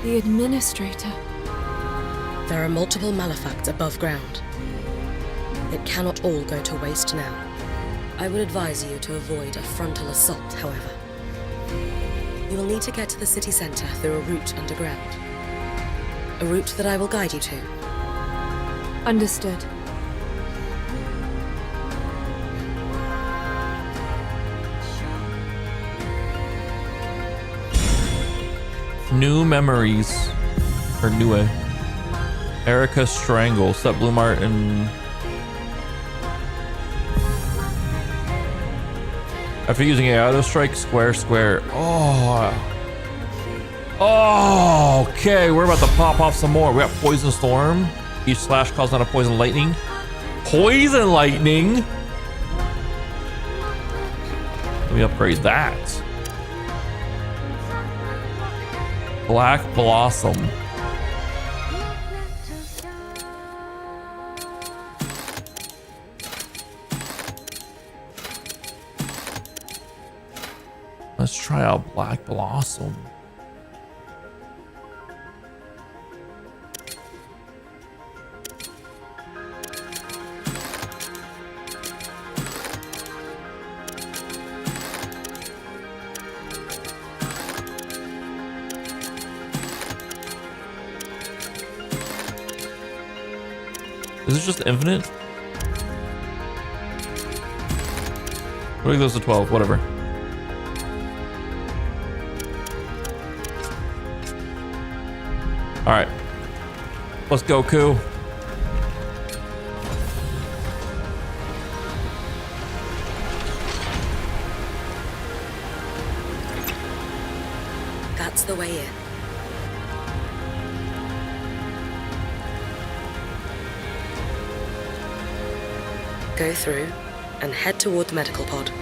The administrator? There are multiple malefacts above ground. It cannot all go to waste now. I would advise you to avoid a frontal assault, however. You will need to get to the city center through a route underground. A route that I will guide you to. Understood. New memories. Or Nue. Erica Strangle. Step Blue Martin. After using a auto strike, square. Oh, okay. We're about to pop off some more. We got Poison Storm. Each slash calls down a Poison Lightning. Poison Lightning? Let me upgrade that. Black Blossom. Let's try out Black Blossom. Is this just infinite? What if it goes to 12? Whatever. All right, let's go, Koo. That's the way in. Go through and head toward the medical pod.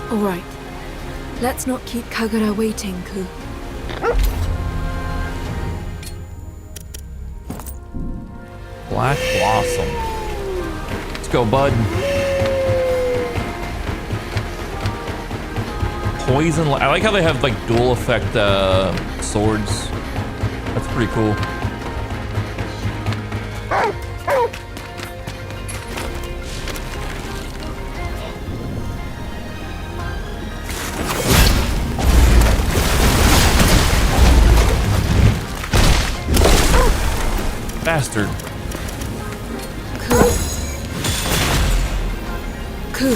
All right. Let's not keep Kagura waiting, Koo. Black Blossom. Let's go, bud. Poison. I like how they have like dual effect swords. That's pretty cool. Bastard. Koo.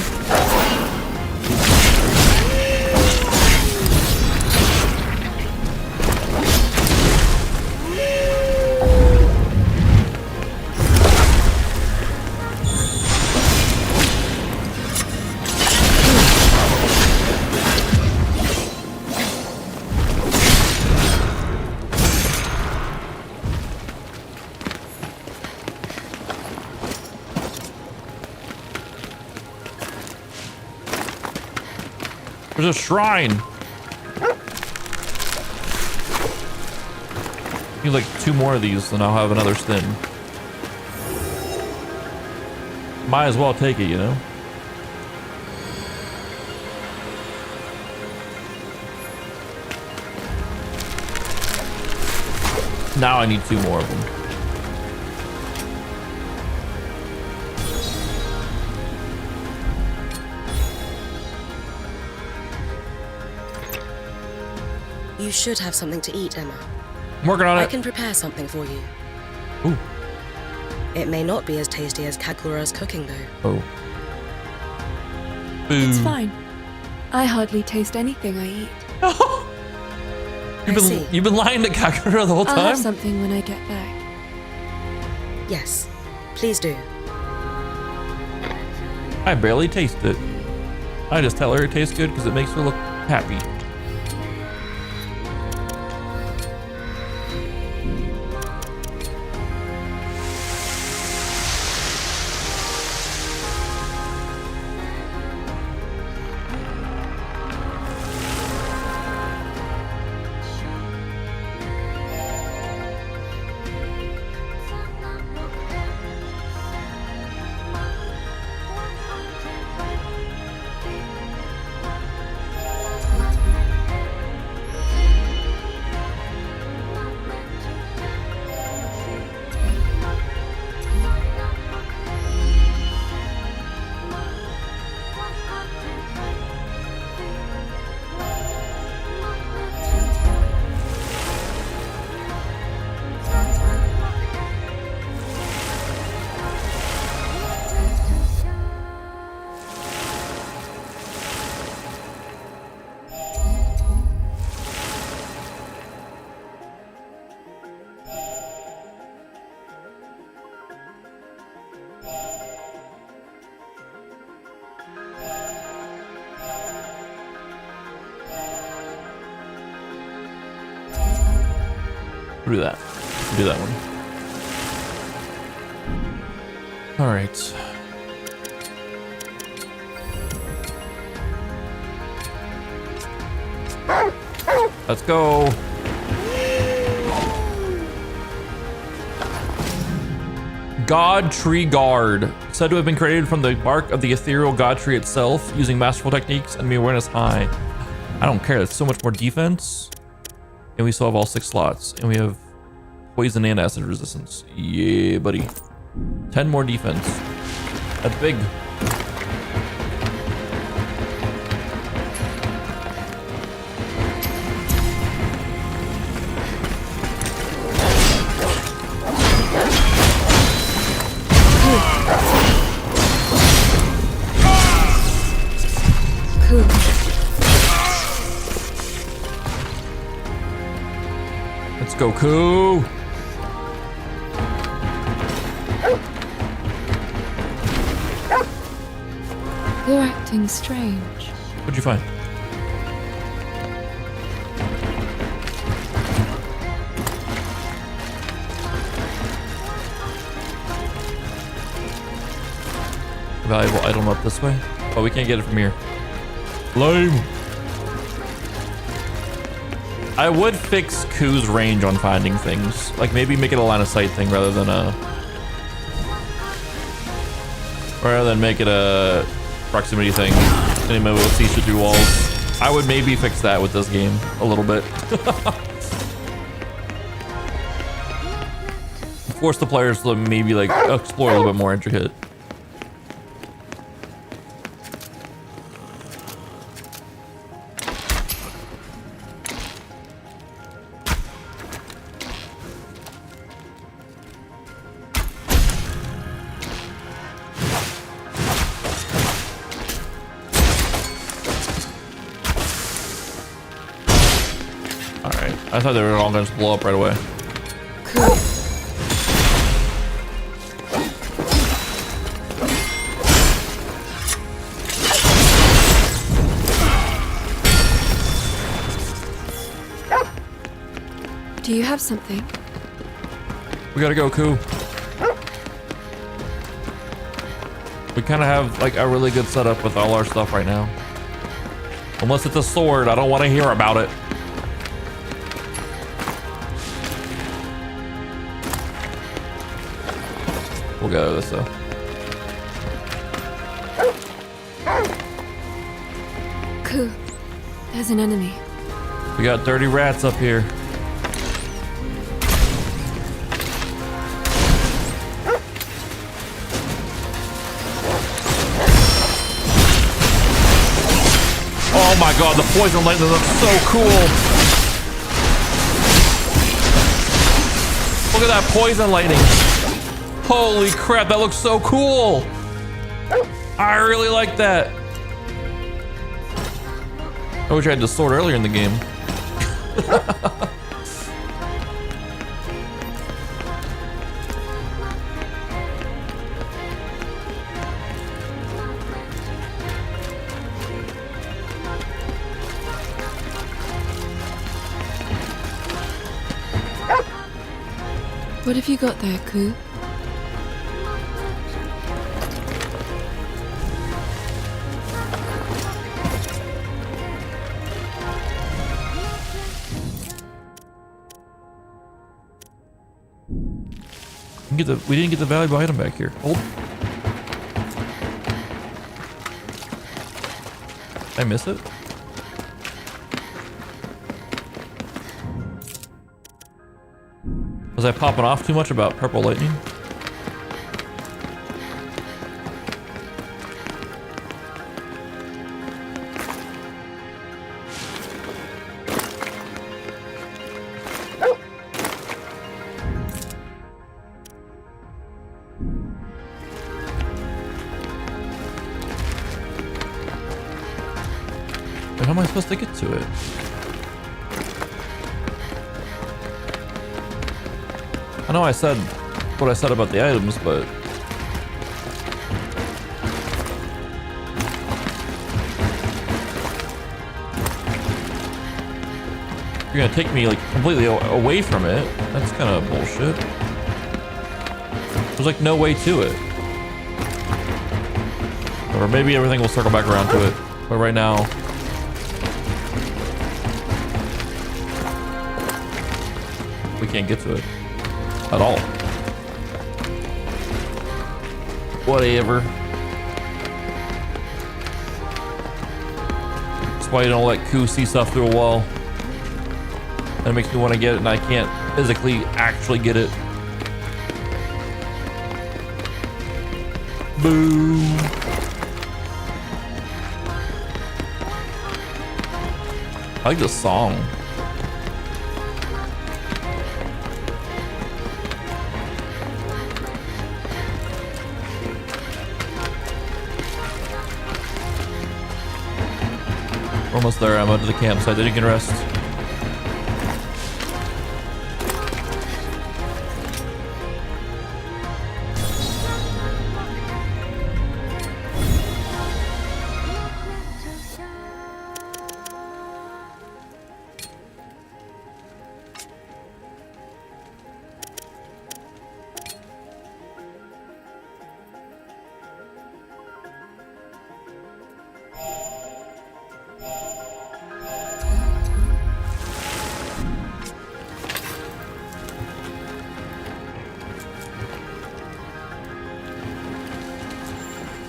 There's a shrine. Need like 2 more of these, and I'll have another stin. Might as well take it, you know? Now I need 2 more of them. You should have something to eat, Emma. I'm working on it. I can prepare something for you. Ooh. It may not be as tasty as Kagura's cooking, though. Oh. It's fine. I hardly taste anything I eat. You've been lying to Kagura the whole time? I'll have something when I get back. Yes, please do. I barely taste it. I just tell her it tastes good because it makes her look happy. We'll do that. We'll do that one. All right. Let's go. God Tree Guard. Said to have been created from the bark of the ethereal God Tree itself, using masterful techniques and awareness high. I don't care. That's so much more defense. And we still have all 6 slots. And we have poison and acid resistance. Yeah, buddy. 10 more defense. That's big. Let's go, Koo. You're acting strange. What'd you find? Valuable item up this way. Oh, we can't get it from here. Lame. I would fix Koo's range on finding things. Like maybe make it a line of sight thing rather than make it a proximity thing. Anybody will see through walls. I would maybe fix that with this game a little bit. Force the players to maybe like explore a little bit more intricate. I thought they were all going to blow up right away. Cool. Do you have something? We gotta go, Koo. We kind of have like a really good setup with all our stuff right now. Unless it's a sword, I don't want to hear about it. We'll get out of this though. Koo, there's an enemy. We got dirty rats up here. Oh my god, the poison lightning looks so cool. Look at that poison lightning. Holy crap, that looks so cool. I really like that. I wish I had the sword earlier in the game. What have you got there, Koo? We didn't get the valuable item back here. Hold. Did I miss it? Was I popping off too much about purple lightning? How am I supposed to get to it? I know I said what I said about the items, but you're gonna take me like completely away from it. That's kind of bullshit. There's like no way to it. Or maybe everything will circle back around to it. But right now, We can't get to it at all. Whatever. That's why you don't let Koo see stuff through a wall. That makes me want to get it, and I can't physically actually get it. Boo. I like this song. We're almost there, Emma, to the campsite that you can rest.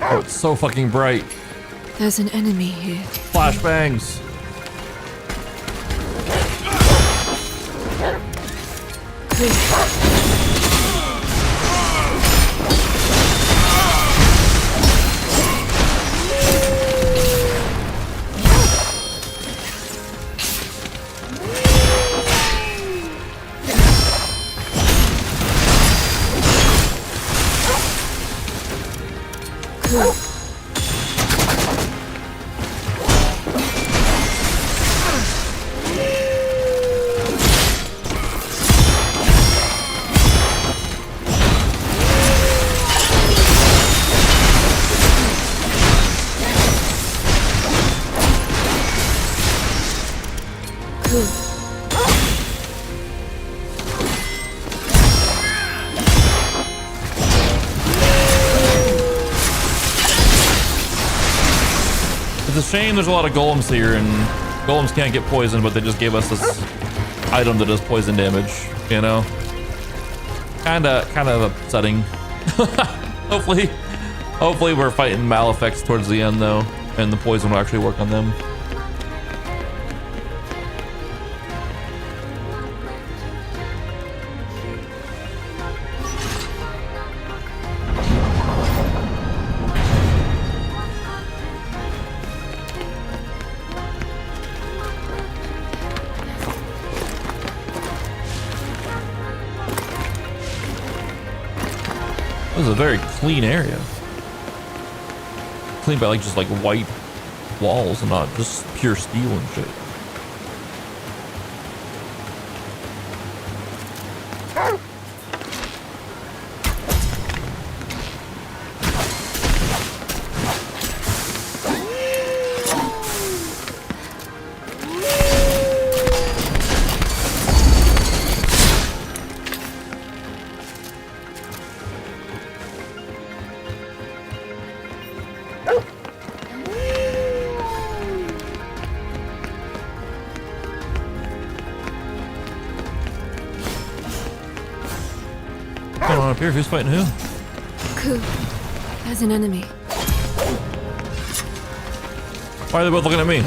Oh, it's so fucking bright. There's an enemy here. Flashbangs. It's a shame there's a lot of golems here, and golems can't get poisoned, but they just gave us this item that does poison damage, you know? Kinda upsetting. Hopefully we're fighting Malefacts towards the end though, and the poison will actually work on them. This is a very clean area. Clean by like just like white walls and not just pure steel and shit. Going on up here? Who's fighting who? Koo, there's an enemy. Why are they both looking at me?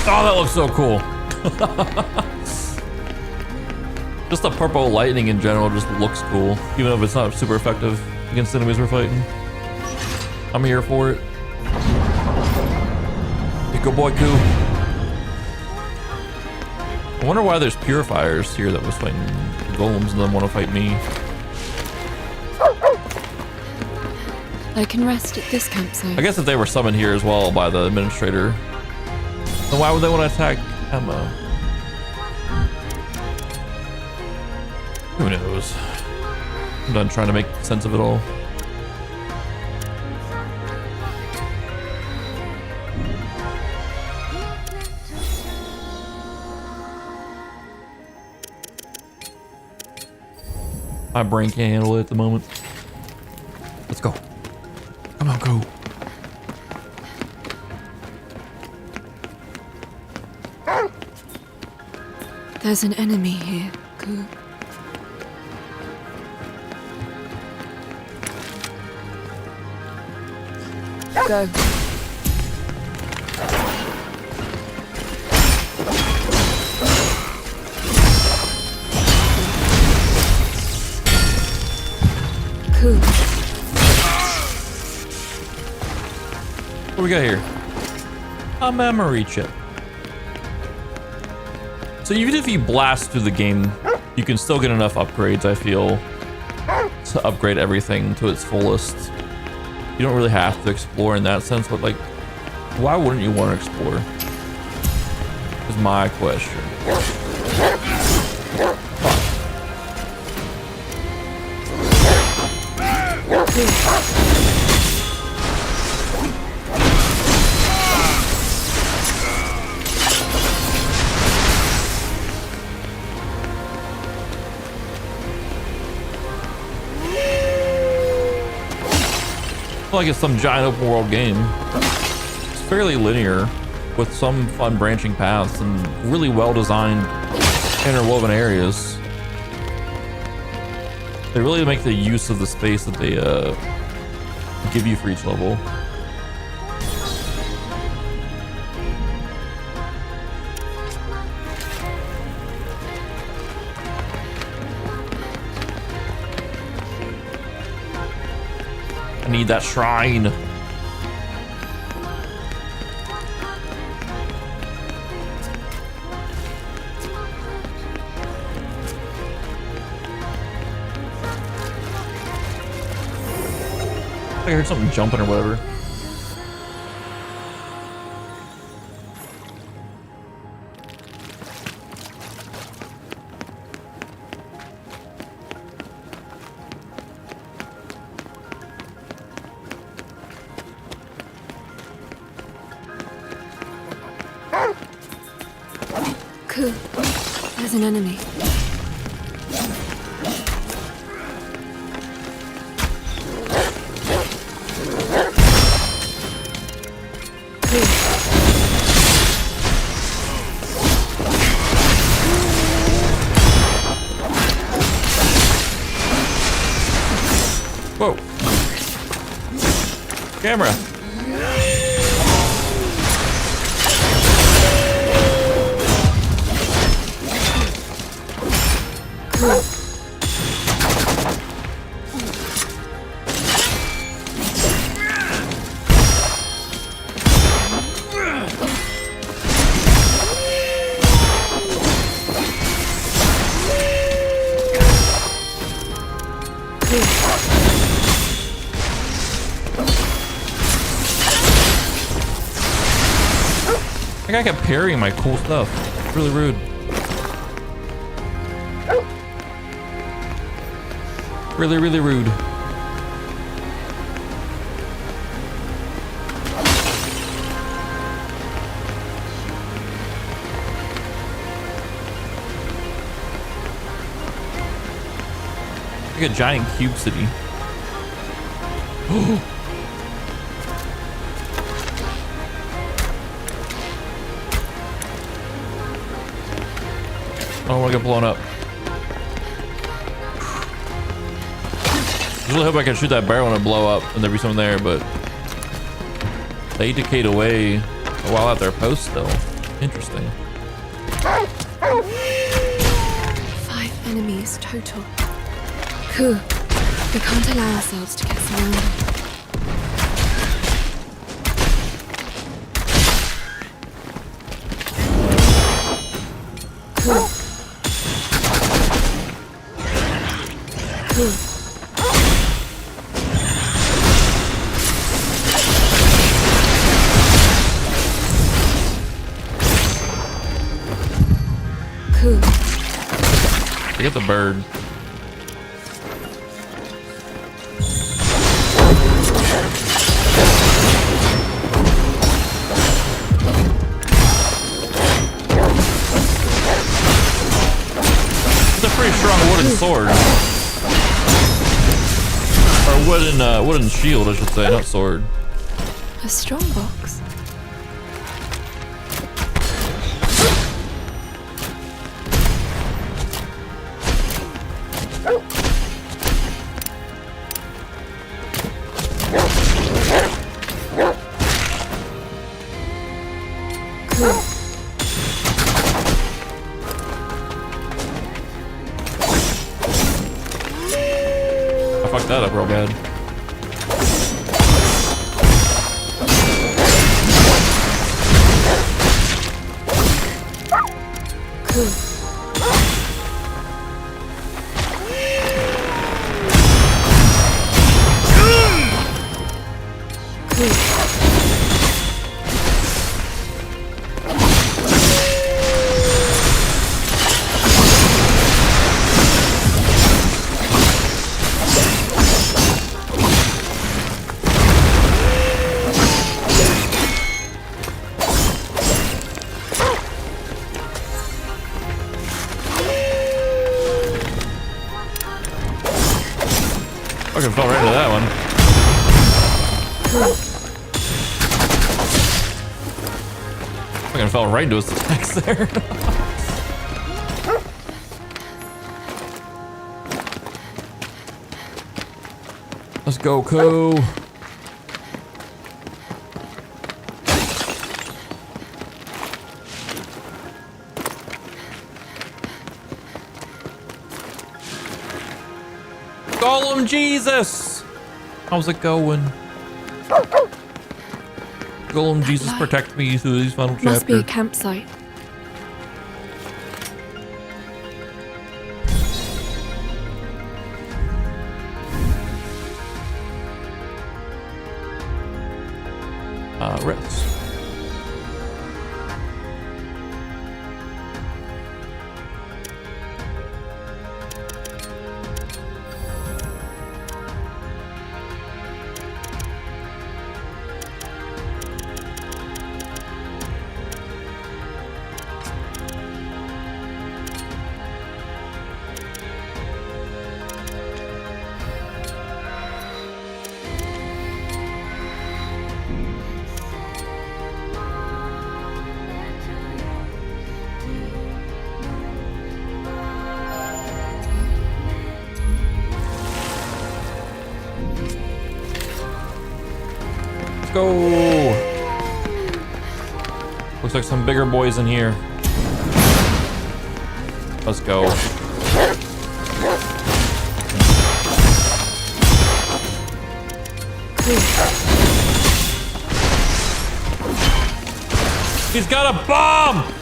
Oh, that looks so cool. Just the purple lightning in general just looks cool, even if it's not super effective against enemies we're fighting. I'm here for it. Hey, good boy, Koo. I wonder why there's purifiers here that was fighting golems and then want to fight me. I can rest at this campsite. I guess if they were summoned here as well by the administrator, Then why would they want to attack Emma? Who knows? I'm done trying to make sense of it all. My brain can't handle it at the moment. Let's go. Come on, go. There's an enemy here, Koo. Go. Koo. What do we got here? A memory chip. So even if you blast through the game, you can still get enough upgrades, I feel, to upgrade everything to its fullest. You don't really have to explore in that sense, but like, why wouldn't you want to explore? Is my question. Like it's some giant open world game. It's fairly linear with some fun branching paths and really well designed interwoven areas. They really make the use of the space that they give you for each level. I need that shrine. I heard something jumping or whatever. Koo, there's an enemy. Whoa. Camera. That guy kept parrying my cool stuff. It's really rude. Really, really rude. Like a giant cube city. I don't want to get blown up. I really hope I can shoot that barrel and it blow up and there be someone there, but they decayed away while at their post though. Interesting. 5 enemies total. Koo, we can't allow ourselves to get surrounded. Koo. Koo. Forget the bird. It's a pretty strong wooden sword. Or wooden shield, I should say, not sword. A strong box. I fucked that up real bad. Fucking fell right into that one. Fucking fell right into his attacks there. Let's go, Koo. Golem Jesus! How's it going? Golem Jesus, protect me through these final chapters. Must be a campsite. Rest. Go. Looks like some bigger boys in here. Let's go. He's got a bomb!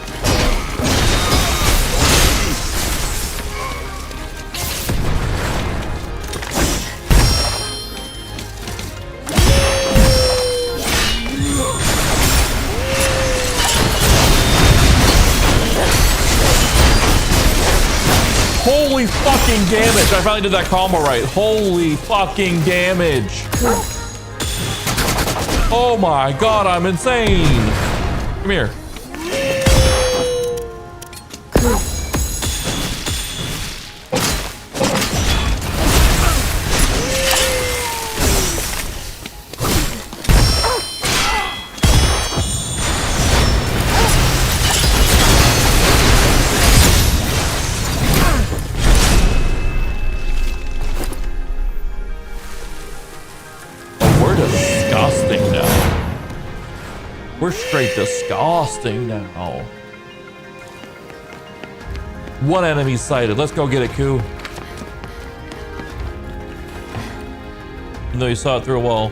Holy fucking damage! I finally did that combo right. Holy fucking damage! Oh my god, I'm insane! Come here. We're straight disgusting now. One enemy sighted. Let's go get it, Koo. Even though you saw it through a wall.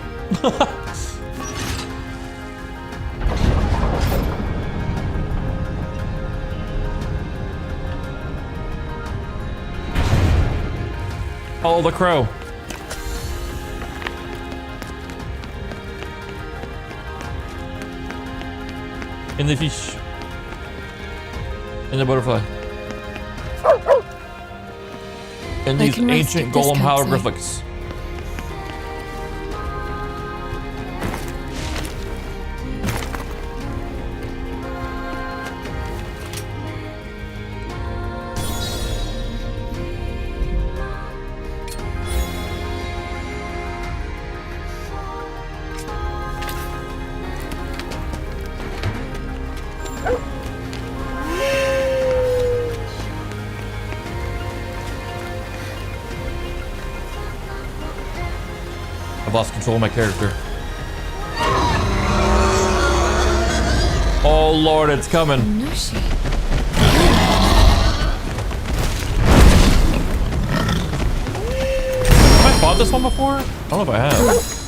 Follow the crow. And the fish. And the butterfly. And I these can rest ancient at this golem campsite. hieroglyphics. I've lost control of my character. Oh Lord, it's coming. Nushi. Have I fought this one before? I don't know if I have.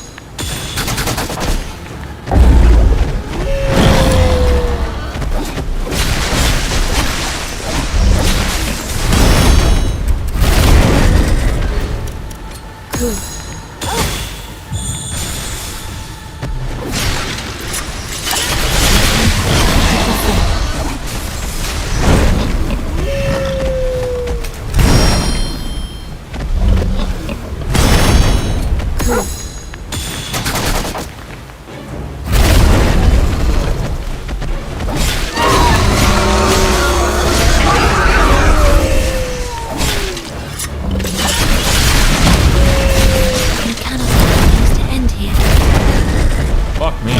Fuck me.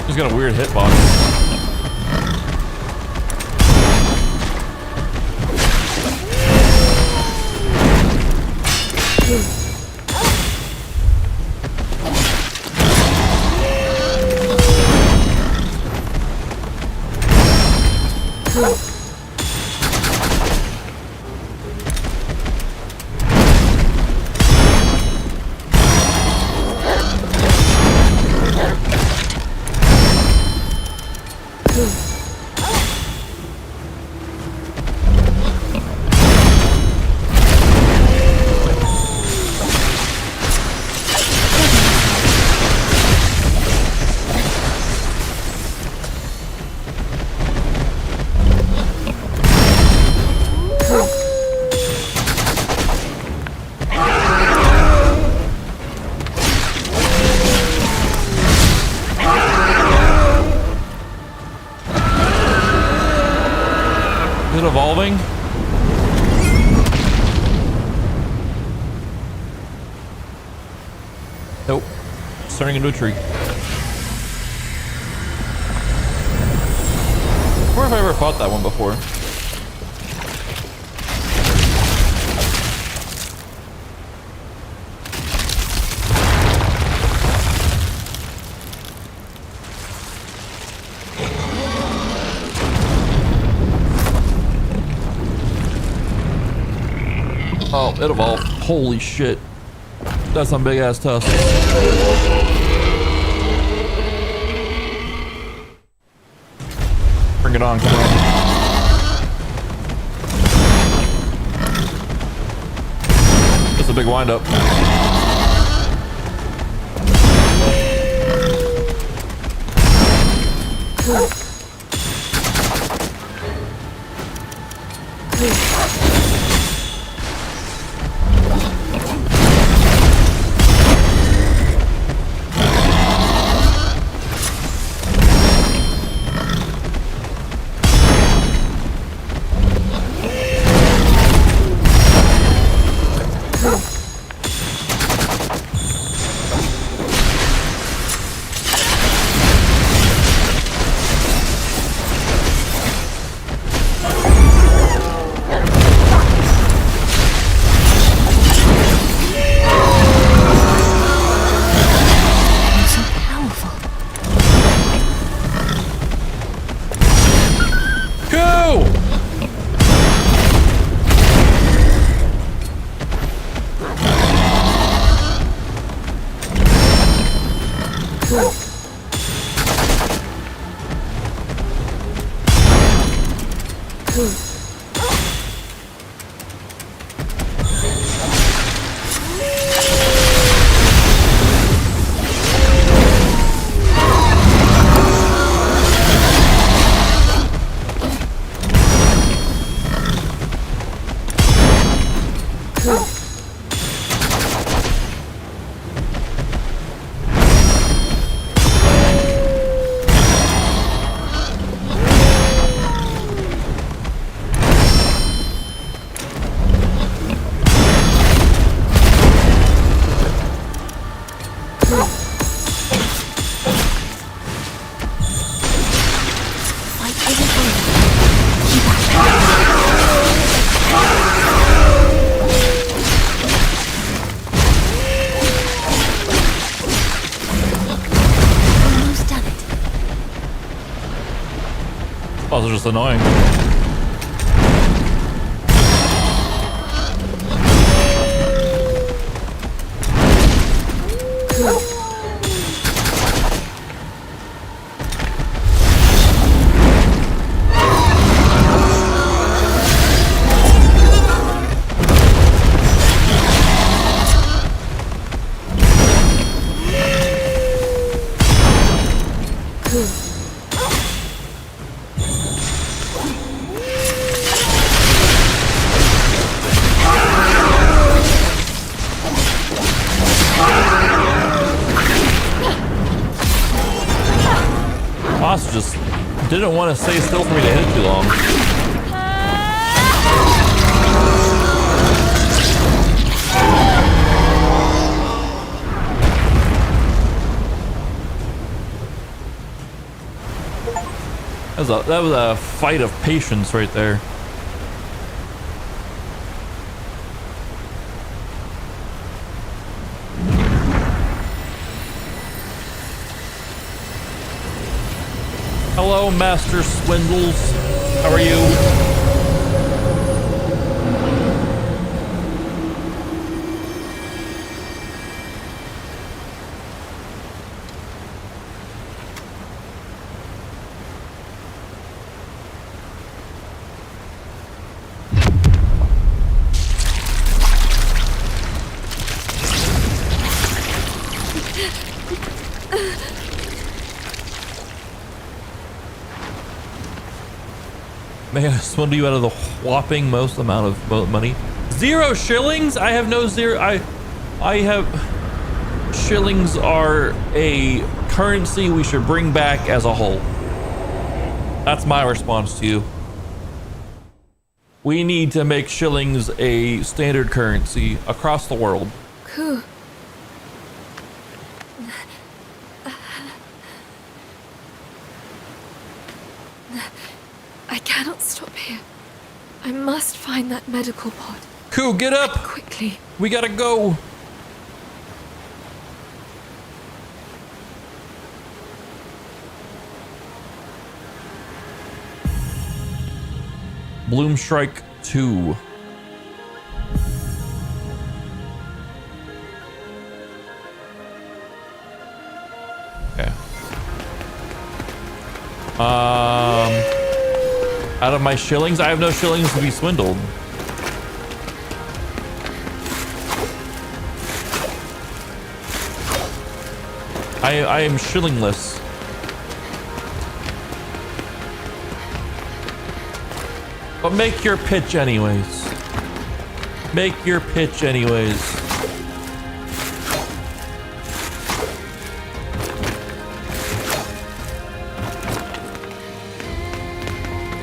He's got a weird hitbox. Is it evolving? Nope. It's turning into a tree. I wonder if I ever fought that one before. Oh, it evolved. Holy shit. That's some big ass tusk. Bring it on, come on. That's a big wind up. was just annoying. Boss just didn't want to stay still for me to hit it too long. That was a fight of patience right there. Hello, Master Swindles. How are you? May I swindle you out of the whopping most amount of money? 0 shillings? I have no zero. I have... Shillings are a currency we should bring back as a whole. That's my response to you. We need to make shillings a standard currency across the world. Koo. I cannot stop here. I must find that medical pod. Koo, get up! Quickly. We gotta go. Bloomstrike 2. Okay. Out of my shillings, I have no shillings to be swindled. I am shillingless. But make your pitch anyways. Make your pitch anyways.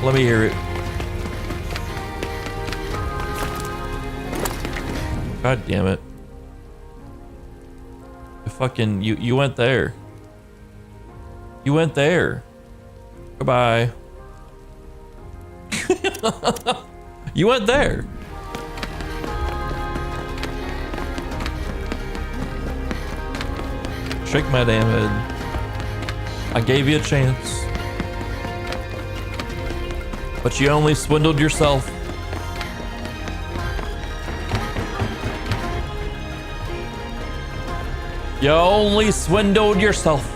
Let me hear it. God damn it. Fucking you went there. You went there. Goodbye. You went there. Shake my damn head. I gave you a chance. But you only swindled yourself. You only swindled yourself.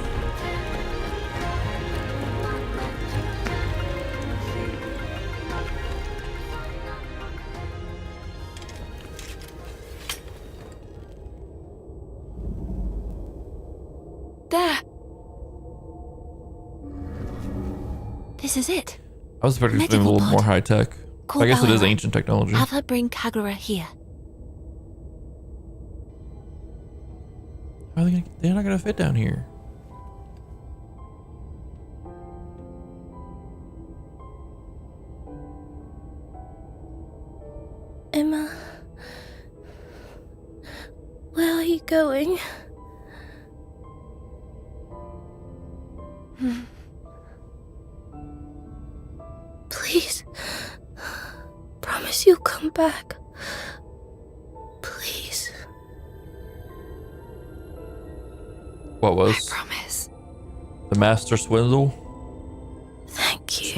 There. This is it. I was expecting something a little more high tech. Call I guess it is Bauer. ancient technology. Have her bring Kagura here. How are they're not gonna fit down here. Emma, where are you going? Please, promise you'll come back. Please. What was? I promise. The master swindle? Thank you.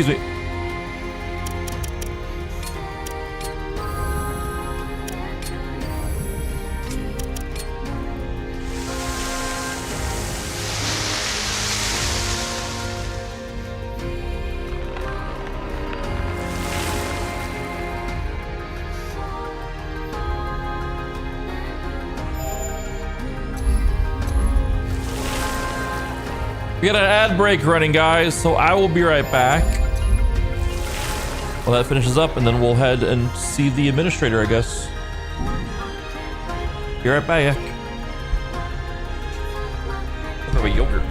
Excuse me. We got an ad break running, guys, so I will be right back. Well, that finishes up, and then we'll head and see the administrator, I guess. Be right back. Look at yogurt.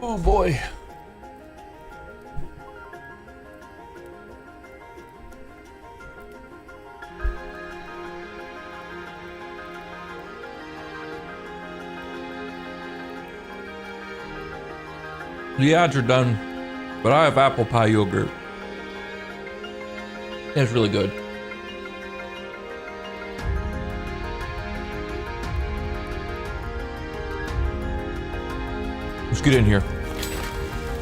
Oh boy. The ads are done, but I have apple pie yogurt. It's really good. Let's get in here.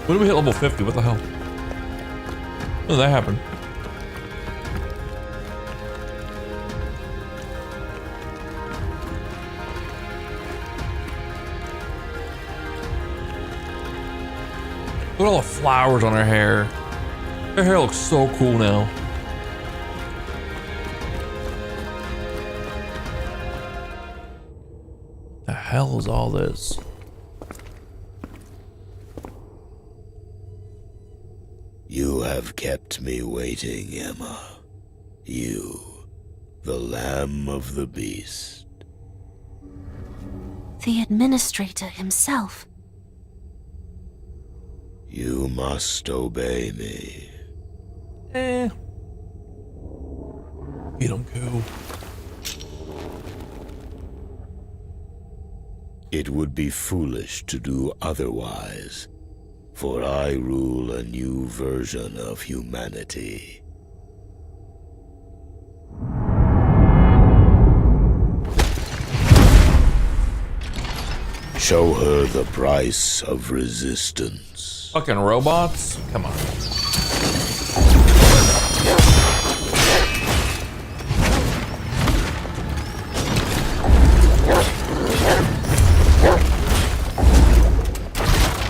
When did we hit level 50? What the hell? When did that happen? Look at all the flowers on her hair. Her hair looks so cool now. The hell is all this? You have kept me waiting, Emma. You, the Lamb of the Beast. The administrator himself. You must obey me. You don't go. It would be foolish to do otherwise. For I rule a new version of humanity. Show her the price of resistance. Fucking robots? Come on.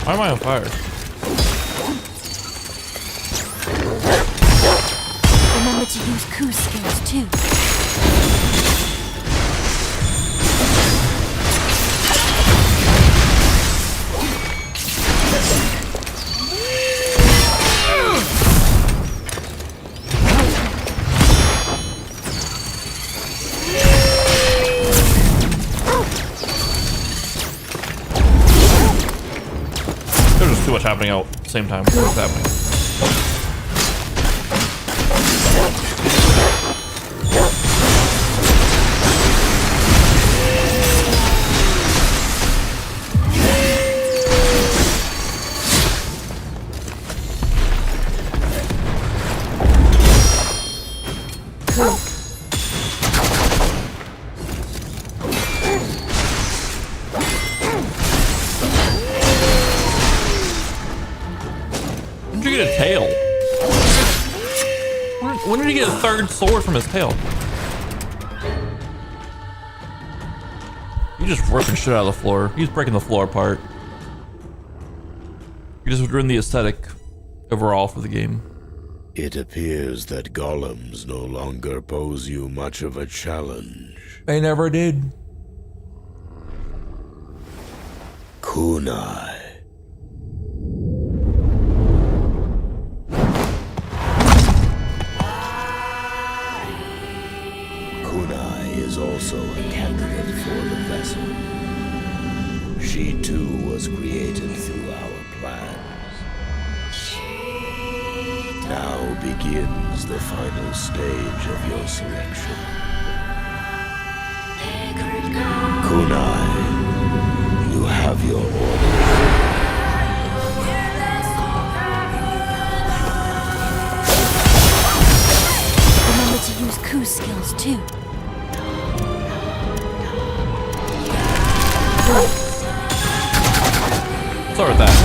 Why am I on fire? Remember to use Koo's skills too. There's just too much happening at the same time. What's happening? When did you get a tail? When did he get a third sword from his tail? You're just ripping shit out of the floor. He's breaking the floor apart. You just ruined the aesthetic overall for the game. It appears that golems no longer pose you much of a challenge. They never did. Kunai. Kunai is also a candidate for the vessel. She too was created through our plans. Now begins the final stage of your selection. Kunai, you have your orders. Remember to use Koo's skills too. Sorry with that.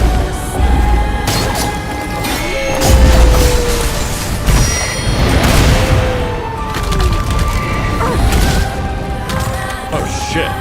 Oh shit.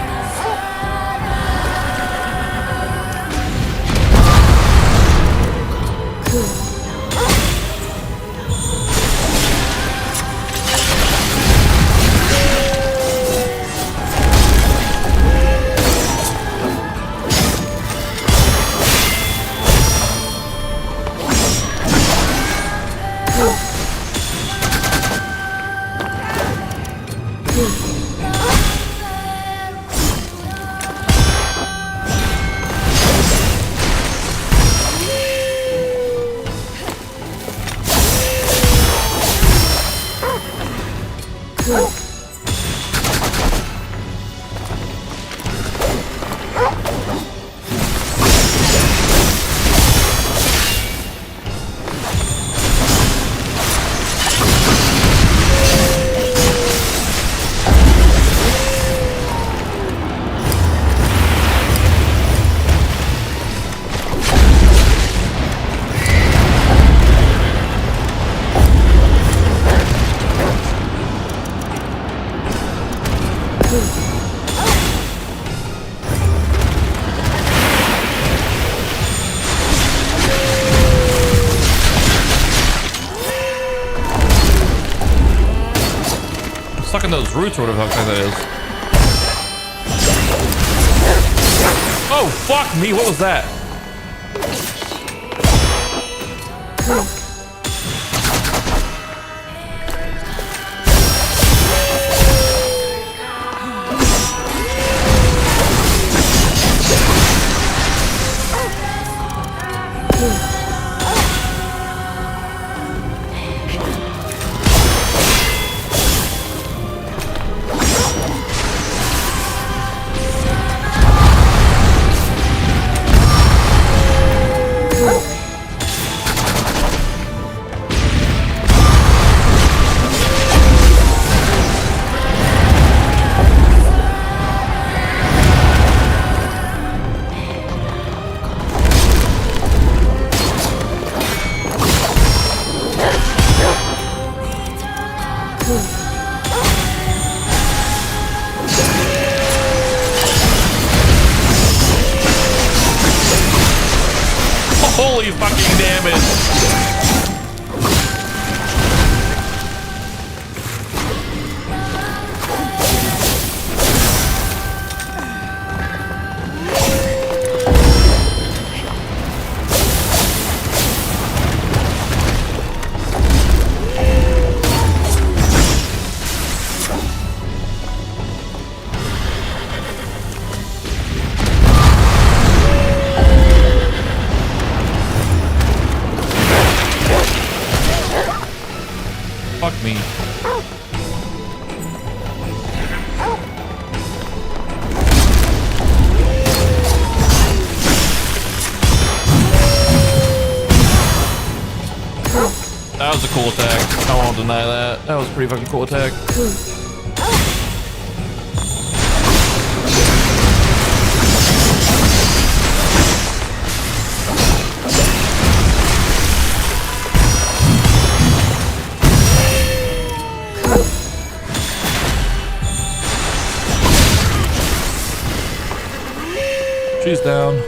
Stuck in those roots or whatever the fuck that is. Oh fuck me, what was that? fucking damage. Fuck me. That was a cool attack. I won't deny that. That was a pretty fucking cool attack. She's down.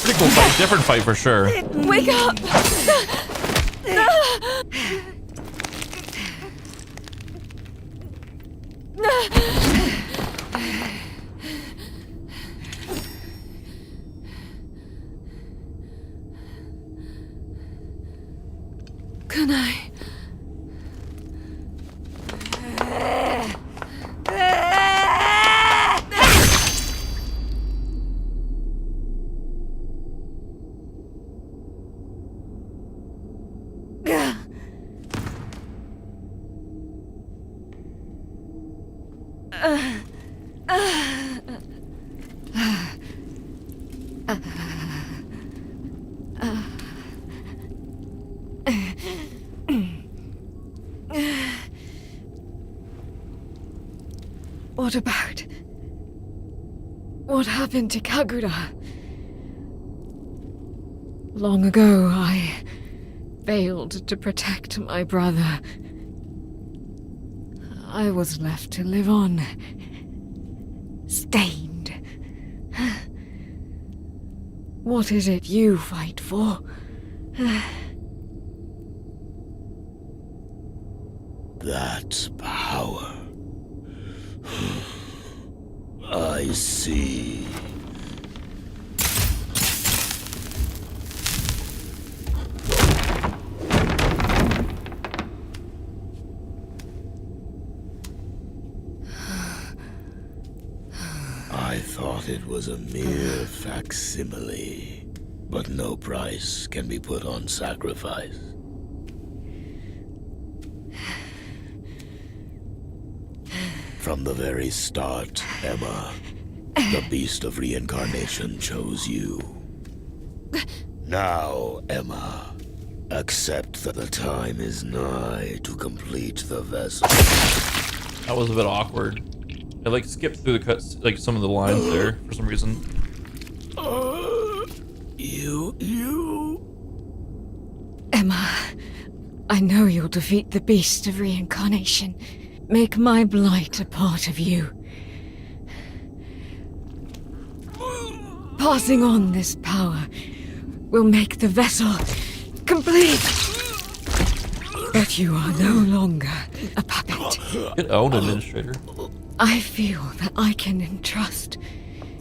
Pretty cool fight. Different fight for sure. Wake up! Can I? What about... What happened to Kagura? Long ago, I failed to protect my brother. I was left to live on, stained. What is it you fight for? That power. I see. I thought it was a mere facsimile, but no price can be put on sacrifice. From the very start, Emma, the Beast of Reincarnation chose you. Now, Emma, accept that the time is nigh to complete the vessel. That was a bit awkward. I like skipped through the cuts, like some of the lines there for some reason. Emma, I know you'll defeat the Beast of Reincarnation. Make my blight a part of you. Passing on this power will make the vessel complete. But you are no longer a puppet. Get owned, Administrator. I feel that I can entrust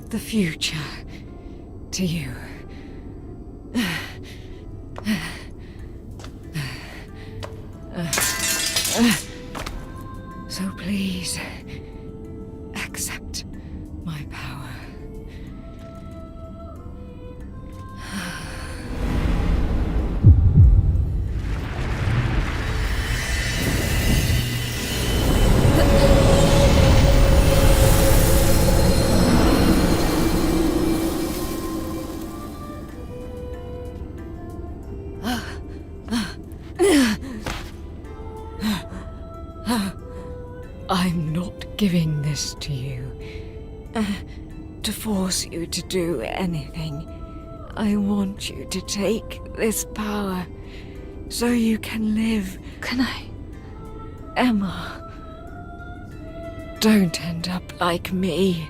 the future to you. So please, accept my power. I'm not giving to force you to do anything. I want you to take this power so you can live. Can I? Emma, don't end up like me.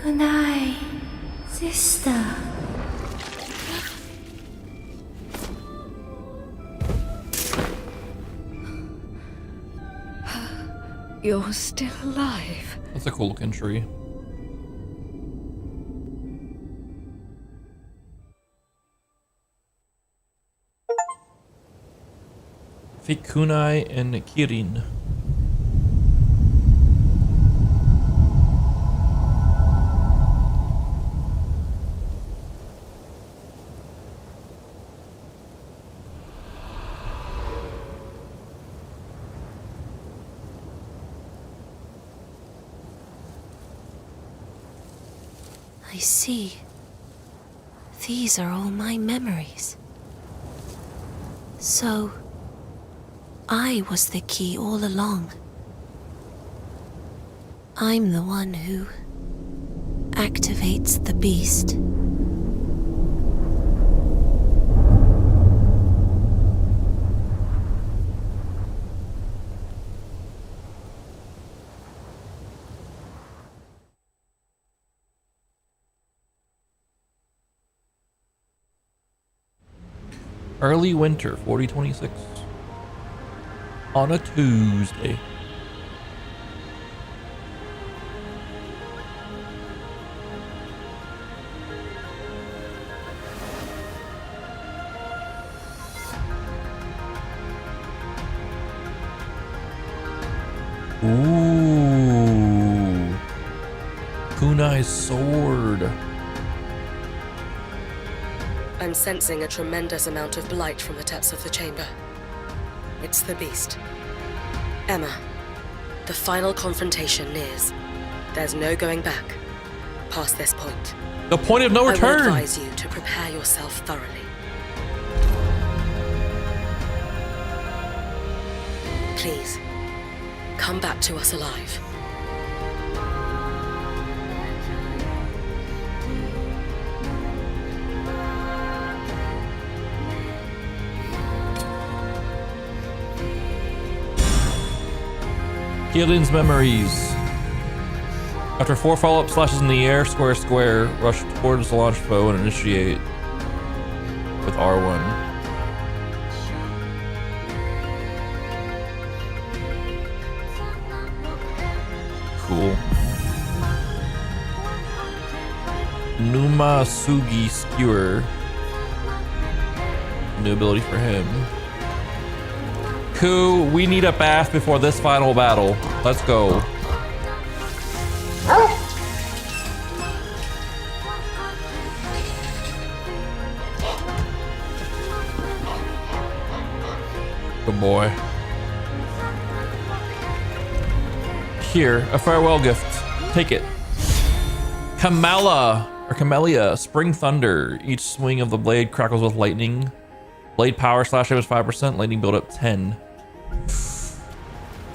Kunai, sister. You're still alive. That's a cool looking tree. Kunai and Kirin. I see. These are all my memories. So, I was the key all along. I'm the one who activates the beast. Early winter 4026 on a Tuesday. Ooh, Kunai's sword. I'm sensing a tremendous amount of blight from the depths of the chamber. It's the beast. Emma, the final confrontation nears. There's no going back past this point. The point of no return. I would advise you to prepare yourself thoroughly. Please, come back to us alive. Kirin's memories. After 4 follow-up slashes in the air, square, square, rush towards the launch foe and initiate with R1. Cool. Numa Sugi Skewer. New ability for him. Koo, we need a bath before this final battle. Let's go. Good boy. Here, a farewell gift. Take it. Camellia, Spring Thunder. Each swing of the blade crackles with lightning. Blade power slash damage 5%, lightning build up 10.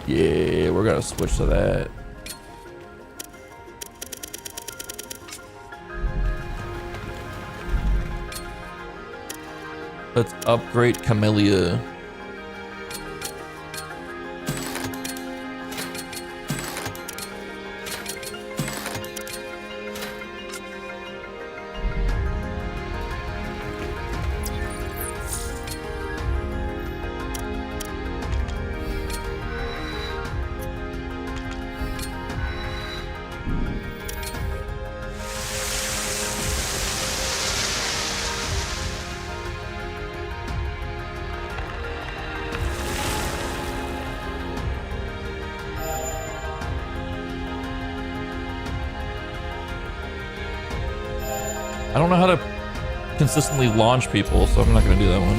Yeah, we're gonna switch to that. Let's upgrade Camellia. I don't know how to consistently launch people, so I'm not going to do that one.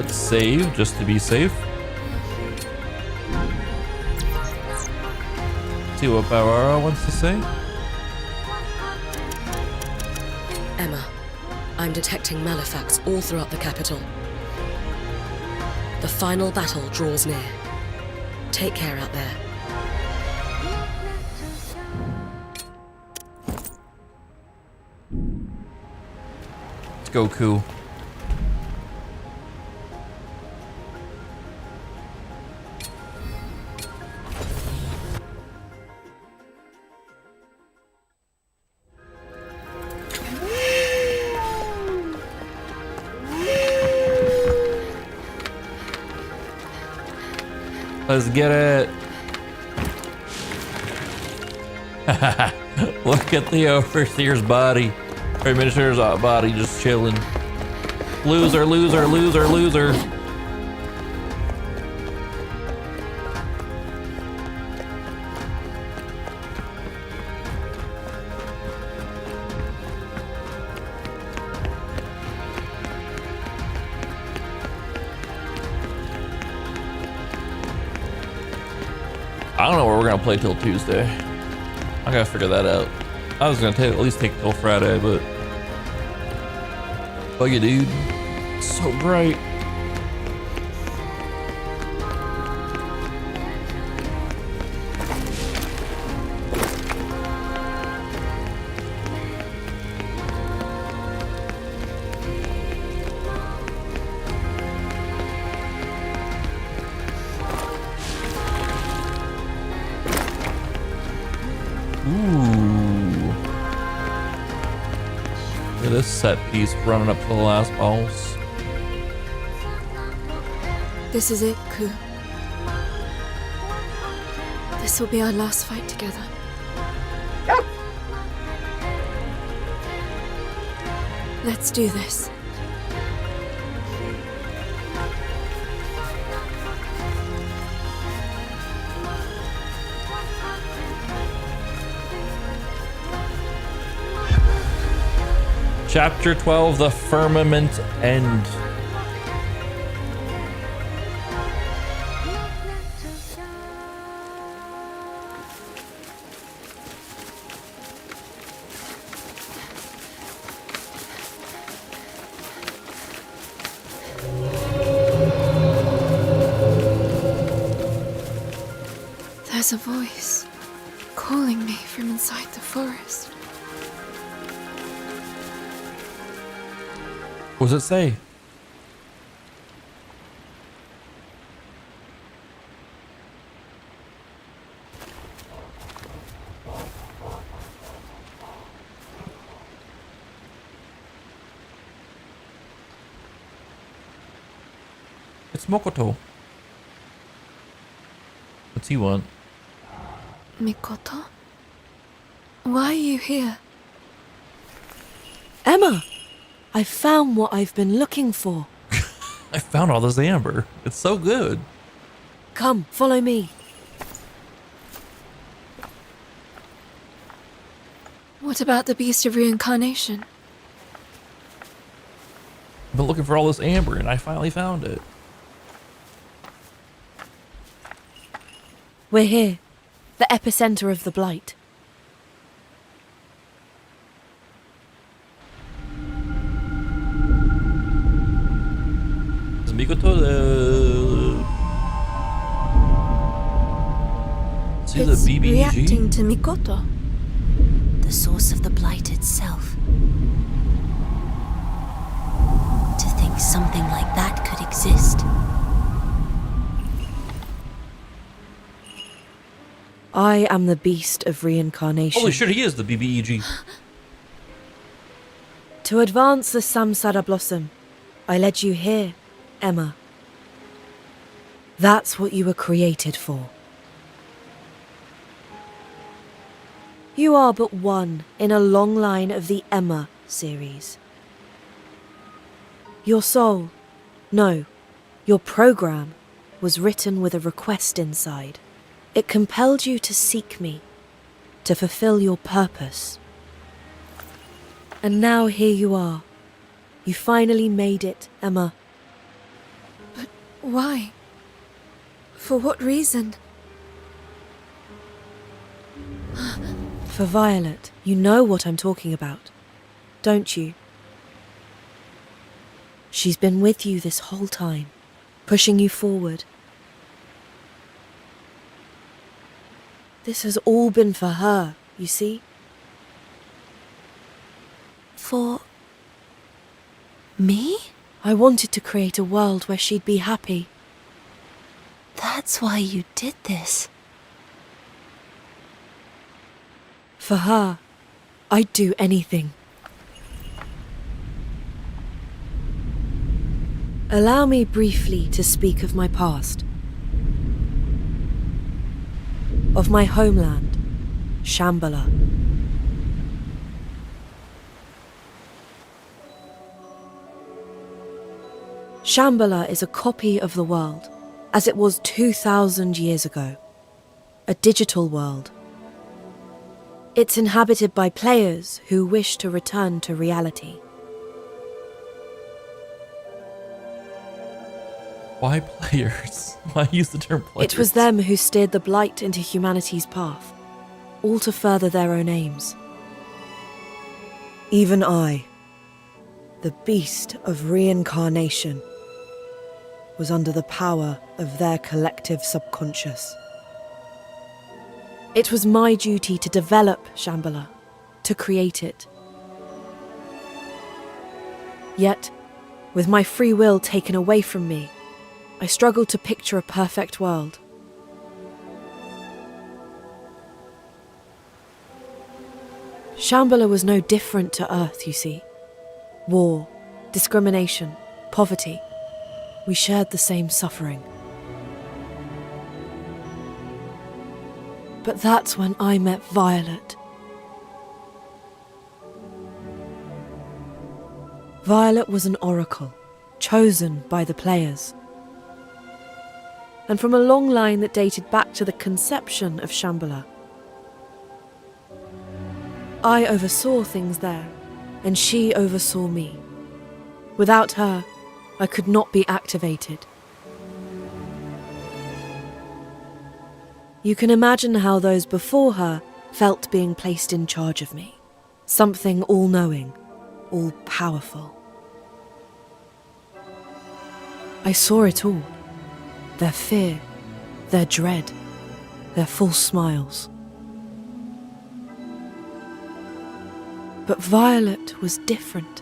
Let's save just to be safe. See what Bauera wants to say. Emma, I'm detecting malefacts all throughout the capital. The final battle draws near. Take care out there. Let's go, Koo. Let's get it. Look at the overseer's body. Or administrator's body just chilling. Loser, loser, loser, loser. I don't know what we're gonna play till Tuesday. I gotta figure that out. I was gonna at least take till Friday, but fuck it, dude. It's so bright. This set piece running up to the last boss. This is it, Koo. This will be our last fight together. Let's do this. Chapter 12, The Firmament End. There's a voice calling me from inside the forest. What does it say? It's Mokoto. What's he want? Mikoto? Why are you here? Emma! I found what I've been looking for. I found all this amber. It's so good. Come, follow me. What about the Beast of Reincarnation? I've been looking for all this amber and I finally found it. We're here. The epicenter of the blight. See It's the BBG? reacting to Mikoto. The source of the blight itself. To think something like that could exist. I am the Beast of Reincarnation. Holy shit, he is the BBEG. To advance the Samsara Blossom, I led you here, Emma. That's what you were created for. You are but one in a long line of the Emma series. Your soul, no, your program, was written with a request inside. It compelled you to seek me, to fulfill your purpose. And now here you are. You finally made it, Emma. Why? For what reason? For Violet, you know what I'm talking about, don't you? She's been with you this whole time, pushing you forward. This has all been for her, you see? For me? I wanted to create a world where she'd be happy. That's why you did this. For her, I'd do anything. Allow me briefly to speak of my past. Of my homeland, Shambhala. Shambhala is a copy of the world, as it was 2,000 years ago. A digital world. It's inhabited by players who wish to return to reality. Why players? Why use the term players? It was them who steered the blight into humanity's path, all to further their own aims. Even I, the Beast of Reincarnation, was under the power of their collective subconscious. It was my duty to develop Shambhala, to create it. Yet, with my free will taken away from me, I struggled to picture a perfect world. Shambhala was no different to Earth, you see. War, discrimination, poverty. We shared the same suffering. But that's when I met Violet. Violet was an oracle, chosen by the players. And from a long line that dated back to the conception of Shambhala. I oversaw things there, and she oversaw me. Without her, I could not be activated. You can imagine how those before her felt being placed in charge of me. Something all-knowing, all-powerful. I saw it all. Their fear, their dread, their false smiles. But Violet was different.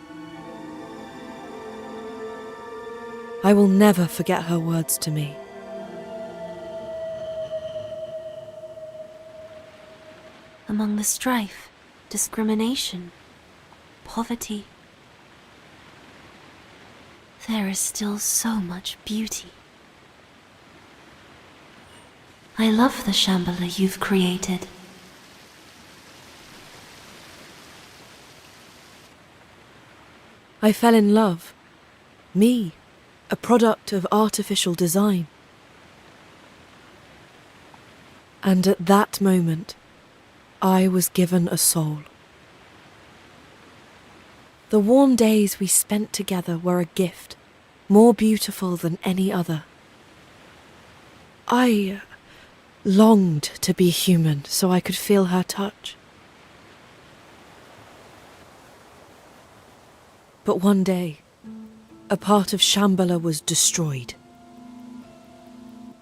I will never forget her words to me. Among the strife, discrimination, poverty, there is still so much beauty. I love the Shambhala you've created. I fell in love. Me, a product of artificial design. And at that moment, I was given a soul. The warm days we spent together were a gift, more beautiful than any other. I longed to be human so I could feel her touch. But one day, a part of Shambhala was destroyed.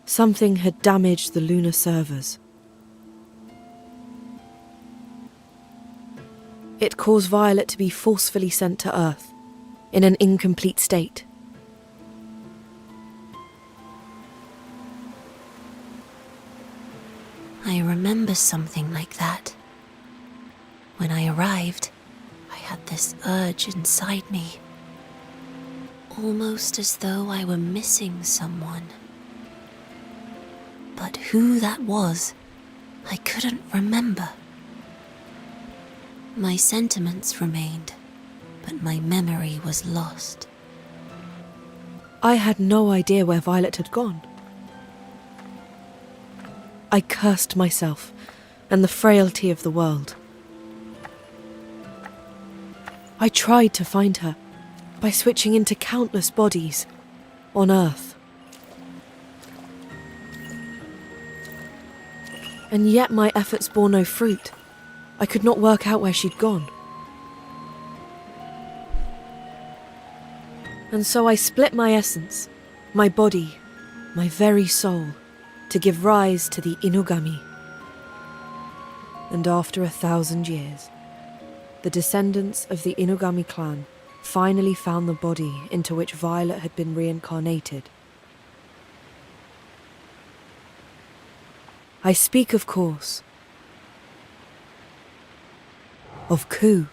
Something had damaged the lunar servers. It caused Violet to be forcefully sent to Earth, in an incomplete state. I remember something like that. When I arrived, I had this urge inside me. Almost as though I were missing someone. But who that was, I couldn't remember. My sentiments remained, but my memory was lost. I had no idea where Violet had gone. I cursed myself and the frailty of the world. I tried to find her by switching into countless bodies on Earth. And yet my efforts bore no fruit. I could not work out where she'd gone. And so I split my essence, my body, my very soul, to give rise to the Inugami. And after 1,000 years, the descendants of the Inugami clan finally found the body into which Violet had been reincarnated. I speak, of course, of Koo.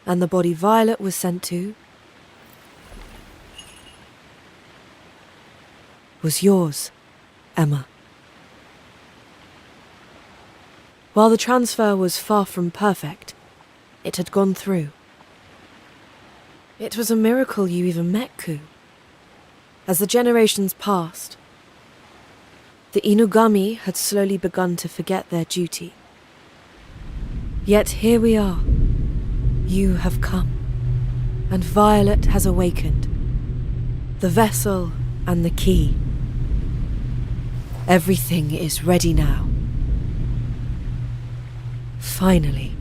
And the body Violet was sent to was yours, Emma. While the transfer was far from perfect, it had gone through. It was a miracle you even met Koo. As the generations passed, the Inugami had slowly begun to forget their duty. Yet here we are. You have come, and Violet has awakened. The vessel and the key. Everything is ready now. Finally,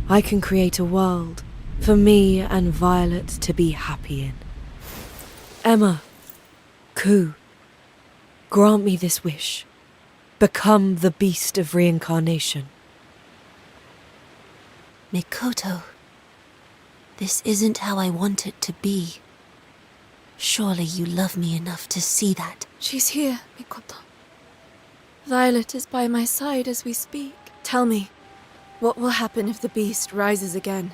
I can create a world for me and Violet to be happy in. Emma, Koo, grant me this wish. Become the Beast of Reincarnation. Mikoto, this isn't how I want it to be. Surely you love me enough to see that. She's here, Mikoto. Violet is by my side as we speak. Tell me, what will happen if the beast rises again?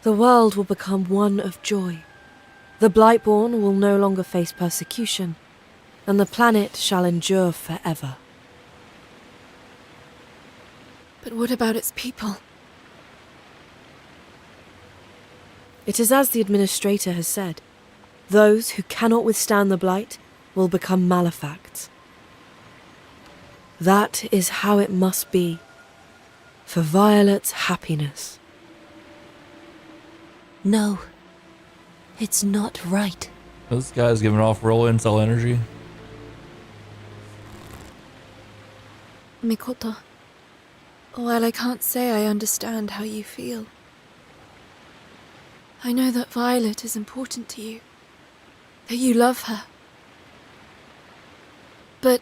The world will become one of joy. The Blightborn will no longer face persecution, and the planet shall endure forever. But what about its people? It is as the Administrator has said. Those who cannot withstand the Blight will become malefacts. That is how it must be, for Violet's happiness. No, it's not right. This guy's giving off real incel energy. Mikoto, while I can't say I understand how you feel, I know that Violet is important to you, that you love her. But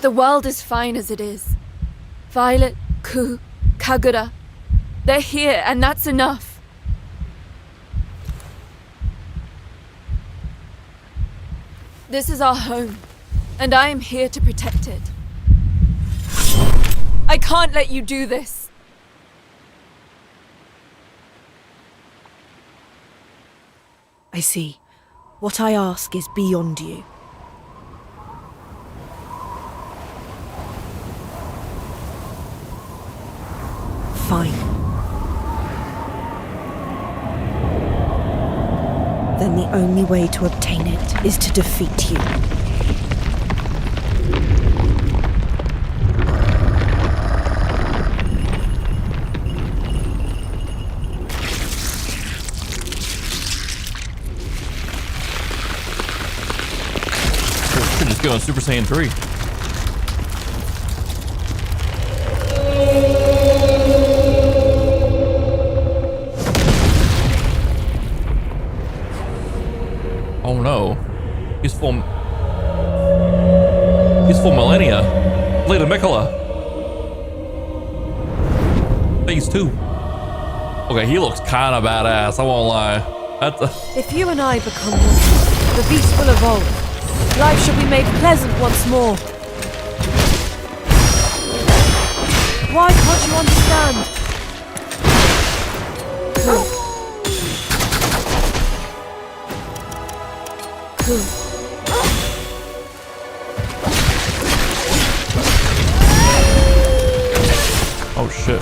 the world is fine as it is. Violet, Koo, Kagura, they're here, and that's enough. This is our home, and I am here to protect it. I can't let you do this. I see. What I ask is beyond you. Fine. Then the only way to obtain it is to defeat you. Should just go on Super Saiyan 3. Oh no. He's full millennia. Later Mikola. Phase 2. Okay, he looks kinda badass, I won't lie. If you and I become one, the beast will evolve. Life shall be made pleasant once more. Why can't you understand? Oh shit.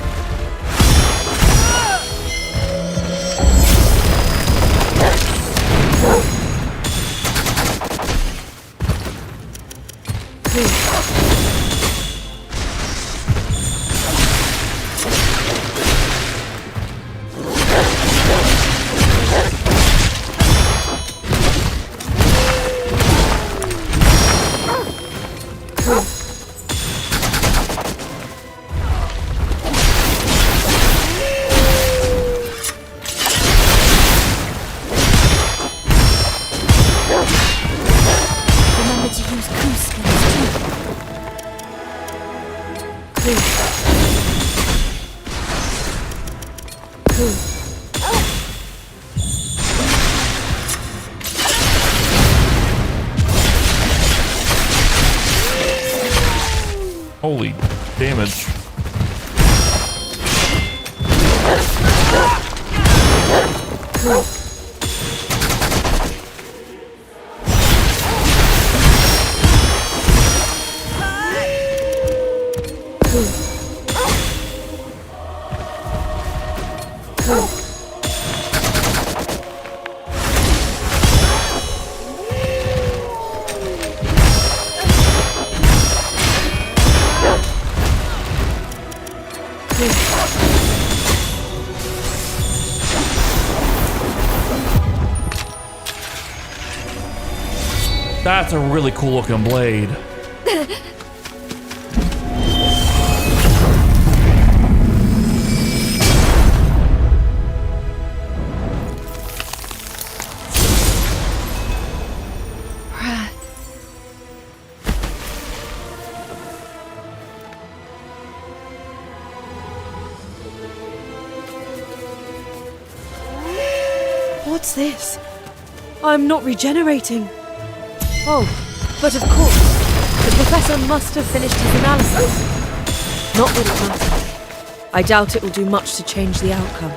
skills too. Holy damage. That's a really cool looking blade. What's this? I'm not regenerating. Oh, but of course, the professor must have finished his analysis. Not that it matters. I doubt it will do much to change the outcome.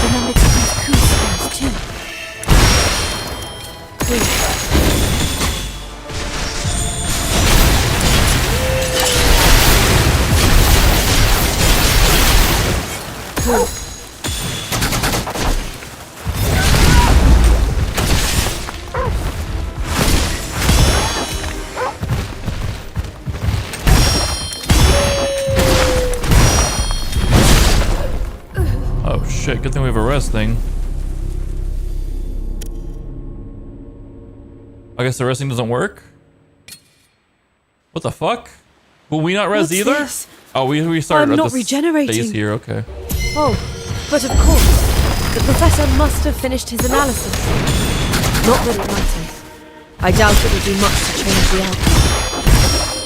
Remember to use Koo skills too. Oh shit, good thing we have a rest thing. I guess the resting doesn't work? What the fuck? Will we not res What's either? this? Oh, we started I'm at not this regenerating. phase here, okay. Oh, but of course, the professor must have finished his analysis. Not that it matters. I doubt it will do much to change the outcome.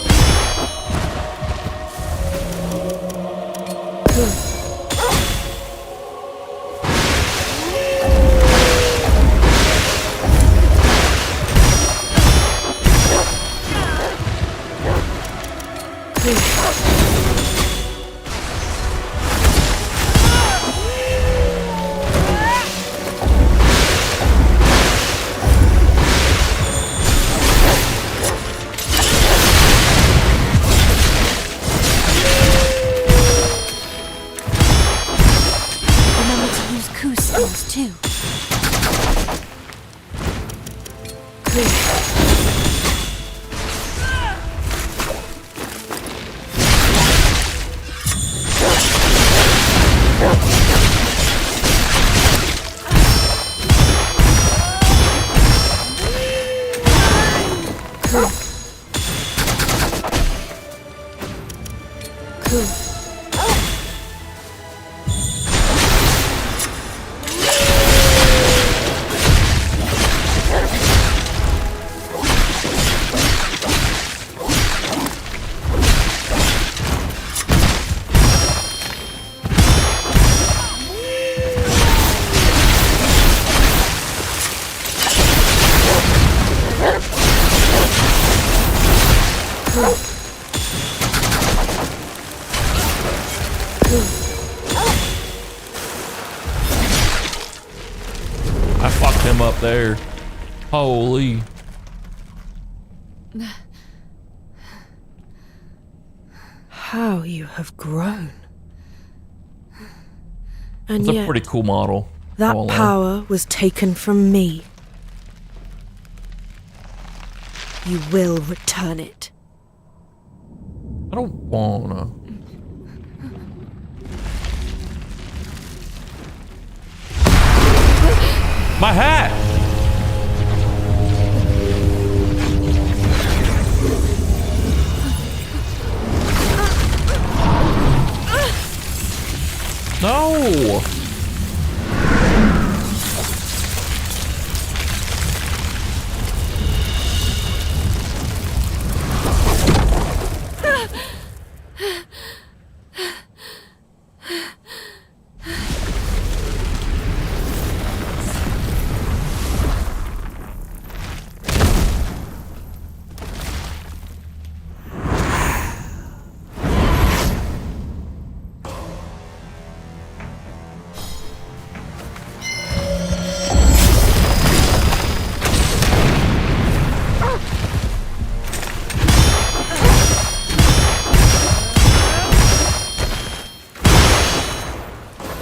Remember to use Koo skills too. I fucked him up there. Holy. How you have grown. And It's a yet, pretty cool model. that I won't lie. power was taken from me. You will return it. I don't wanna. My hat! No!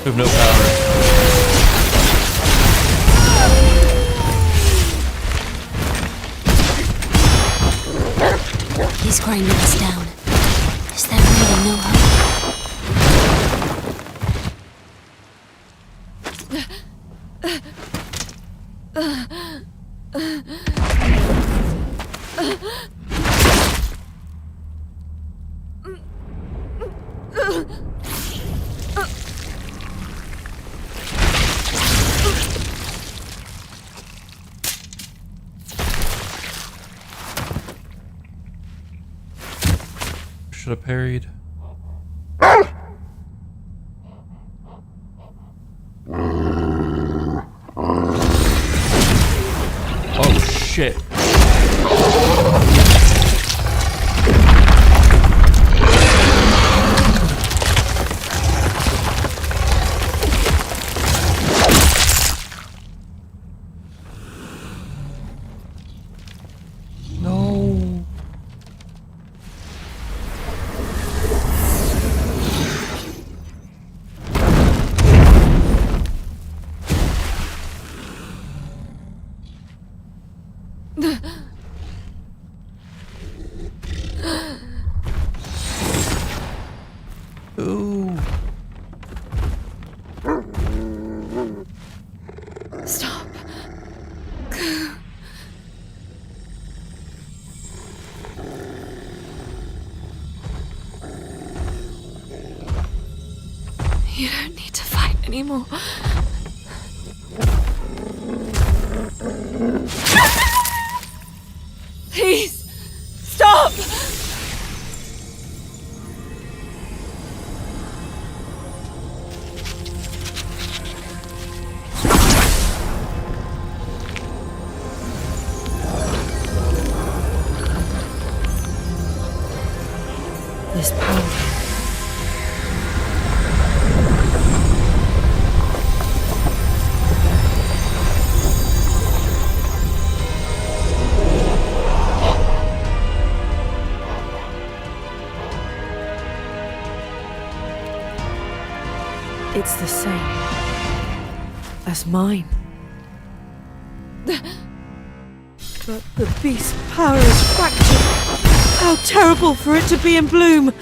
We have no power. He's grinding us down. Is there really no hope? Should have parried. Oh shit. No. Ooh. Stop. You don't need to fight anymore. Please, stop! This power. It's the same as mine. But the beast's power is fractured. How terrible for it to be in bloom!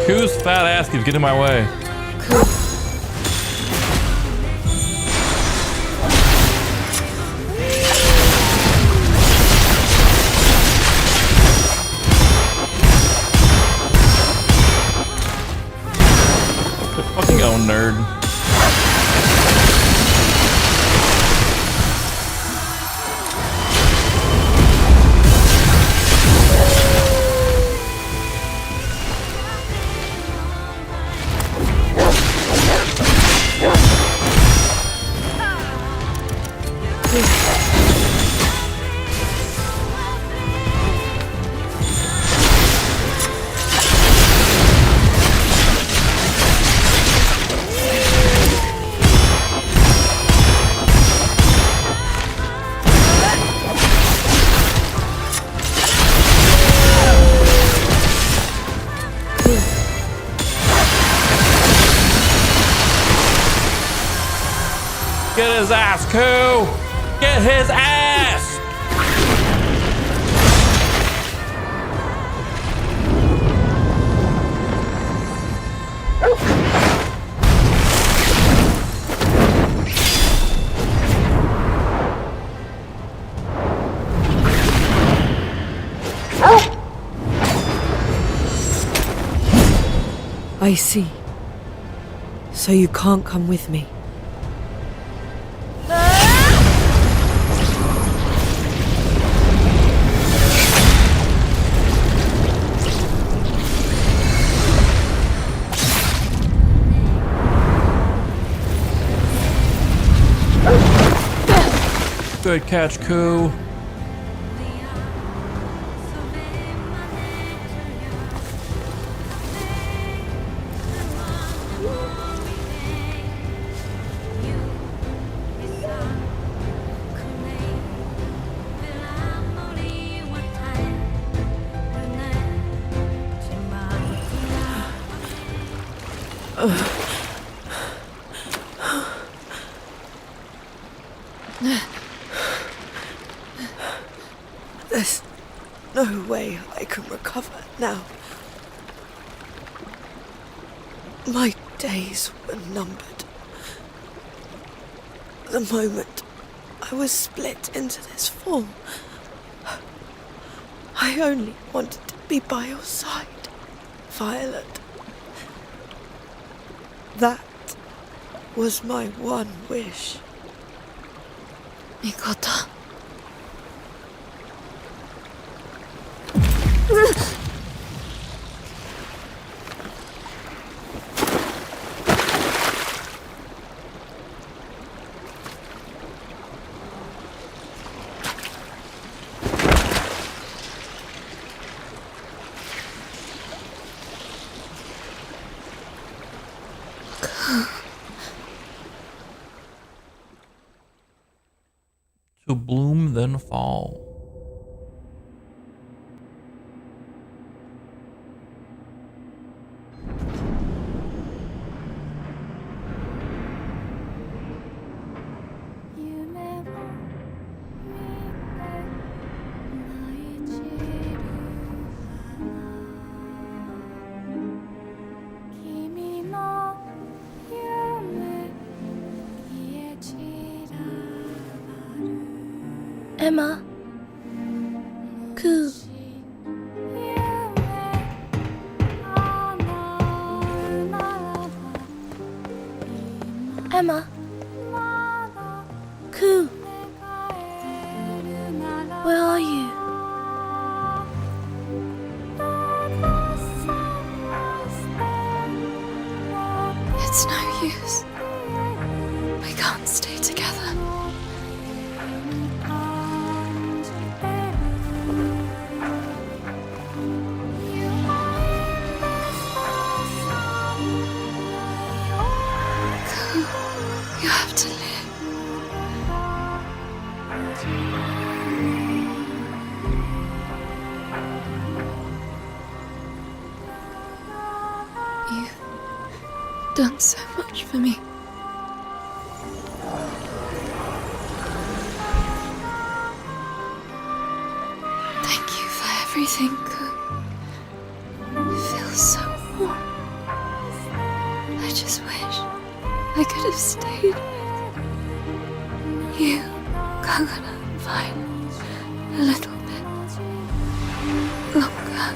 Koo's fat ass keeps getting in my way. Quit fucking going, nerd. his ass, Koo! Get his ass! I see. So you can't come with me. Good catch, Koo. There's no way I can recover now. My days were numbered. The moment I was split into this form, I only wanted to be by your side, Violet. That was my one wish. Mikota. To bloom then fall. Emma, Koo. Emma, Koo. Where are you? It's no use. We can't stay together. You have to live. You've done so much for me. Thank you for everything, Koo. It feels so warm. I just wish I could have stayed with you, Coconut Vine, a little bit longer.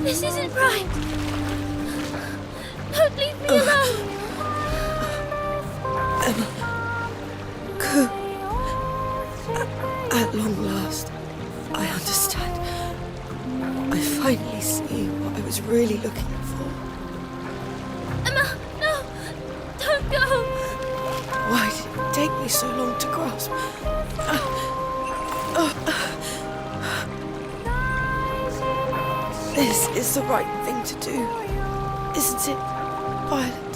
This isn't right. Don't leave me alone. Emma, Koo. At long last, I understand. I finally see what I was really looking for. Emma, no! Don't go! Why did it take me so long to grasp? This is the right thing to do, isn't it, Violet?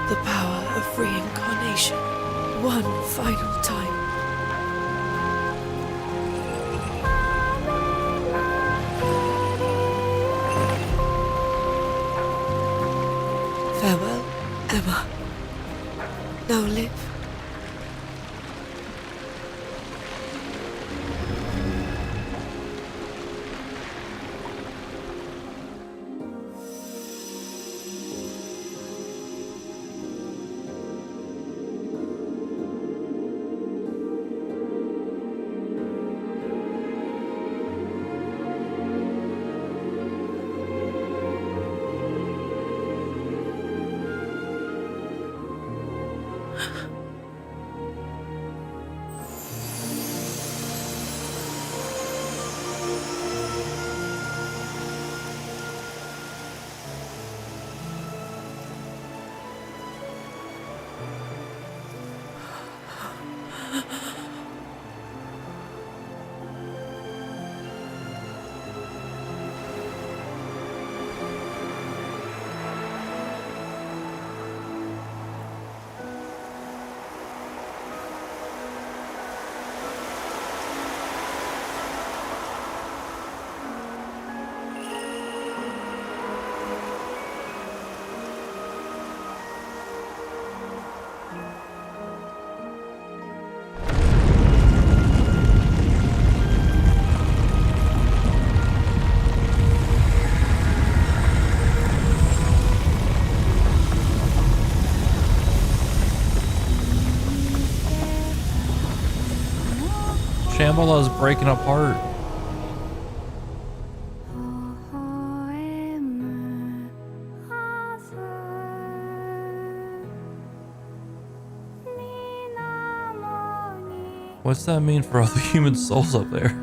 The power of reincarnation, one final time. Farewell, Emma. Now live. Shambhala is breaking apart. What's that mean for all the human souls up there?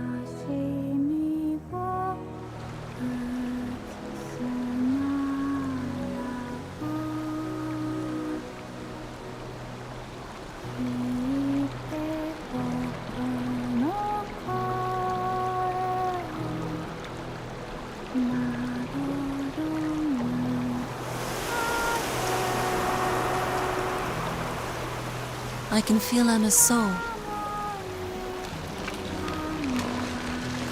I can feel Emma's soul.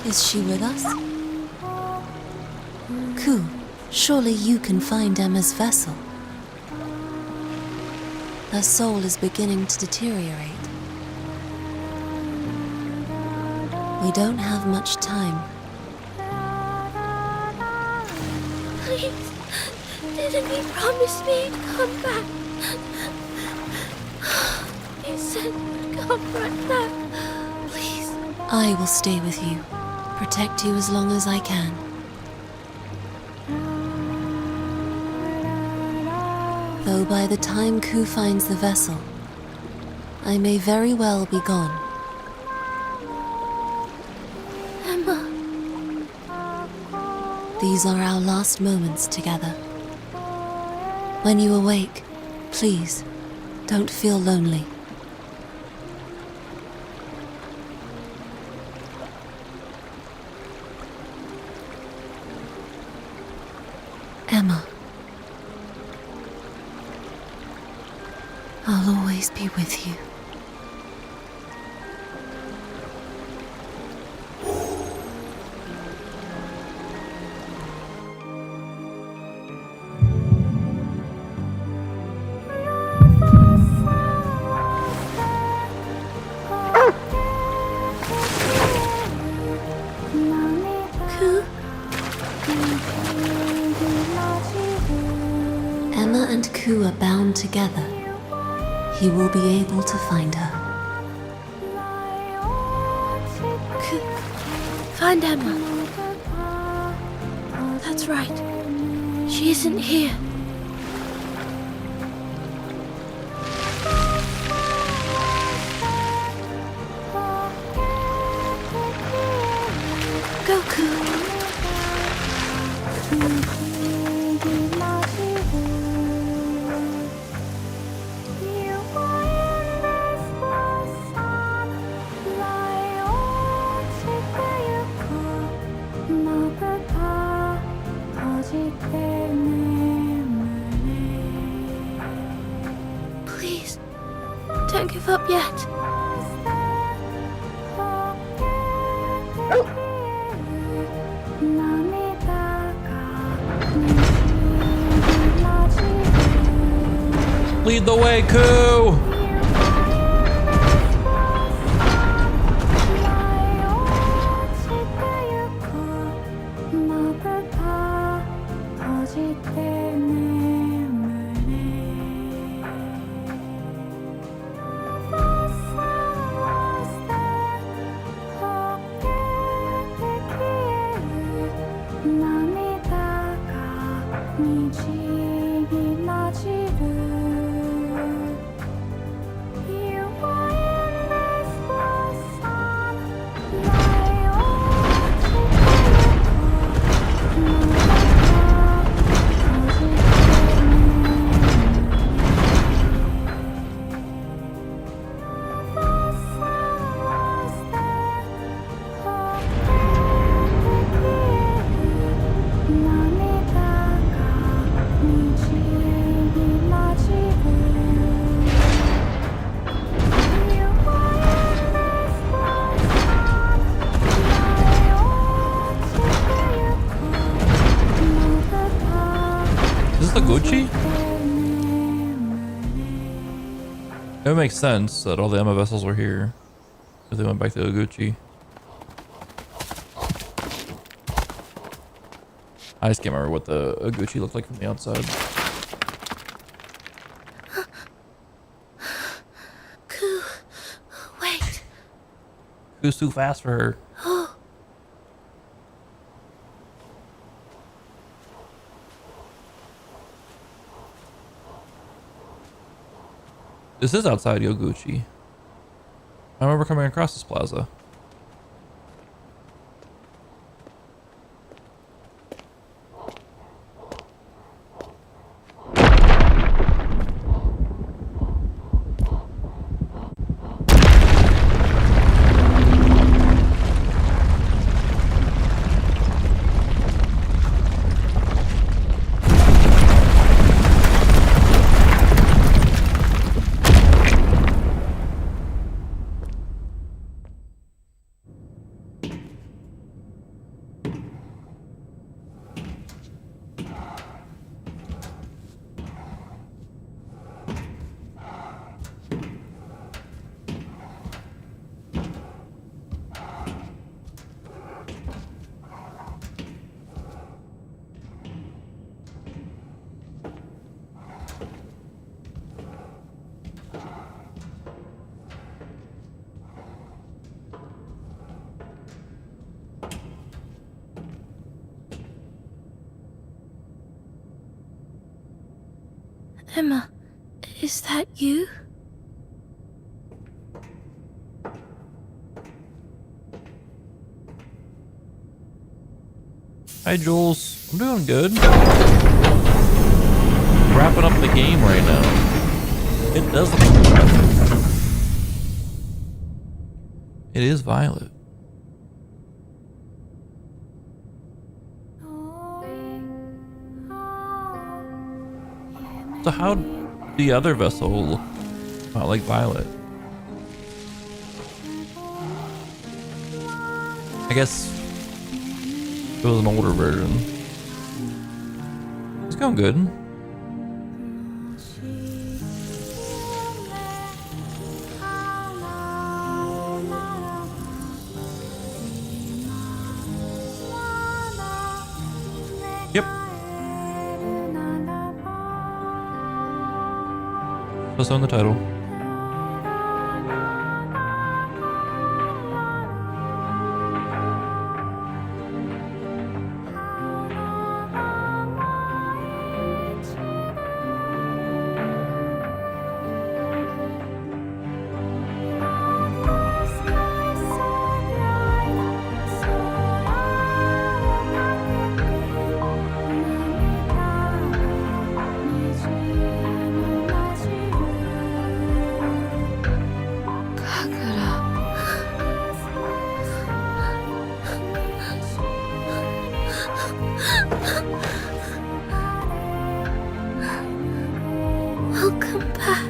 Is she with us? Koo, surely you can find Emma's vessel. Her soul is beginning to deteriorate. We don't have much time. Please, didn't you promise me to come back? You said you'd come right back. Please. I will stay with you, protect you as long as I can. Though by the time Koo finds the vessel, I may very well be gone. Emma. These are our last moments together. When you awake, please, don't feel lonely. Emma, I'll always be with you. Emma and Koo are bound together. He will be able to find her. Koo, find Emma. right. She isn't here. Goku! Please, don't give up yet. Lead the way, Koo! Is this the Gucci? It would make sense that all the Emma vessels were here if they went back to Oguchi. I just can't remember what the Oguchi looked like from the outside. Koo, wait. Who's too fast for her? Oh. This is outside Yoguchi. I remember coming across this plaza. Emma, is that you? Hi, Jules. I'm doing good. Wrapping up the game right now. It does look impressive. It is Violet. So how the other vessel look like Violet? I guess it was an older version. It's going good. Yep. Just on the title. Welcome back.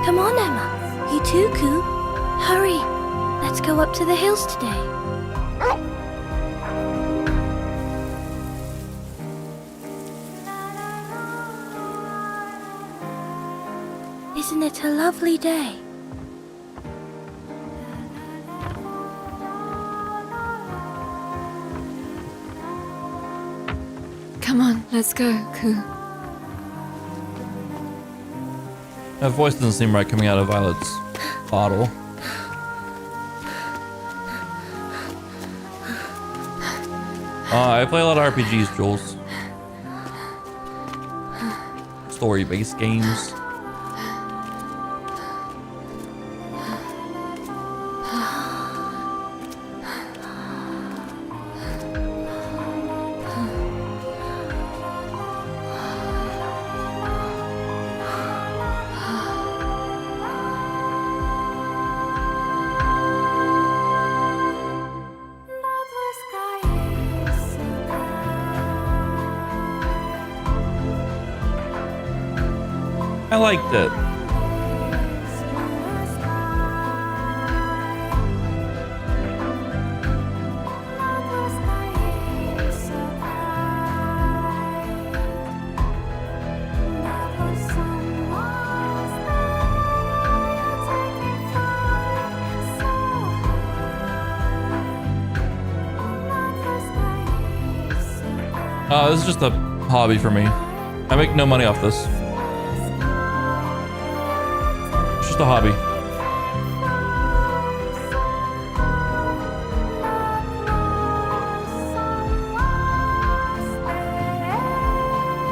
Come on, Emma. You too, Koo. Hurry. Let's go up to the hills today. Isn't it a lovely day? Come on, let's go, Koo. That voice doesn't seem right coming out of Violet's bottle. I play a lot of RPGs, Jules. Story-based games. I liked it. This is just a hobby for me. I make no money off this. It's just a hobby.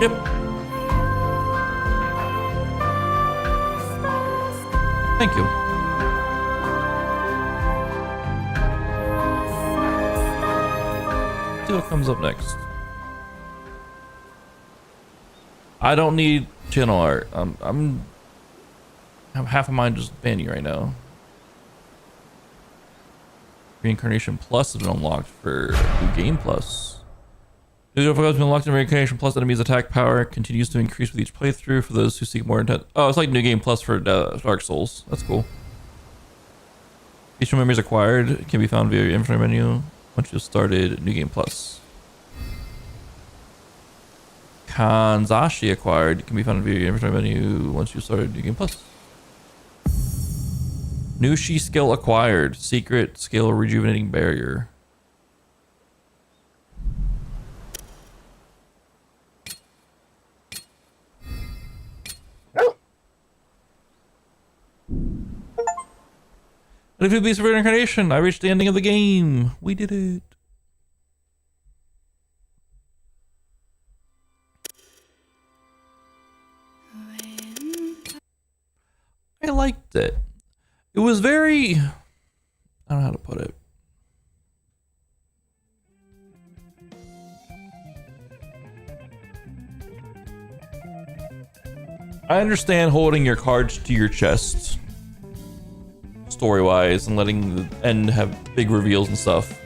Yep. Thank you. See what comes up next. I don't need channel art. I'm half of mine just banning right now. Reincarnation Plus has been unlocked for New Game Plus. New difficulty has been unlocked in Reincarnation Plus. Enemies' attack power continues to increase with each playthrough for those who seek more intense. Oh, it's like New Game Plus for Dark Souls. That's cool. Feature memories acquired can be found via your inventory menu once you've started New Game Plus. Kanzashi acquired can be found via your inventory menu once you started New Game Plus. Nushi skill acquired. Secret skill rejuvenating barrier. And if you Beast of Reincarnation, I reached the ending of the game. We did it. I liked it. It was very, I don't know how to put it. I understand holding your cards to your chest, story-wise, and letting the end have big reveals and stuff.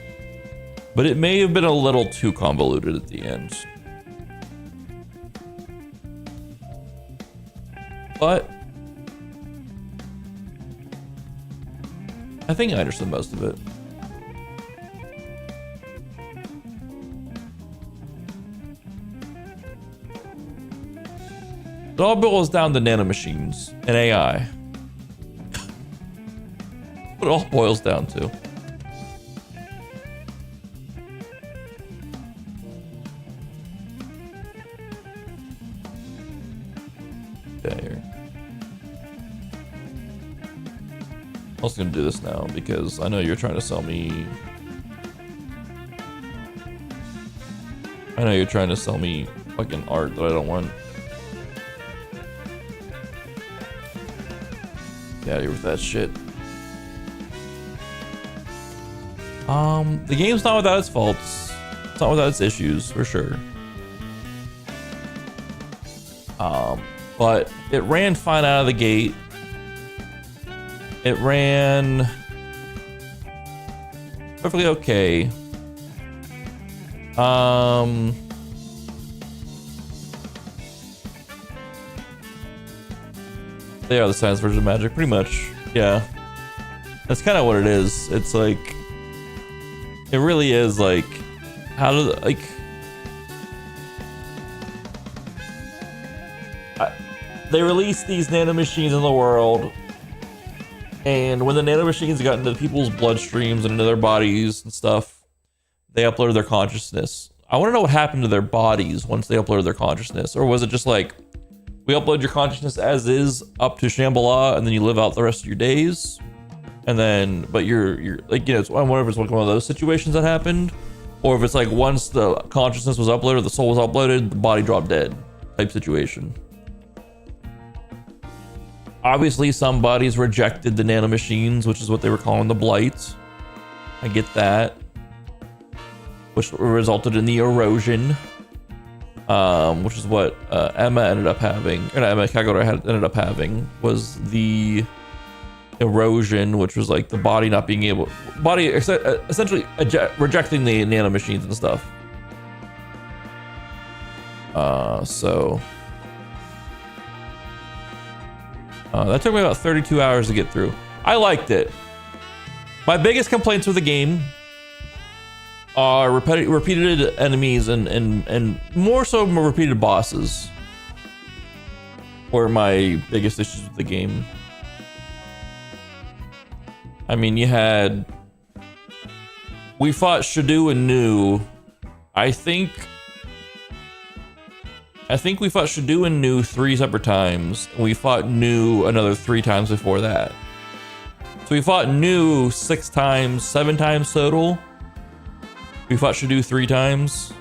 But it may have been a little too convoluted at the end. But I think I understood most of it. It all boils down to nanomachines and AI. What it all boils down to. Okay, here. I'm also gonna do this now because I know you're trying to sell me. I know you're trying to sell me fucking art that I don't want. Get out of here with that shit. The game's not without its faults. It's not without its issues, for sure. But it ran fine out of the gate. It ran perfectly okay. They are the science version of Magic, pretty much. Yeah. That's kind of what it is. It's like, it really is like, how do, like, they released these nanomachines in the world, and when the nanomachines got into people's bloodstreams and into their bodies and stuff, they uploaded their consciousness. I want to know what happened to their bodies once they uploaded their consciousness, or was it just like, we upload your consciousness as is up to Shambhala, and then you live out the rest of your days, and then, but you're like, you know, I wonder if it's like one of those situations that happened, or if it's like once the consciousness was uploaded, the soul was uploaded, the body dropped dead type situation. Obviously, some bodies rejected the nanomachines, which is what they were calling the blight. I get that, which resulted in the erosion. Which is what Emma ended up having, or Emma Kagura ended up having, was the erosion, which was like the body not being able, essentially rejecting the nanomachines and stuff. So that took me about 32 hours to get through. I liked it. My biggest complaints with the game are repeated enemies and more so repeated bosses were my biggest issues with the game. I mean, we fought Shadu and Nu. I think we fought Shadu and Nu 3 separate times, and we fought Nu another 3 times before that. So we fought Nu 6 times, 7 times total. We fought Shadu 3 times.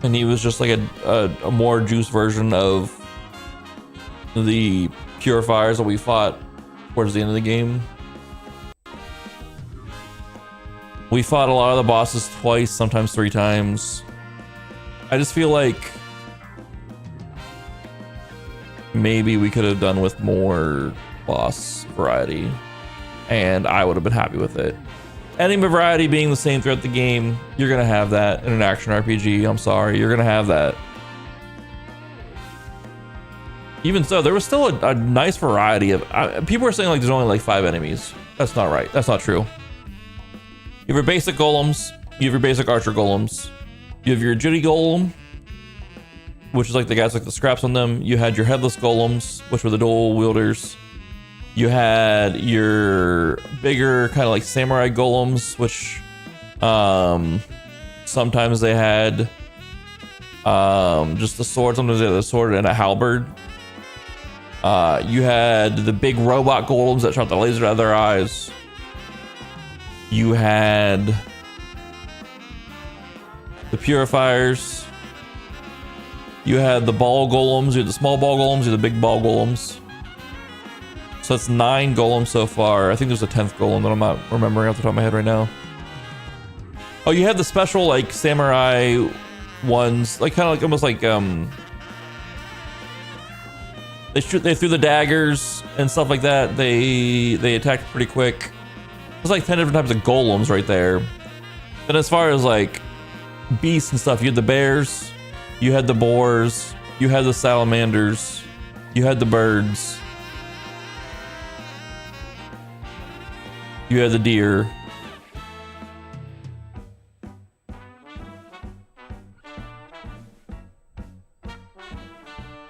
And he was just like a more juice version of the purifiers that we fought towards the end of the game. We fought a lot of the bosses twice, sometimes 3 times. I just feel like maybe we could have done with more boss variety, and I would have been happy with it. Enemy variety being the same throughout the game, you're gonna have that in an action RPG. I'm sorry, you're gonna have that. Even so, there was still a nice variety of. People are saying like there's only like 5 enemies. That's not right. That's not true. You have your basic golems. You have your basic archer golems. You have your agility golem, which is like the guys like the scraps on them. You had your headless golems, which were the dual wielders. You had your bigger kind of like samurai golems, which sometimes they had just a sword, sometimes they had a sword and a halberd. You had the big robot golems that shot the laser out of their eyes. You had the purifiers. You had the ball golems. You had the small ball golems. You had the big ball golems. So that's 9 golems so far. I think there's a 10th golem that I'm not remembering off the top of my head right now. Oh, you had the special like samurai ones, like kind of like almost like they threw the daggers and stuff like that. They attacked pretty quick. There's like 10 different types of golems right there. And as far as like beasts and stuff, you had the bears, you had the boars, you had the salamanders, you had the birds, you had the deer.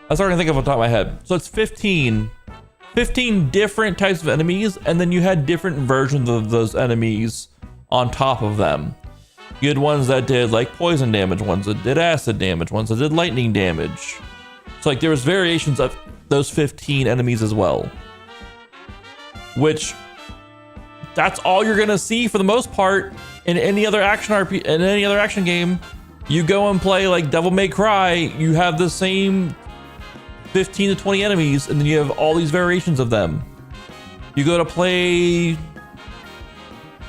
I was starting to think of on top of my head. So it's 15 different types of enemies, and then you had different versions of those enemies on top of them. You had ones that did like poison damage, ones that did acid damage, ones that did lightning damage. So like there was variations of those 15 enemies as well. Which that's all you're gonna see for the most part in any other action RP, in any other action game. You go and play like Devil May Cry, you have the same 15 to 20 enemies, and then you have all these variations of them. You go to play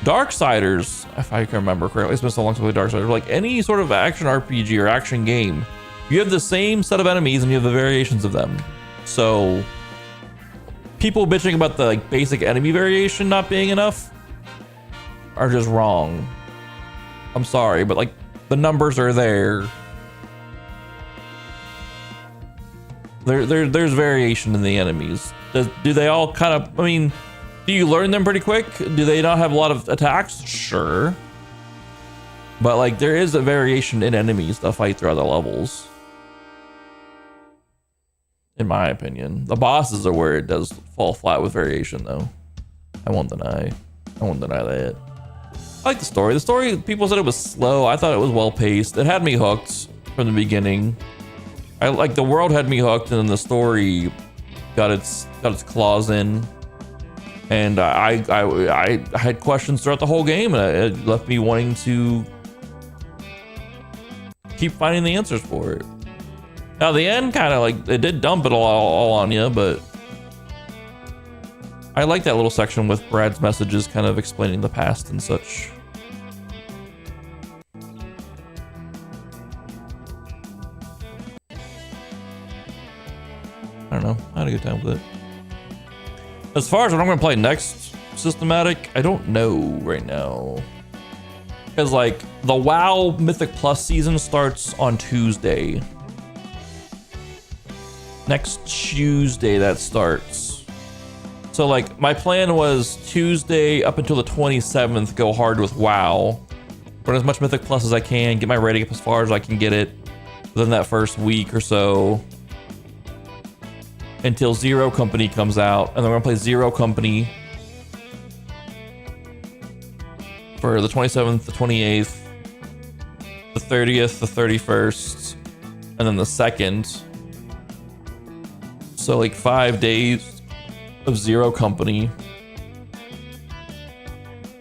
Darksiders, if I can remember correctly, it's been so long since we played Darksiders, like any sort of action RPG or action game, you have the same set of enemies and you have the variations of them. So people bitching about the like basic enemy variation not being enough are just wrong. I'm sorry, but like the numbers are there. There's variation in the enemies. Do they all kind of, I mean, do you learn them pretty quick? Do they not have a lot of attacks? Sure. But like there is a variation in enemies to fight throughout the levels. In my opinion. The bosses are where it does fall flat with variation though. I won't deny that. I like the story. The story, people said it was slow. I thought it was well paced. It had me hooked from the beginning. I like the world had me hooked, and then the story got its claws in. And I had questions throughout the whole game, and it left me wanting to keep finding the answers for it. Now the end kind of like, it did dump it all on you, but I like that little section with Brad's messages kind of explaining the past and such. I don't know, I had a good time with it. As far as what I'm gonna play next systematic, I don't know right now. Because like the WoW Mythic Plus season starts on Tuesday. Next Tuesday that starts. So like my plan was Tuesday up until the 27th, go hard with WoW. Run as much Mythic Plus as I can, get my rating up as far as I can get it within that first week or so. Until Zero Company comes out, and then we're gonna play Zero Company for the 27th, the 28th, the 30th, the 31st, and then the 2nd. So like 5 days of Zero Company.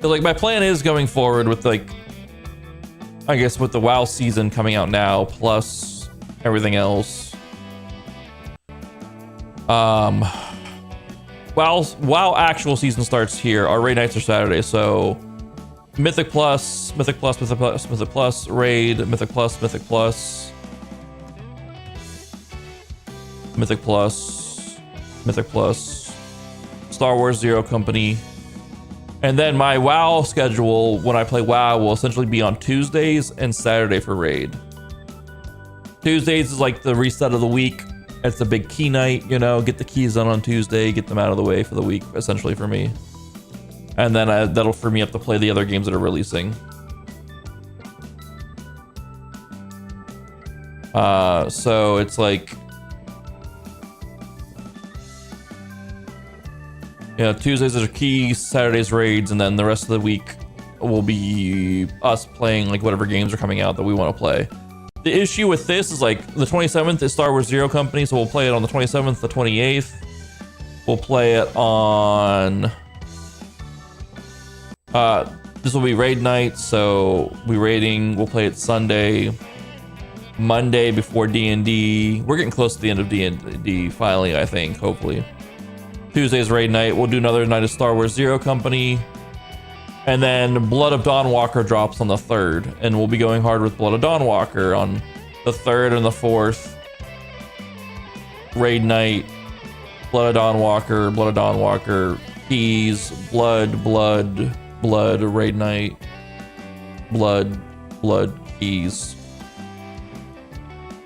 So like my plan is going forward with like, I guess with the WoW season coming out now, plus everything else. WoW actual season starts here. Our raid nights are Saturday, so Mythic Plus, Mythic Plus, Mythic Plus, Mythic Plus, Raid, Mythic Plus, Mythic Plus, Mythic Plus, Mythic Plus, Star Wars Zero Company. And then my WoW schedule when I play WoW will essentially be on Tuesdays and Saturday for Raid. Tuesdays is like the reset of the week. It's a big key night, you know, get the keys done on Tuesday, get them out of the way for the week, essentially for me. And then that'll free me up to play the other games that are releasing. So it's like, yeah, Tuesdays are keys, Saturdays raids, and then the rest of the week will be us playing like whatever games are coming out that we want to play. The issue with this is like the 27th is Star Wars Zero Company, so we'll play it on the 27th, the 28th. We'll play it on... this will be raid night, so we'll play it Sunday, Monday before D&D. We're getting close to the end of D&D finally, I think, hopefully. Tuesday's raid night. We'll do another night of Star Wars Zero Company. And then Blood of Dawnwalker drops on the 3rd, and we'll be going hard with Blood of Dawnwalker on the 3rd and the 4th. Raid night, Blood of Dawnwalker, keys, blood, raid night, blood, keys.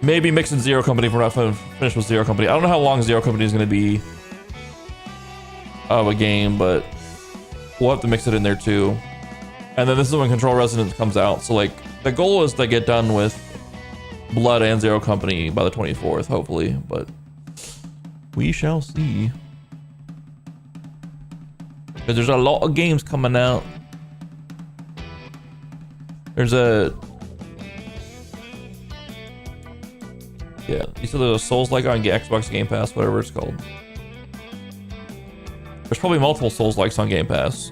Maybe mixing Zero Company if we're not finished with Zero Company. I don't know how long Zero Company is going to be of a game, but we'll have to mix it in there too. And then this is when Control Resonance comes out. So like the goal is to get done with Blood and Zero Company by the 24th, hopefully, but we shall see. Because there's a lot of games coming out. There's a... Yeah, you said there's a Souls-like on Xbox Game Pass, whatever it's called. There's probably multiple Souls-likes on Game Pass.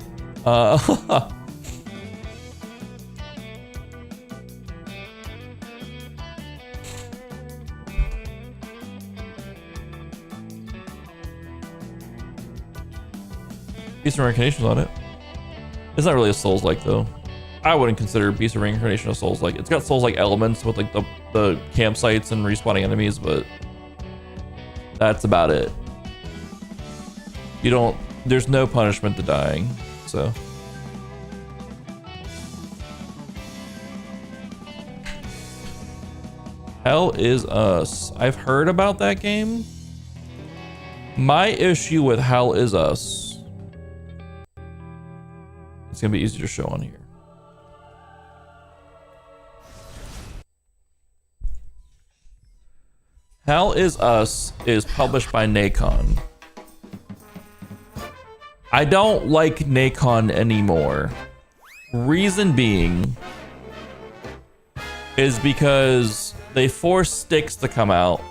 Beast of Reincarnation's on it. It's not really a Souls-like though. I wouldn't consider Beast of Reincarnation a Souls-like. It's got Souls-like elements with like the campsites and respawning enemies, but that's about it. There's no punishment to dying, so. Hell Is Us. I've heard about that game. My issue with Hell Is Us, it's gonna be easier to show on here. Hell Is Us is published by Nacon. I don't like Nacon anymore. Reason being is because they forced Styx to come out.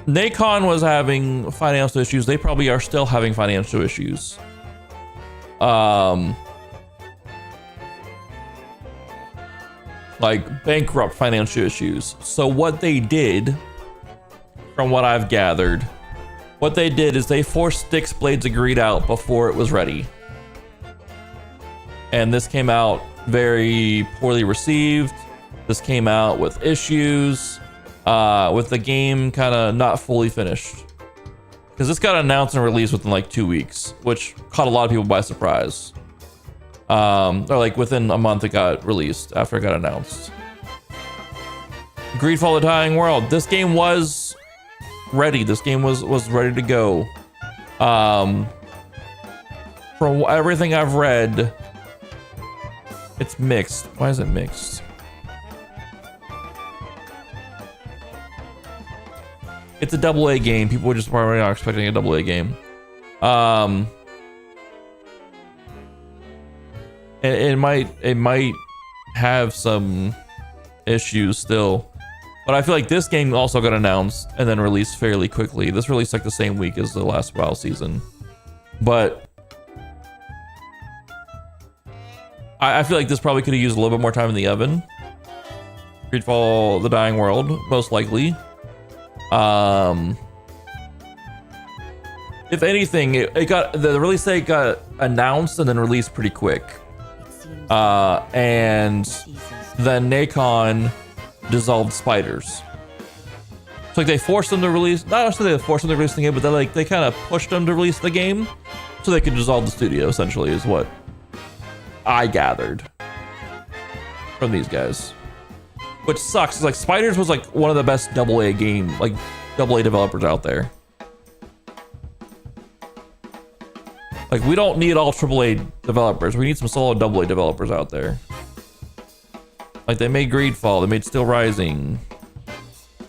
Nacon was having financial issues. They probably are still having financial issues. Like bankrupt financial issues. So what they did, from what I've gathered, what they did is they forced Styx Blades of Greed out before it was ready. And this came out very poorly received. This came out with issues, with the game kind of not fully finished. Because this got announced and released within like 2 weeks, which caught a lot of people by surprise. Or like within a month it got released after it got announced. Greedfall: The Dying World. This game was ready. This game was ready to go. From everything I've read, it's mixed. Why is it mixed? It's a AA game. People just probably are expecting a AA game. It might have some issues still, but I feel like this game also got announced and then released fairly quickly. This released like the same week as the last WoW season, but I feel like this probably could have used a little bit more time in the oven. Greedfall: The Dying World, most likely. If anything, the release date got announced and then released pretty quick. And then Nacon dissolved Spiders. So like they forced them to release, not necessarily they forced them to release the game, but they kind of pushed them to release the game so they could dissolve the studio, essentially, is what I gathered from these guys. Which sucks. It's like Spiders was like one of the best AA game, like AA developers out there. Like, we don't need all AAA developers. We need some solid AA developers out there. Like, they made Greedfall. They made Steel Rising.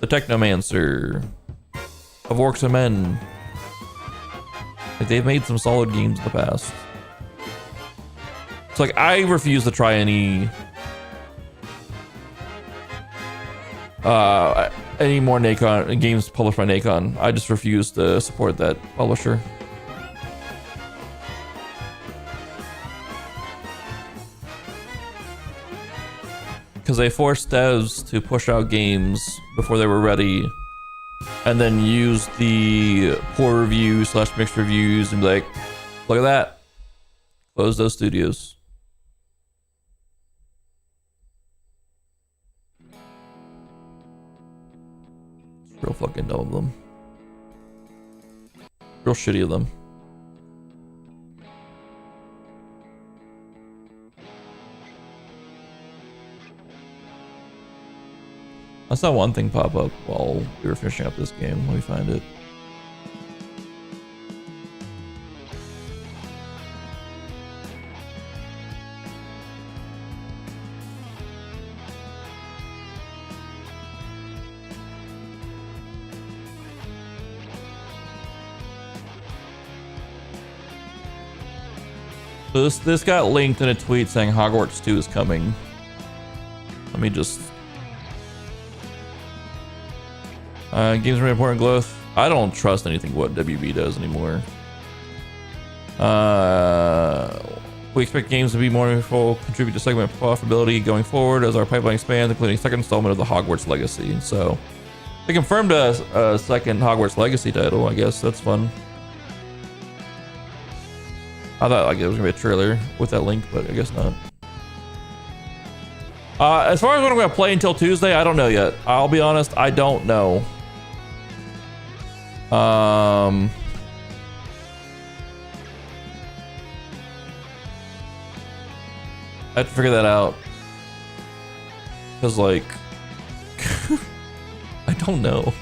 The Technomancer. Of Orcs and Men. Like, they've made some solid games in the past. So, like, I refuse to try any more Nacon games published by Nacon. I just refuse to support that publisher. Because they forced devs to push out games before they were ready, and then use the poor reviews / mixed reviews and be like, look at that, close those studios. It's real fucking dumb of them. Real shitty of them. I saw one thing pop up while we were finishing up this game. Let me find it. So this got linked in a tweet saying Hogwarts 2 is coming. Let me just... games are important growth. I don't trust anything what WB does anymore. We expect games to be more meaningful, contribute to segment profitability going forward as our pipeline expands, including second installment of the Hogwarts Legacy. So they confirmed a second Hogwarts Legacy title. I guess that's fun. I thought like it was gonna be a trailer with that link, but I guess not. As far as what I'm gonna play until Tuesday, I don't know yet. I'll be honest, I don't know. I have to figure that out. Cause like, I don't know.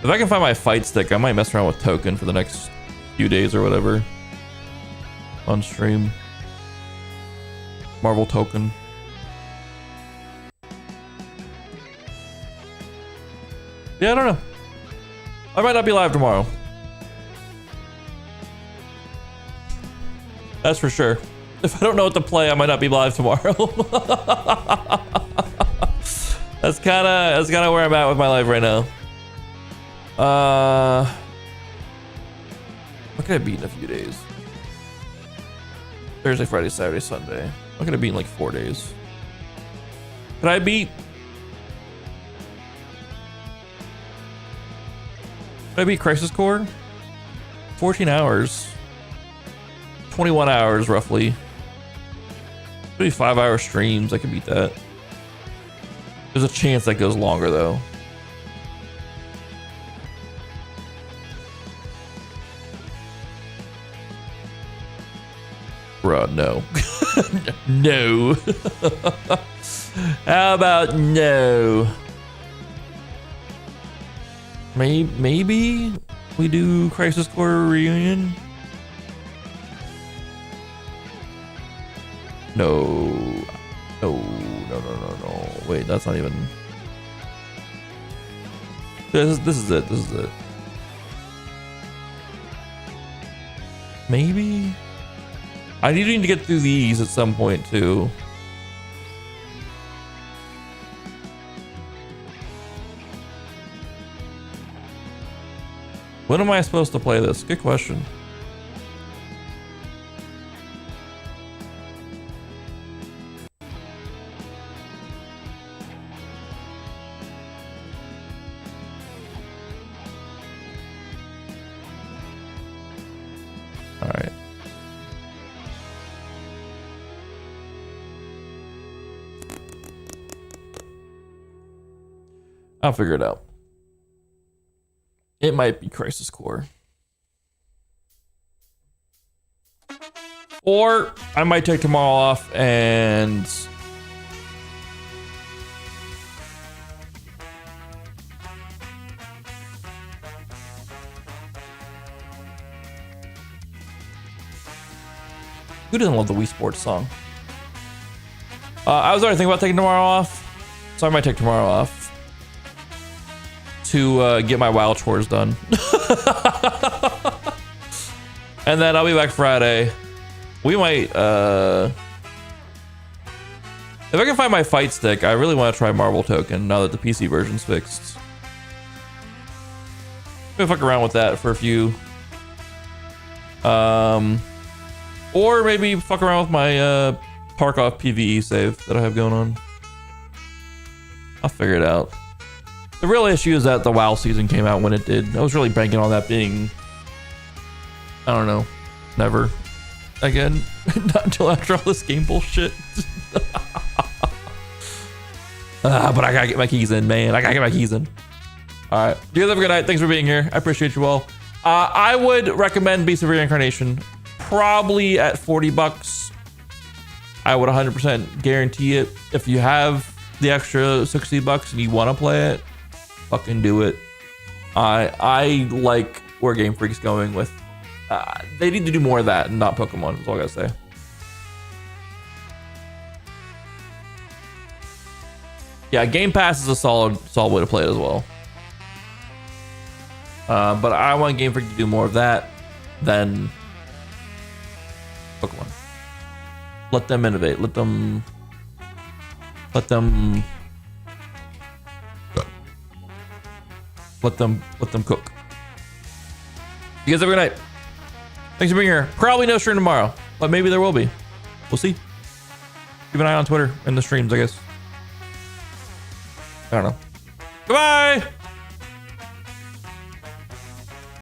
If I can find my fight stick, I might mess around with Token for the next few days or whatever. On stream. Marvel Token. Yeah, I don't know. I might not be live tomorrow. That's for sure. If I don't know what to play, I might not be live tomorrow. That's kind of where I'm at with my life right now. What can I beat in a few days? Thursday, Friday, Saturday, Sunday. What can I beat in like 4 days? Could I beat? Could I beat Crisis Core? 14 hours. 21 hours roughly. Maybe 5-hour streams. I could beat that. There's a chance that goes longer though. Bruh, no. No. How about no? Maybe we do Crisis Core reunion? No. No. Wait, that's not even. This is it. This is it. Maybe. I need to get through these at some point too. When am I supposed to play this? Good question. All right. I'll figure it out. It might be Crisis Core. Or I might take tomorrow off and who doesn't love the Wii Sports song? I was already thinking about taking tomorrow off, so I might take tomorrow off to get my WoW chores done. And then I'll be back Friday. We might, if I can find my fight stick, I really want to try Marvel Token now that the PC version's fixed. I'm gonna fuck around with that for a few. Or maybe fuck around with my Tarkov PvE save that I have going on. I'll figure it out. The real issue is that the WoW season came out when it did. I was really banking on that being, I don't know, never again. Not until after all this game bullshit. But I gotta get my keys in, man. I gotta get my keys in. All right. You guys have a good night. Thanks for being here. I appreciate you all. I would recommend Beast of Reincarnation. Probably at $40. I would 100% guarantee it. If you have the extra $60 and you want to play it, fucking do it. I like where Game Freak's going with. They need to do more of that and not Pokemon. That's all I gotta say. Yeah, Game Pass is a solid way to play it as well. But I want Game Freak to do more of that than Pokemon. Let them innovate. Let them cook. You guys have a good night. Thanks for being here. Probably no stream tomorrow, but maybe there will be. We'll see. Keep an eye on Twitter and the streams, I guess. I don't know. Goodbye!